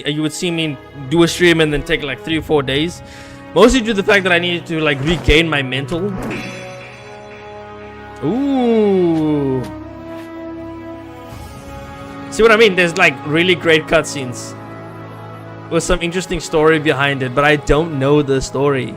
you would see me do a stream and then take like 3 or 4 days, mostly due to the fact that I needed to like regain my mental. Ooh. See what I mean? There's like really great cutscenes with some interesting story behind it, but I don't know the story.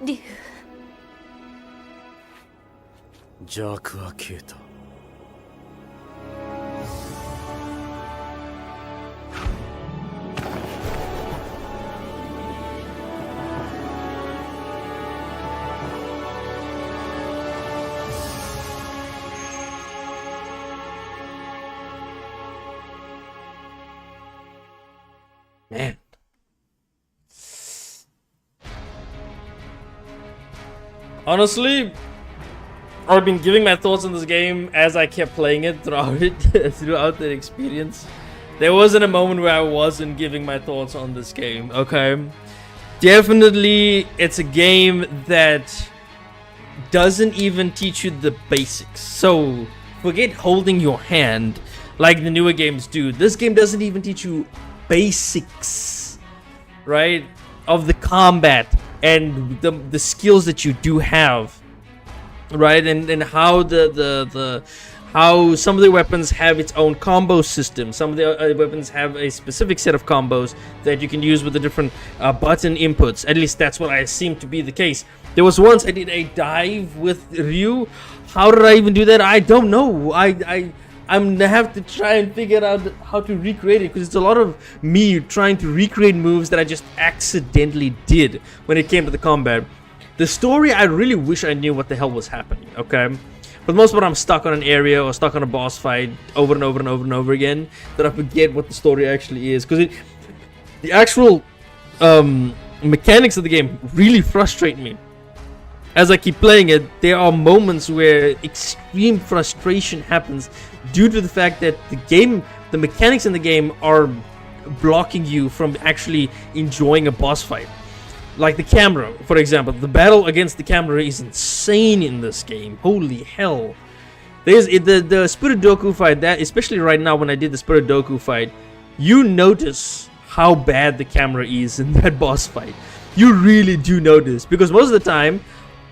Ryu. 邪悪は消えた。Man. Honestly, I've been giving my thoughts on this game as I kept playing it throughout throughout the experience. There wasn't a moment where I wasn't giving my thoughts on this game, okay? Definitely, it's a game that doesn't even teach you the basics. So, forget holding your hand like the newer games do. This game doesn't even teach you basics, right? Of the combat and the skills that you do have, right? And how how some of the weapons have its own combo system. Some of the weapons have a specific set of combos that you can use with the different button inputs. At least that's what I seem to be the case. There was once I did a dive with Ryu. How did I even do that? I don't know. I'm gonna have to try and figure out how to recreate it, because it's a lot of me trying to recreate moves that I just accidentally did when it came to the combat. The story, I really wish I knew what the hell was happening, okay? For the most part, I'm stuck on an area or stuck on a boss fight over and over and over and over again, that I forget what the story actually is. Because the actual mechanics of the game really frustrate me. As I keep playing it, there are moments where extreme frustration happens due to the fact that the mechanics in the game are blocking you from actually enjoying a boss fight. Like the camera, for example. The battle against the camera is insane in this game. Holy hell. There's the Spirit Doku fight, that especially right now when I did the Spirit Doku fight, you notice how bad the camera is in that boss fight. You really do notice, because most of the time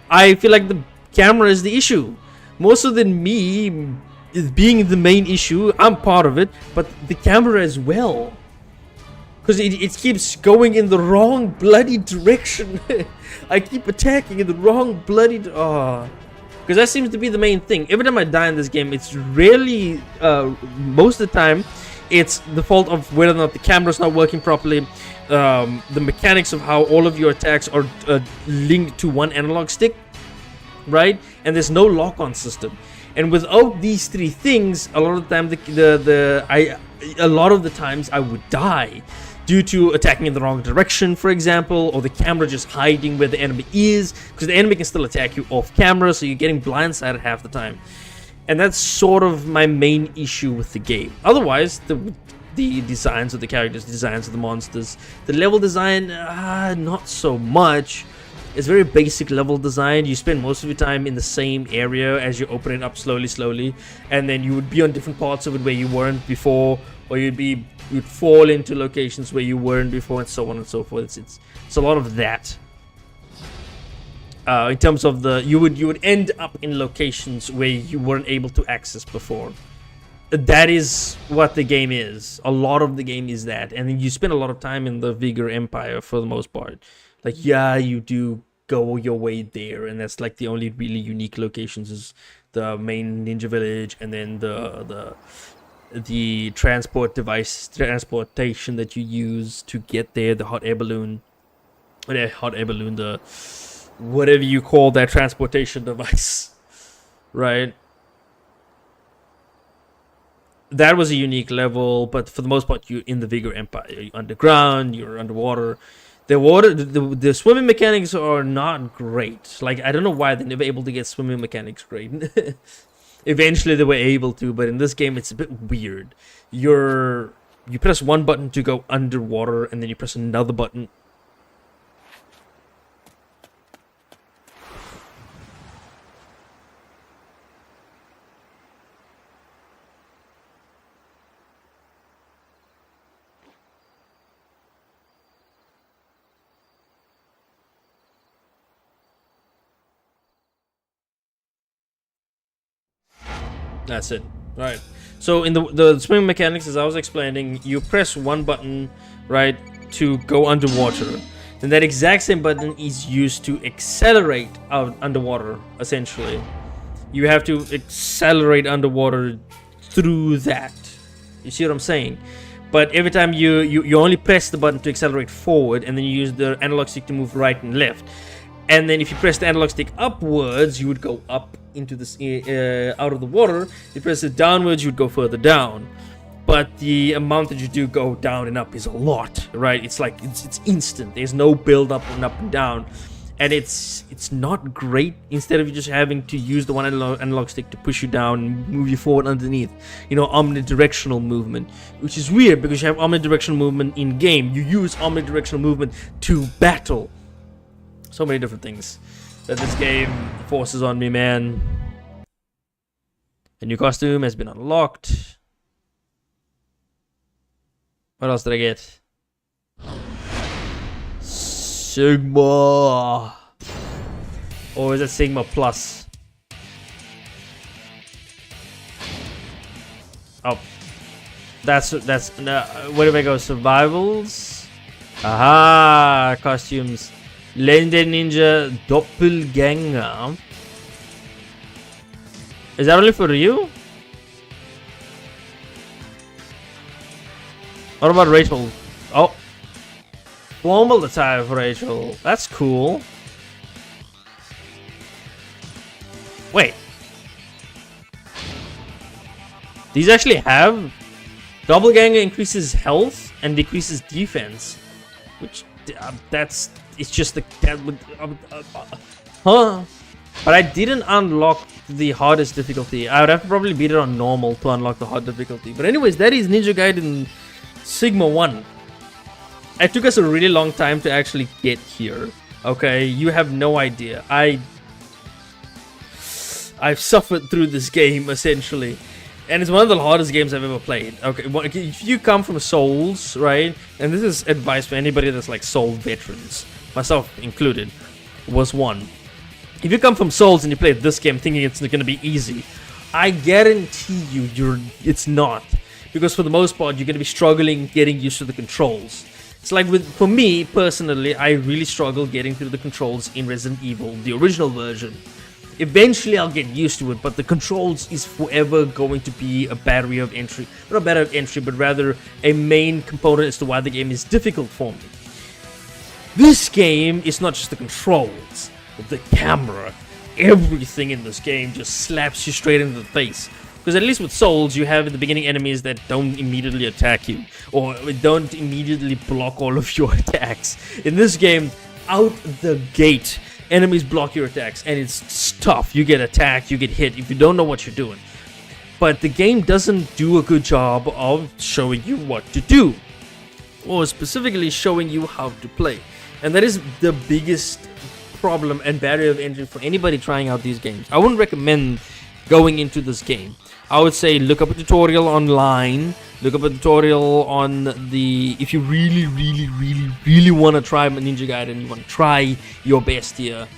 I feel like the camera is the issue. More so than me being the main issue. I'm part of it, but the camera as well. Because it keeps going in the wrong bloody direction. I keep attacking in the wrong bloody... Because that seems to be the main thing. Every time I die in this game, it's really... most of the time, it's the fault of whether or not the camera's not working properly. The mechanics of how all of your attacks are linked to one analog stick. Right? And there's no lock-on system. And without these three things, a lot of the time a lot of the times I would die due to attacking in the wrong direction, for example, or the camera just hiding where the enemy is, because the enemy can still attack you off camera, so you're getting blindsided half the time. And that's sort of my main issue with the game. Otherwise, the designs of the characters, designs of the monsters, the level design, not so much. It's very basic level design. You spend most of your time in the same area as you open it up slowly, and then you would be on different parts of it where you weren't before, or you'd fall into locations where you weren't before, and so on and so forth. It's a lot of that. In terms of you would end up in locations where you weren't able to access before. That is what the game is. A lot of the game is that, and then you spend a lot of time in the Vigor Empire for the most part. Like, yeah, you do go your way there, and that's like the only really unique locations is the main ninja village, and then the transportation that you use to get there, the hot air balloon, the whatever you call that transportation device, right? That was a unique level, but for the most part, you're in the Vigor Empire. You're underground, you're underwater. The swimming mechanics are not great. Like, I don't know why they're never able to get swimming mechanics great. Eventually they were able to, but in this game it's a bit weird. You press one button to go underwater, and then you press another button. That's it. Right. So in the swimming mechanics, as I was explaining, you press one button, right, to go underwater. Then that exact same button is used to accelerate out underwater, essentially. You have to accelerate underwater through that. You see what I'm saying? But every time you only press the button to accelerate forward, and then you use the analog stick to move right and left. And then if you press the analog stick upwards, you would go up into this out of the water. If you press it downwards, you would go further down. But the amount that you do go down and up is a lot, right? It's like it's instant. There's no build up and down, and it's not great. Instead of you just having to use the one analog stick to push you down and move you forward underneath, omnidirectional movement, which is weird because you have omnidirectional movement in game. You use omnidirectional movement to battle. So many different things that this game forces on me, man. A new costume has been unlocked. What else did I get? Sigma. Or is it Sigma Plus? Oh, that's where do I go? Survivals. Aha, costumes. Lende Ninja Doppelganger. Is that only for you? What about Rachel? Oh, formal attire for Rachel. That's cool. Wait, these actually have Doppelganger increases health and decreases defense, which it's just the huh? But I didn't unlock the hardest difficulty. I would have to probably beat it on normal to unlock the hard difficulty. But anyways, that is Ninja Gaiden Sigma 1. It took us a really long time to actually get here. Okay, you have no idea. I've suffered through this game essentially, and it's one of the hardest games I've ever played. Okay, if you come from Souls, right? And this is advice for anybody that's like Soul veterans, myself included, was one. If you come from Souls and you play this game thinking it's going to be easy, I guarantee you, it's not. Because for the most part, you're going to be struggling getting used to the controls. It's like for me personally, I really struggle getting through the controls in Resident Evil, the original version. Eventually I'll get used to it, but the controls is forever going to be a barrier of entry. Not a barrier of entry, but rather a main component as to why the game is difficult for me. This game is not just the controls, but the camera. Everything in this game just slaps you straight into the face. Because at least with Souls, you have in the beginning enemies that don't immediately attack you, or don't immediately block all of your attacks. In this game, out the gate, enemies block your attacks, and it's tough. You get attacked, you get hit if you don't know what you're doing. But the game doesn't do a good job of showing you what to do, or specifically showing you how to play. And that is the biggest problem and barrier of entry for anybody trying out these games. I wouldn't recommend going into this game. I would say look up a tutorial online, look up a tutorial on the, if you really want to try Ninja Gaiden, you want to try your best here,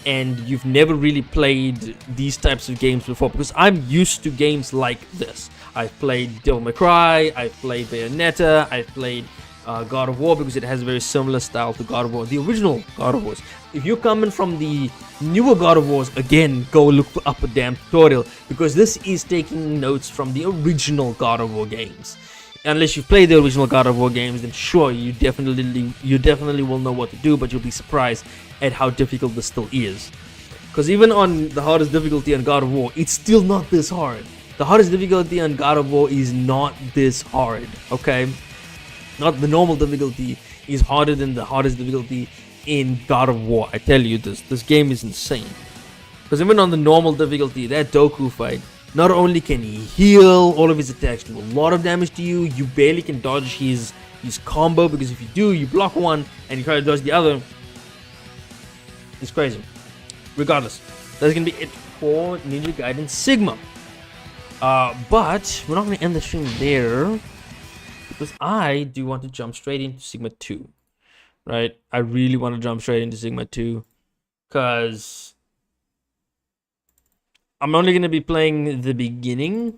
and you've never really played these types of games before, because I'm used to games like this. I've played Devil May Cry, I've played Bayonetta, I've played God of War, because it has a very similar style to God of War, the original God of Wars. If you're coming from the newer God of Wars, again, go look up a damn tutorial, because this is taking notes from the original God of War games. Unless you've played the original God of War games, then sure, you definitely will know what to do, but you'll be surprised at how difficult this still is. Because even on the hardest difficulty on God of War, it's still not this hard. The hardest difficulty on God of War is not this hard, okay? Not the normal difficulty is harder than the hardest difficulty in God of War. I tell you this game is insane. Because even on the normal difficulty, that Doku fight, not only can he heal, all of his attacks do a lot of damage to you, you barely can dodge his combo, because if you do, you block one and you try to dodge the other. It's crazy. Regardless, that's gonna be it for Ninja Gaiden Sigma. But we're not gonna end the stream there, because I do want to jump straight into Sigma 2. Right? I really want to jump straight into Sigma 2, because I'm only going to be playing the beginning.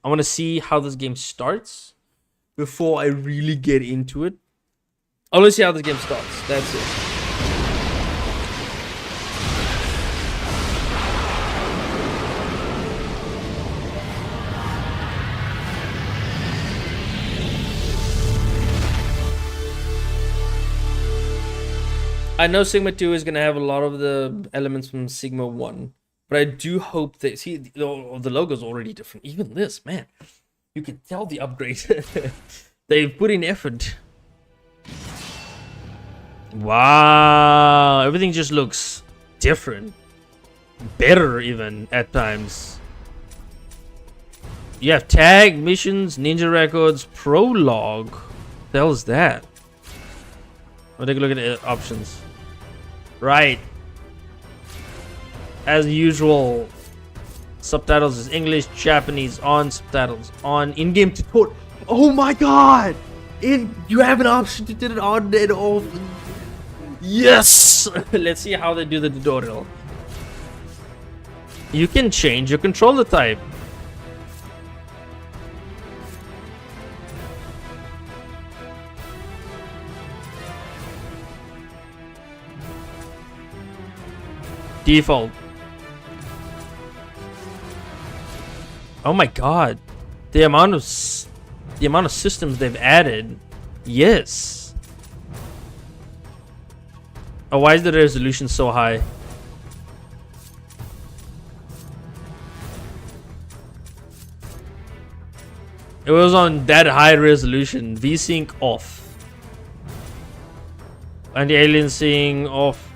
I want to see how this game starts before I really get into it. I want to see how this game starts. That's it. I know Sigma 2 is going to have a lot of the elements from Sigma 1, but I do hope that, see, the logo is already different. Even this, man, you can tell the upgrade. They've put in effort. Wow, everything just looks different. Better even at times. You have tag, missions, ninja records, prologue. What the hell is that? I'll take a look at the options. Right. As usual, subtitles is English, Japanese on, subtitles on, in-game tutorial. Oh my god! You have an option to turn it on and off. Yes! Let's see how they do the tutorial. You can change your controller type. Default. Oh my god, the amount of systems they've added. Yes. Oh, why is the resolution so high? It was on that high resolution. VSync off. Anti-aliasing off.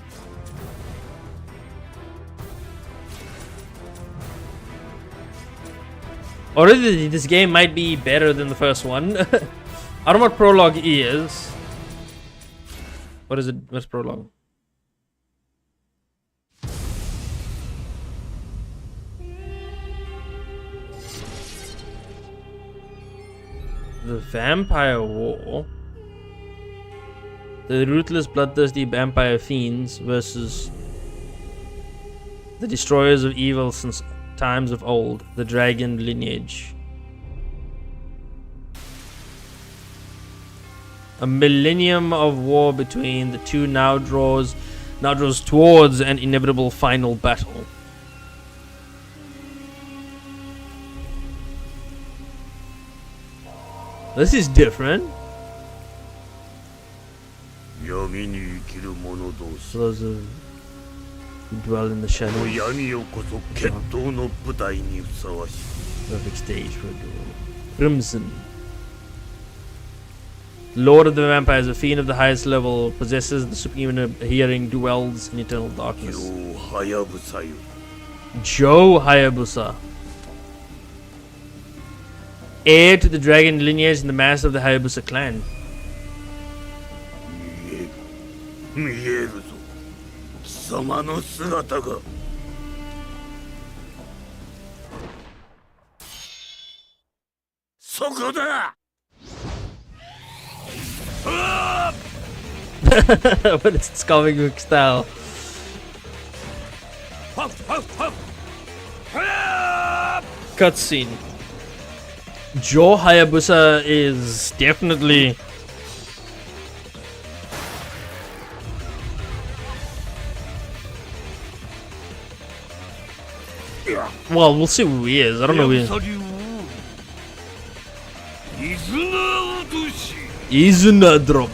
Already, this game might be better than the first one. I don't know what prologue is. What is it? What's prologue? The Vampire War. The ruthless, bloodthirsty vampire fiends versus the destroyers of evil since times of old, the dragon lineage. A millennium of war between the two now draws towards an inevitable final battle. This is different. 闇に生きる者同士 For those who dwell in the shadows. 闇をこそ決闘の舞台にふさわしい Perfect stage for a duel. Crimson. Lord of the Vampires, a fiend of the highest level, possesses the supreme hearing, dwells in eternal darkness. はやぶさよ Joe Hayabusa. Heir to the dragon lineage and the master of the Hayabusa clan. 見えるぞ貴様の姿がそこだ But it's comic book style. Cutscene. Joe Hayabusa is definitely well, we'll see who he is. I don't know who he is. Izuna drop.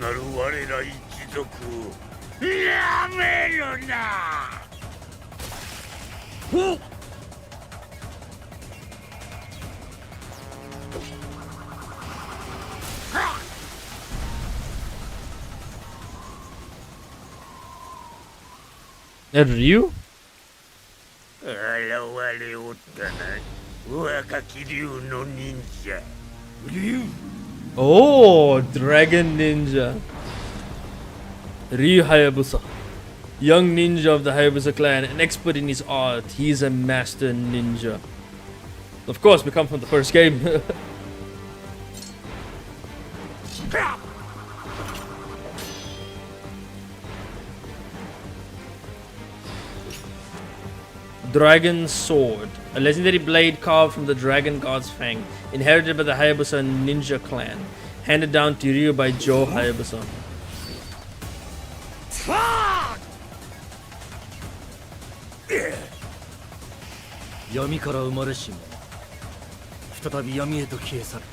なる我ら一族をやめるなおっRyu? 現れおったな若き竜の忍者竜 Oh, Dragon Ninja. Ryu Hayabusa. Young ninja of the Hayabusa clan, an expert in his art. He's a master ninja. Of course, we come from the first game. Dragon Sword, a legendary blade carved from the Dragon God's Fang, inherited by the Hayabusa ninja clan, handed down to Ryu by Joe Hayabusa. 闇から生まれし者再び闇へと消え去る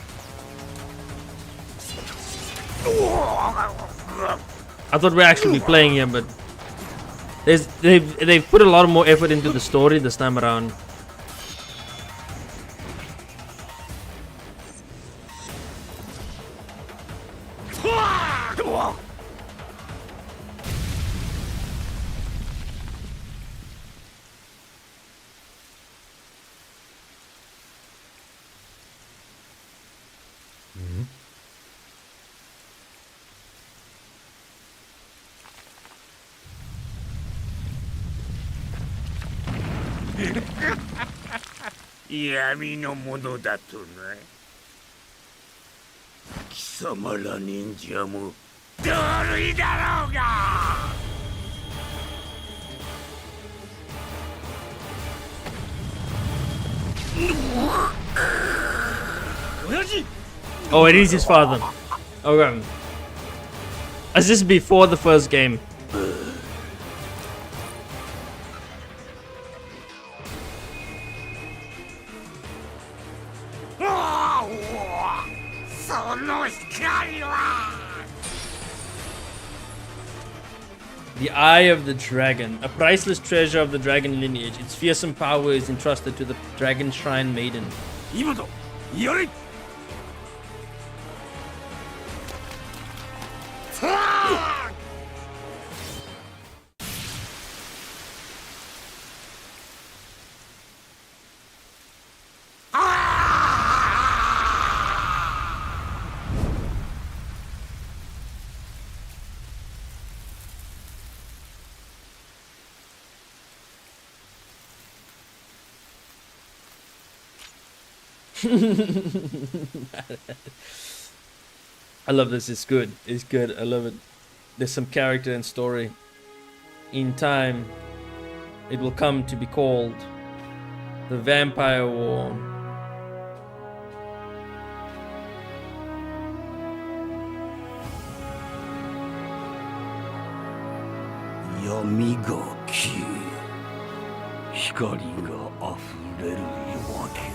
I thought we'd actually be playing him, but they've put a lot more effort into the story this time around.闇のものだとな貴様ら忍者も同類だろうが Oh, it is his father. Okay. Is this before the first game? The Eye of the Dragon, a priceless treasure of the dragon lineage. Its fearsome power is entrusted to the Dragon Shrine Maiden. 今だやれ I love this. It's good. It's good. I love it. There's some character and story. In time, it will come to be called the Vampire War. Yami ga ki, hikari ga afureru wake da.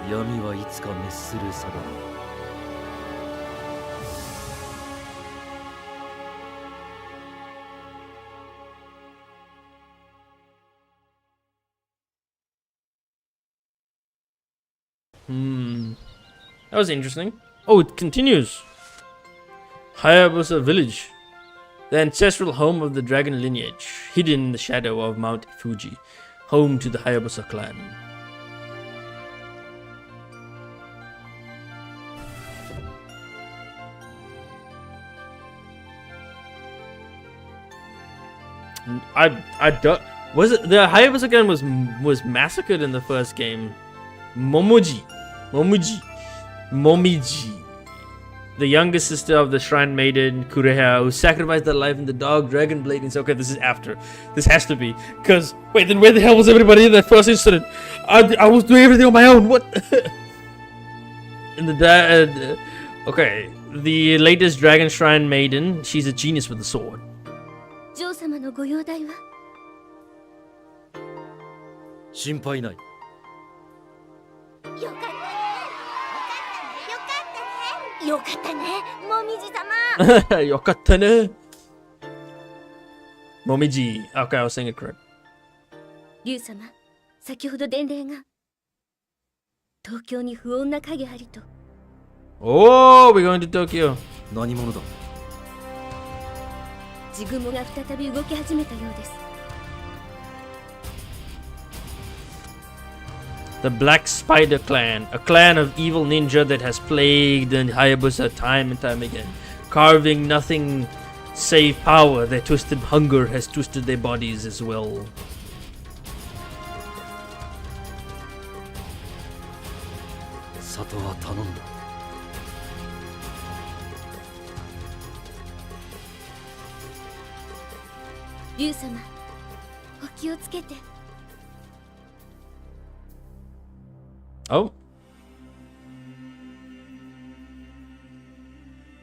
闇はいつか滅する定め。 That was interesting. Oh, it continues. Hayabusa Village, the ancestral home of the dragon lineage, hidden in the shadow of Mount Fuji, home to the Hayabusa clan. I don't. Was it the Hayabusa clan was massacred in the first game? Momiji, the younger sister of the Shrine Maiden Kureha, who sacrificed her life in the dark dragon blade. And so, okay, this is after. This has to be. Because, wait, then where the hell was everybody in that first incident? I was doing everything on my own. What? In the okay, the latest Dragon Shrine Maiden, she's a genius with the sword. 嬢様のご容体は心配ない。よかったね。よかったね。もみじ様。よかったね。Momiji. Okay, I was saying it correct. 竜様、先ほど伝令が東京に不穏な影ありと。 Oh, we're going to Tokyo. 何者だ。ジグモが再び動き始めたようです。 The Black Spider Clan, a clan of evil ninja that has plagued the Hayabusa time and time again, carving nothing save power. Their twisted hunger has twisted their bodies as well. 里は頼んだ。竜様、お気をつけて。 Oh.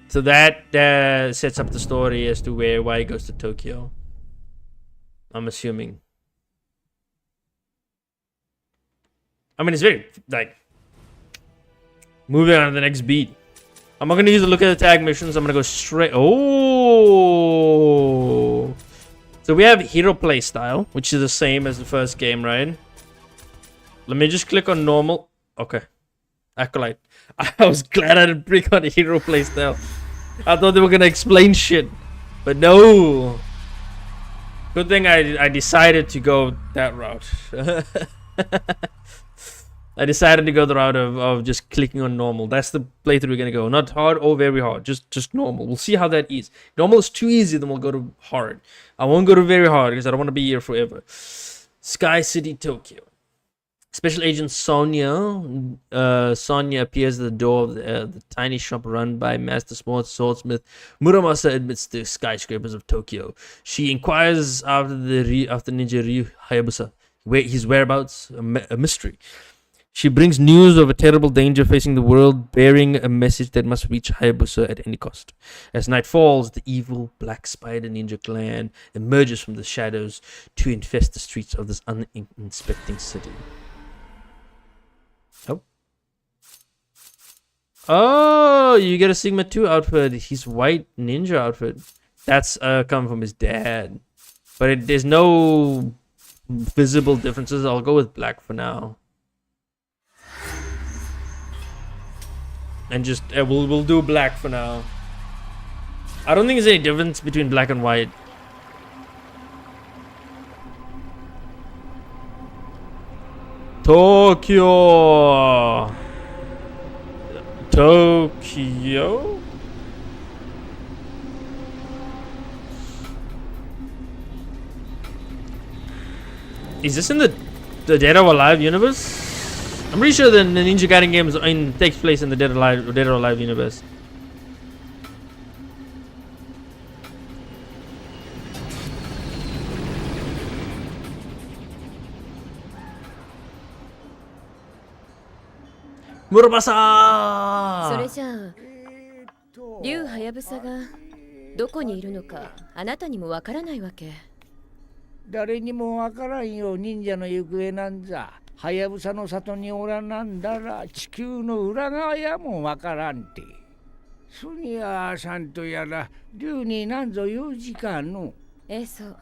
So that sets up the story as to why he goes to Tokyo. I'm assuming. I mean, it's very, like, moving on to the next beat. I'm not going to use a look at the tag missions. I'm going to go straight. Oh. So we have hero play style, which is the same as the first game, right? Let me just click on normal. Okay. Acolyte. I was glad I didn't click on hero playstyle. I thought they were gonna explain shit. But no. Good thing I decided to go that route. I decided to go the route of just clicking on normal. That's the playthrough we're gonna go. Not hard or very hard. Just normal. We'll see how that is. Normal is too easy, then we'll go to hard. I won't go to very hard because I don't want to be here forever. Sky City, Tokyo. Special Agent Sonia appears at the door of the tiny shop run by Master Swordsmith Muramasa amidst the skyscrapers of Tokyo. She inquires after Ninja Ryu Hayabusa, his whereabouts, a mystery. She brings news of a terrible danger facing the world, bearing a message that must reach Hayabusa at any cost. As night falls, the evil Black Spider Ninja clan emerges from the shadows to infest the streets of this uninspecting city. Oh, you get a Sigma 2 outfit. His white ninja outfit. That's coming from his dad. But there's no visible differences. I'll go with black for now. And just, we'll do black for now. I don't think there's any difference between black and white. Tokyo. Tokyo? Is this in the Dead or Alive universe? I'm pretty sure the Ninja Gaiden games takes place in the Dead or Alive universe. Murabasa! それじゃあ竜はやぶさがどこにいるのかあなたにもわからないわけ。誰にもわからんよ忍者の行方なんざ。はやぶさの里におらなんだら地球の裏側やもわからんて。ソニアさんとやら竜になんぞ用事かの。ええ、そう。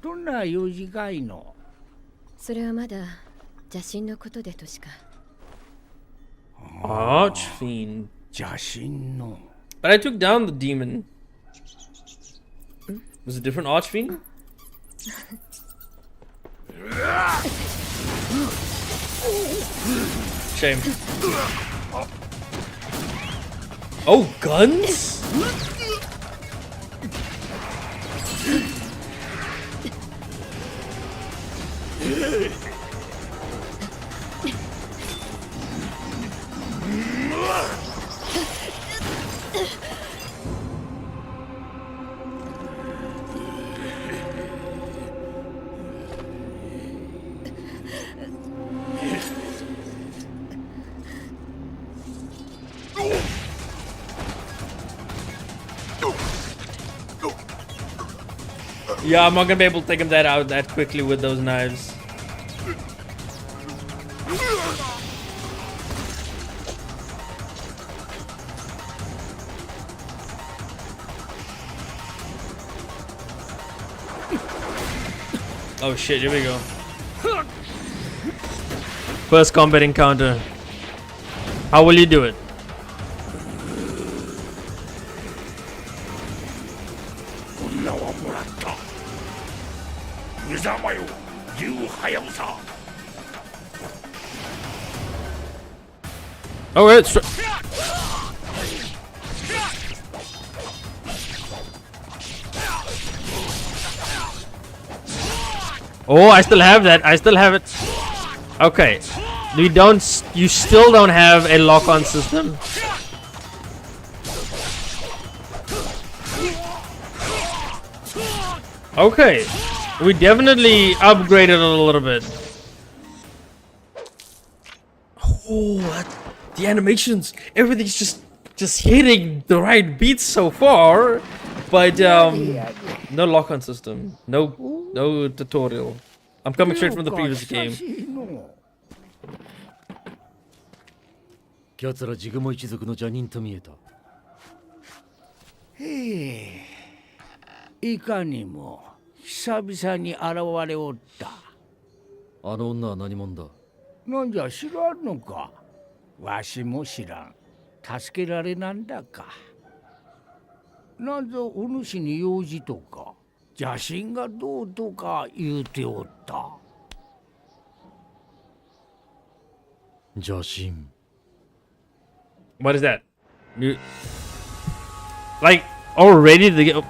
どんな用事かいの。それはまだ邪神のことでとしか。Archfiend. 邪神の。 But I took down the demon. Was it a different Archfiend? Shame. Oh, guns? Yeah, I'm not gonna be able to take him out that quickly with those knives. Oh shit, here we go. First combat encounter. How will you do it? Alright, oh, I still have that. I still have it. Okay. You still don't have a lock-on system. Okay. We definitely upgraded it a little bit. Oh, the animations, everything's just hitting the right beats so far, but no lock-on system, no tutorial. I'm coming straight from the previous game. 奴らジグモ一族の邪人と見えた。へえ、いかにも久々に現れおった。あの女は何者だ。なんじゃ知らんのか。わしも知らん。助けられなんだか。なんぞお主に用事とか邪神がどうとか言うておった。邪神。What is that? Like already the game.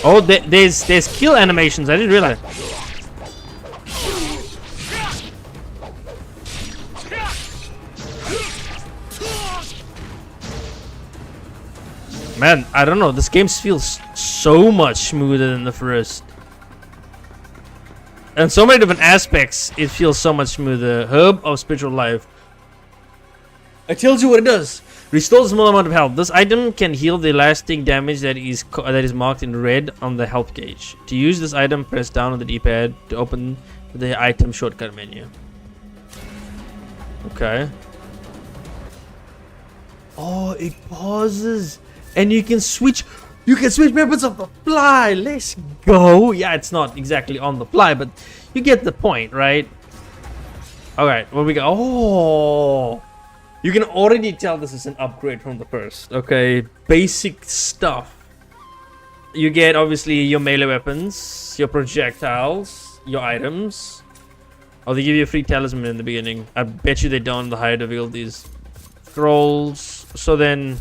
Oh, there's kill animations. I didn't realize. Man, I don't know. This game feels so much smoother than the first. And so many different aspects, it feels so much smoother. Herb of Spiritual Life. It tells you what it does. Restores a small amount of health. This item can heal the lasting damage that is marked in red on the health gauge. To use this item, press down on the D-pad to open the item shortcut menu. Okay. Oh, it pauses. And you can switch weapons on the fly. Let's go. Yeah, it's not exactly on the fly, but you get the point, right? Alright, what we got? Oh, you can already tell this is an upgrade from the first. Okay, basic stuff. You get obviously your melee weapons, your projectiles, your items. Oh, they give you a free talisman in the beginning. I bet you they don't the higher difficulties. Scrolls. So then,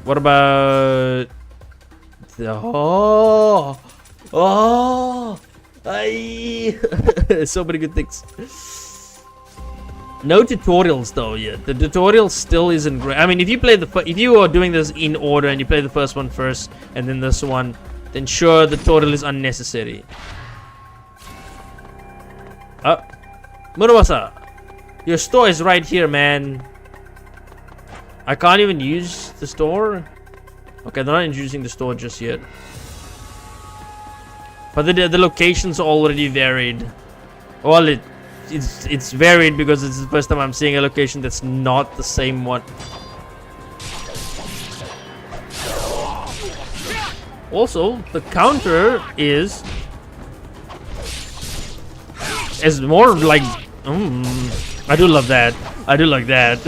what about the so many good things. No tutorials though yet. The tutorial still isn't great. I mean, if you play if you are doing this in order and you play the first one first and then this one, then sure the tutorial is unnecessary. Murabasa, your store is right here, man. I can't even use the store. Okay, they're not introducing the store just yet. But the locations are already varied. Well, it's varied because it's the first time I'm seeing a location that's not the same one. Also, the counter is more like I do love that. I do like that.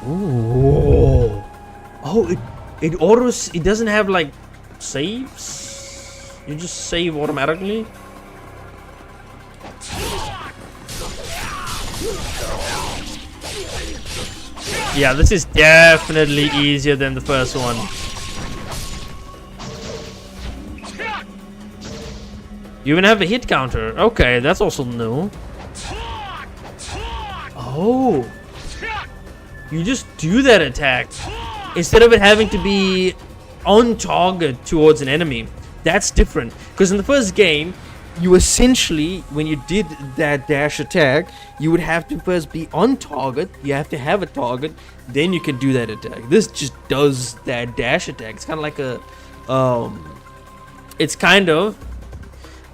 Ooh. Oh, it doesn't have like saves. You just save automatically. Yeah, this is definitely easier than the first one. You even have a hit counter. Okay, that's also new. Oh. You just do that attack instead of it having to be on target towards an enemy. That's different. Because in the first game, you essentially, when you did that dash attack, you would have to first be on target. You have to have a target. Then you can do that attack. This just does that dash attack. It's kind of like a... it's kind of...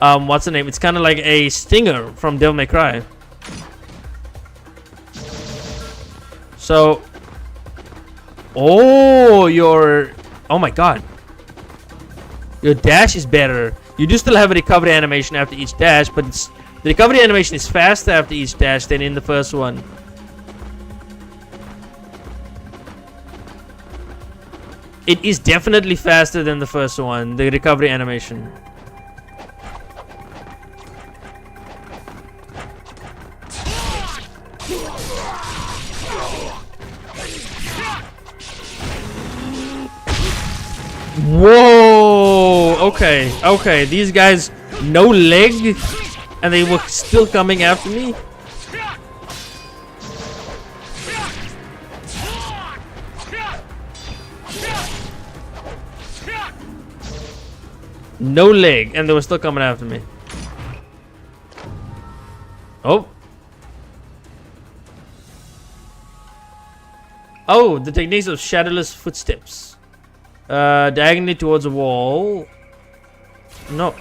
what's the name? It's kind of like a stinger from Devil May Cry. So... Oh, oh my god. Your dash is better. You do still have a recovery animation after each dash, but the recovery animation is faster after each dash than in the first one. It is definitely faster than the first one, the recovery animation. Whoa! Okay. These guys, no leg, and they were still coming after me. No leg, and they were still coming after me. Oh. Oh, the techniques of shadowless footsteps. Diagonally towards a wall. No.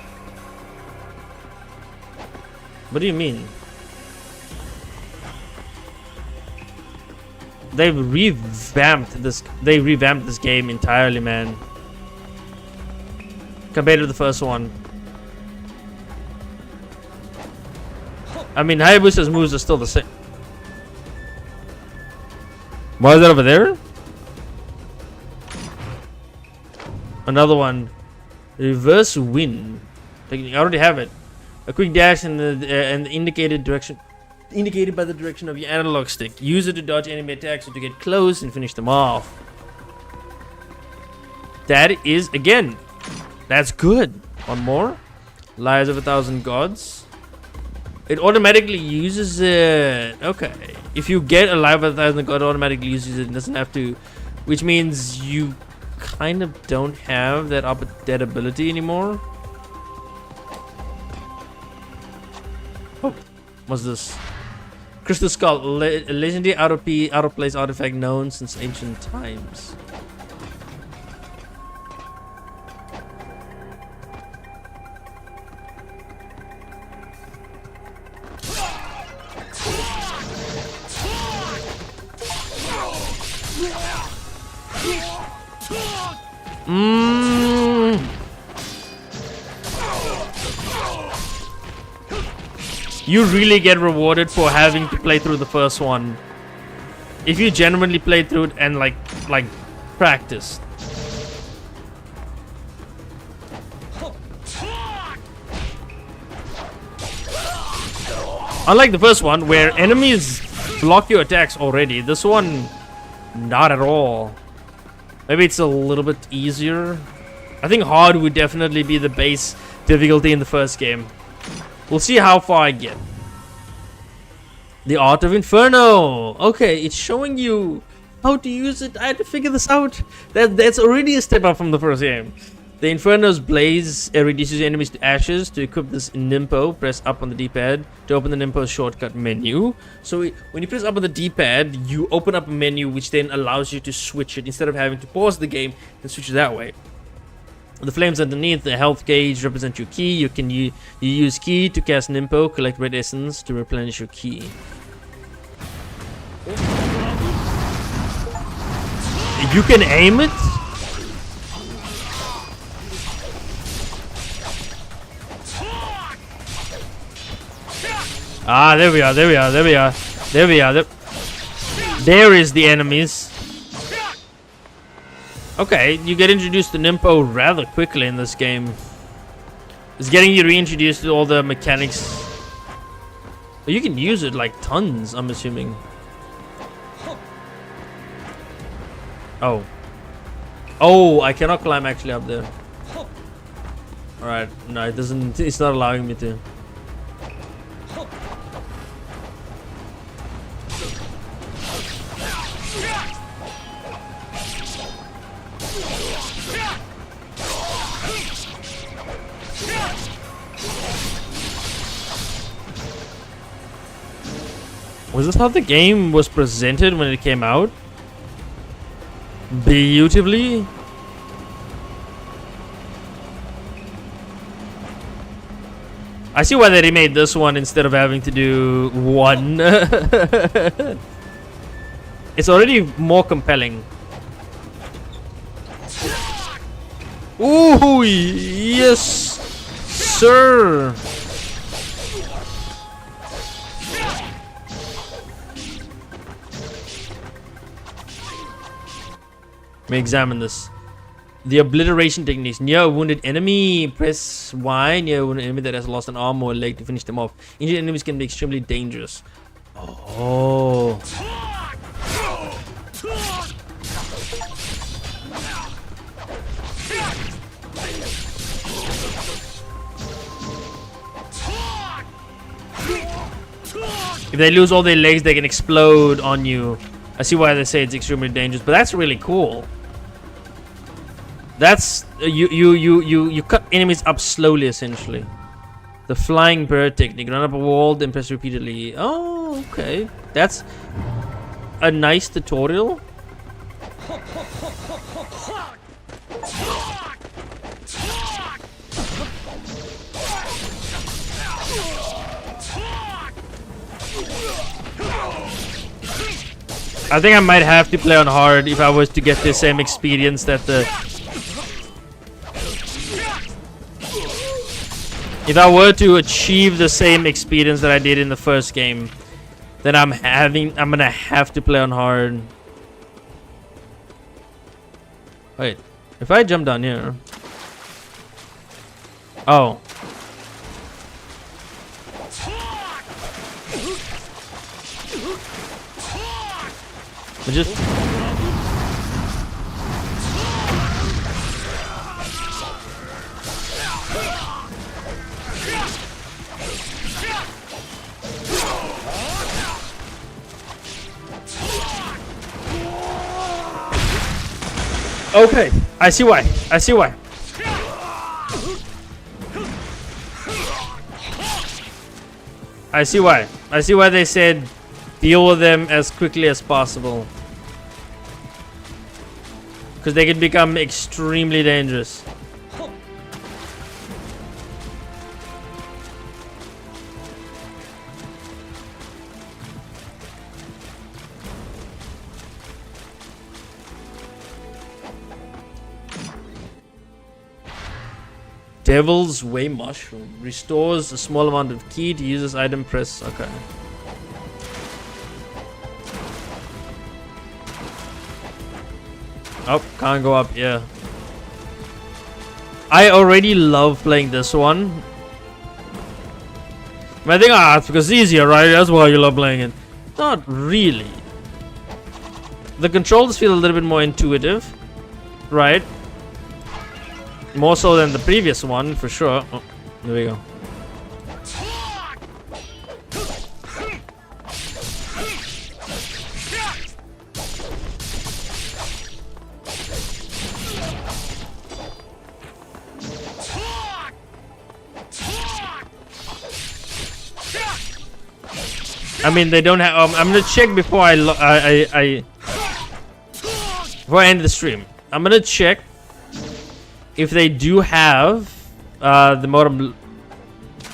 What do you mean? They've revamped this. They revamped this game entirely, man. Compared to the first one. I mean, Hayabusa's moves are still the same. Why is that over there? Another one. Reverse wind. I already have it. A quick dash in the indicated direction. Indicated by the direction of your analog stick. Use it to dodge enemy attacks or to get close and finish them off. That is, again, that's good. One more. Lies of 1,000 Gods. It automatically uses it. Okay. If you get a Life of 1,000 God, it automatically uses it. It doesn't have to. Which means you kind of don't have that ability anymore. Oh, what's this? Crystal Skull, legendary out of place artifact known since ancient times. You really get rewarded for having to play through the first one. If you genuinely play through it and like practice. Unlike the first one, where enemies block your attacks already, this one, not at all. Maybe it's a little bit easier. I think hard would definitely be the base difficulty in the first game. We'll see how far I get. The Art of Inferno. Okay, it's showing you how to use it. I had to figure this out. That's already a step up from the first game. The Inferno's blaze reduces enemies to ashes. To equip this Nimpo, press up on the D-pad to open the Nimpo shortcut menu. So when you press up on the D-pad, you open up a menu which then allows you to switch it. Instead of having to pause the game and switch it that way. The flames underneath the health gauge represent your key. You use key to cast Nimpo, collect red essence to replenish your key. You can aim it? Ah, there we are. There is the enemies. Okay, you get introduced to Nimpo rather quickly in this game. It's getting you reintroduced to all the mechanics. But you can use it like tons, I'm assuming. Oh. Oh, I cannot climb actually up there. Alright, no, it doesn't. It's not allowing me to. Was this how the game was presented when it came out? Beautifully? I see why they remade this one instead of having to do one. It's already more compelling. Ooh, yes, sir. Let me examine this. The obliteration techniques. Near a wounded enemy, press Y. Near a wounded enemy that has lost an arm or a leg to finish them off. Injured enemies can be extremely dangerous. Oh. If they lose all their legs, they can explode on you. I see why they say it's extremely dangerous, but that's really cool. That's you cut enemies up slowly, essentially. The flying bird technique. Run up a wall, then press repeatedly. Oh, okay. That's a nice tutorial. I think I might have to play on hard if I was to get the same experience that the... If I were to achieve the same experience that I did in the first game, then I'm gonna have to play on hard. Wait, if I jump down here... Oh. But just... Okay, I see why. I see why. I see why. I see why they said deal with them as quickly as possible. Because they can become extremely dangerous. Devil's Way Mushroom restores a small amount of ki to use this item. Press. Okay. Oh, can't go up. Yeah. I already love playing this one. I think, it's because it's easier, right? That's why you love playing it. Not really. The controls feel a little bit more intuitive, right? More so than the previous one, for sure. Oh, there we go. I mean, they don't have. I'm gonna check before before I end the stream. I'm gonna check if they do have the mode I'm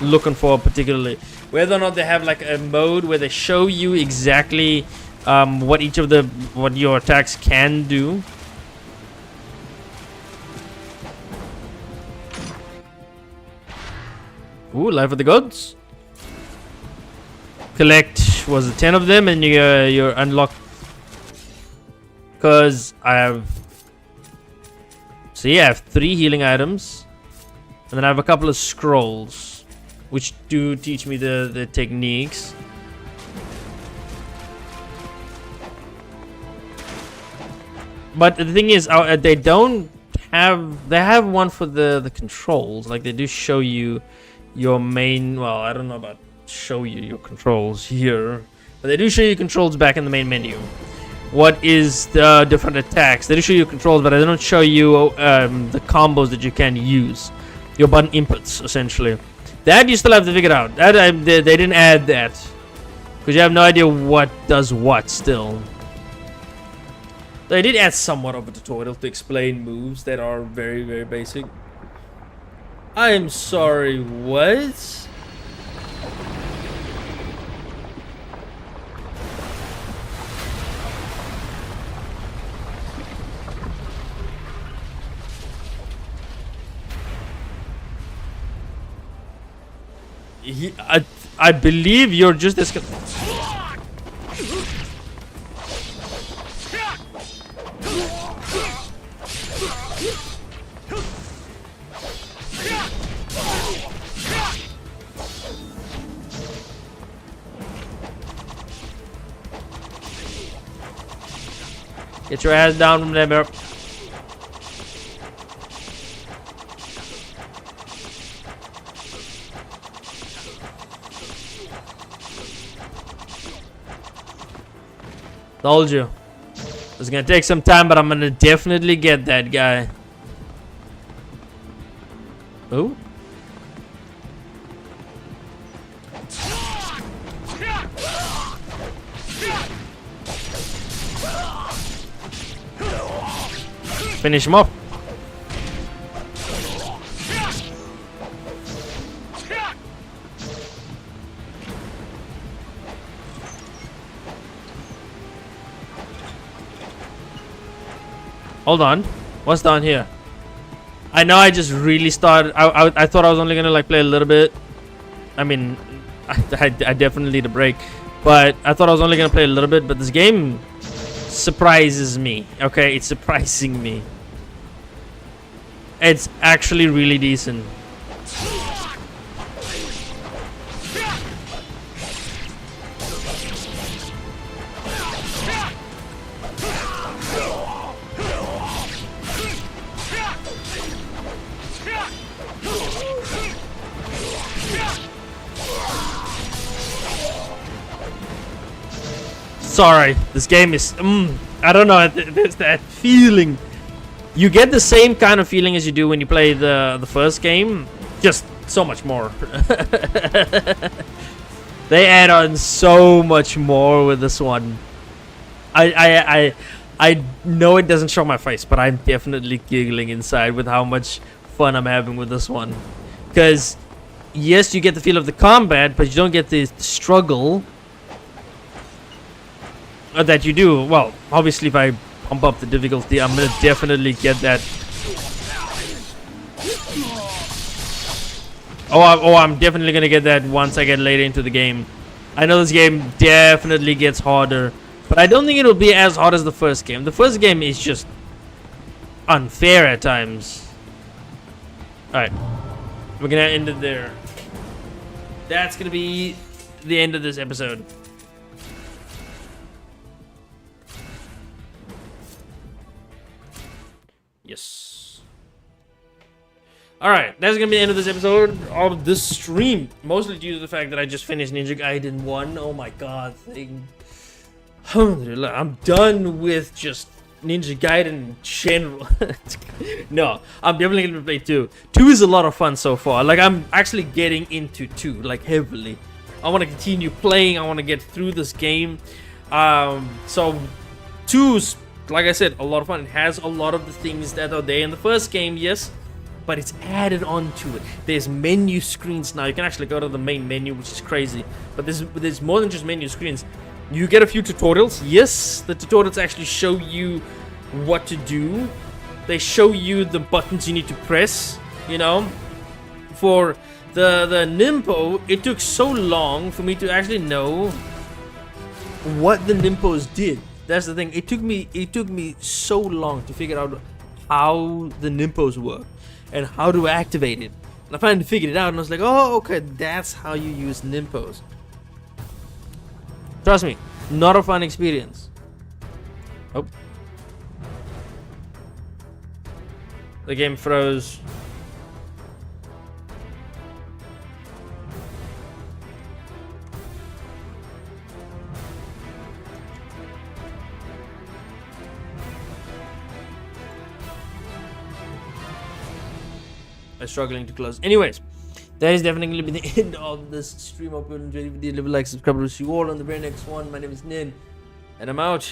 looking for, particularly whether or not they have like a mode where they show you exactly what your attacks can do. Ooh, Life of the Gods. Collect, was it 10 of them, and you're unlocked. Because I have, so yeah, I have 3 healing items, and then I have a couple of scrolls, which do teach me the techniques. But the thing is, they don't have, they have one for the controls. Like, they do show you your main, well, I don't know about show you your controls here, but they do show you controls back in the main menu. What is the different attacks? They do show you controls, but they don't show you the combos that you can use, your button inputs essentially. That you still have to figure out. That they didn't add that because you have no idea what does what still. They did add somewhat of a tutorial to explain moves that are very, very basic. I am sorry, what? I believe you're just this. Get your ass down from there, bro. Told you. It's gonna take some time, but I'm gonna definitely get that guy. Oh. Finish him off. Hold on. What's down here? I know I just really started. I thought I was only gonna like play a little bit. I mean, I definitely need a break. But I thought I was only gonna play a little bit. But this game surprises me. Okay, it's surprising me. It's actually really decent. Sorry, this game is, I don't know, there's that feeling. You get the same kind of feeling as you do when you play the first game, just so much more. They add on so much more with this one. I know it doesn't show my face, but I'm definitely giggling inside with how much fun I'm having with this one. Because, yes, you get the feel of the combat, but you don't get the struggle that you do. Well, obviously if I pump up the difficulty, I'm gonna definitely get that. I'm definitely gonna get that once I get later into the game. I know this game definitely gets harder, but I don't think it'll be as hard as the first game. The first game is just unfair at times. Alright, we're gonna end it there. that's gonna be the end of this episode. Yes. Alright, that's gonna be the end of this episode of this stream. Mostly due to the fact that I just finished Ninja Gaiden 1. Oh my god, Alhamdulillah, I'm done with just Ninja Gaiden in general. No, I'm definitely gonna play 2. 2 is a lot of fun so far. Like, I'm actually getting into 2, like, heavily. I want to continue playing. I want to get through this game. So 2's, like I said, a lot of fun. It has a lot of the things that are there in the first game, yes, but it's added on to it. There's menu screens now. You can actually go to the main menu, which is crazy. But there's more than just menu screens. You get a few tutorials. Yes, the tutorials actually show you what to do. They show you the buttons you need to press, you know. For the Nimpo, it took so long for me to actually know what the Nimpos did. That's the thing. It took me so long to figure out how the Nimpos work and how to activate it. And I finally figured it out, and I was like, oh, okay, that's how you use Nimpos. Trust me, not a fun experience. Oh. The game froze. I'm struggling to close. Anyways, that is definitely going to be the end of this stream. Hope you enjoyed the video. Leave a like, subscribe. We'll see you all on the very next one. My name is Nin, and I'm out.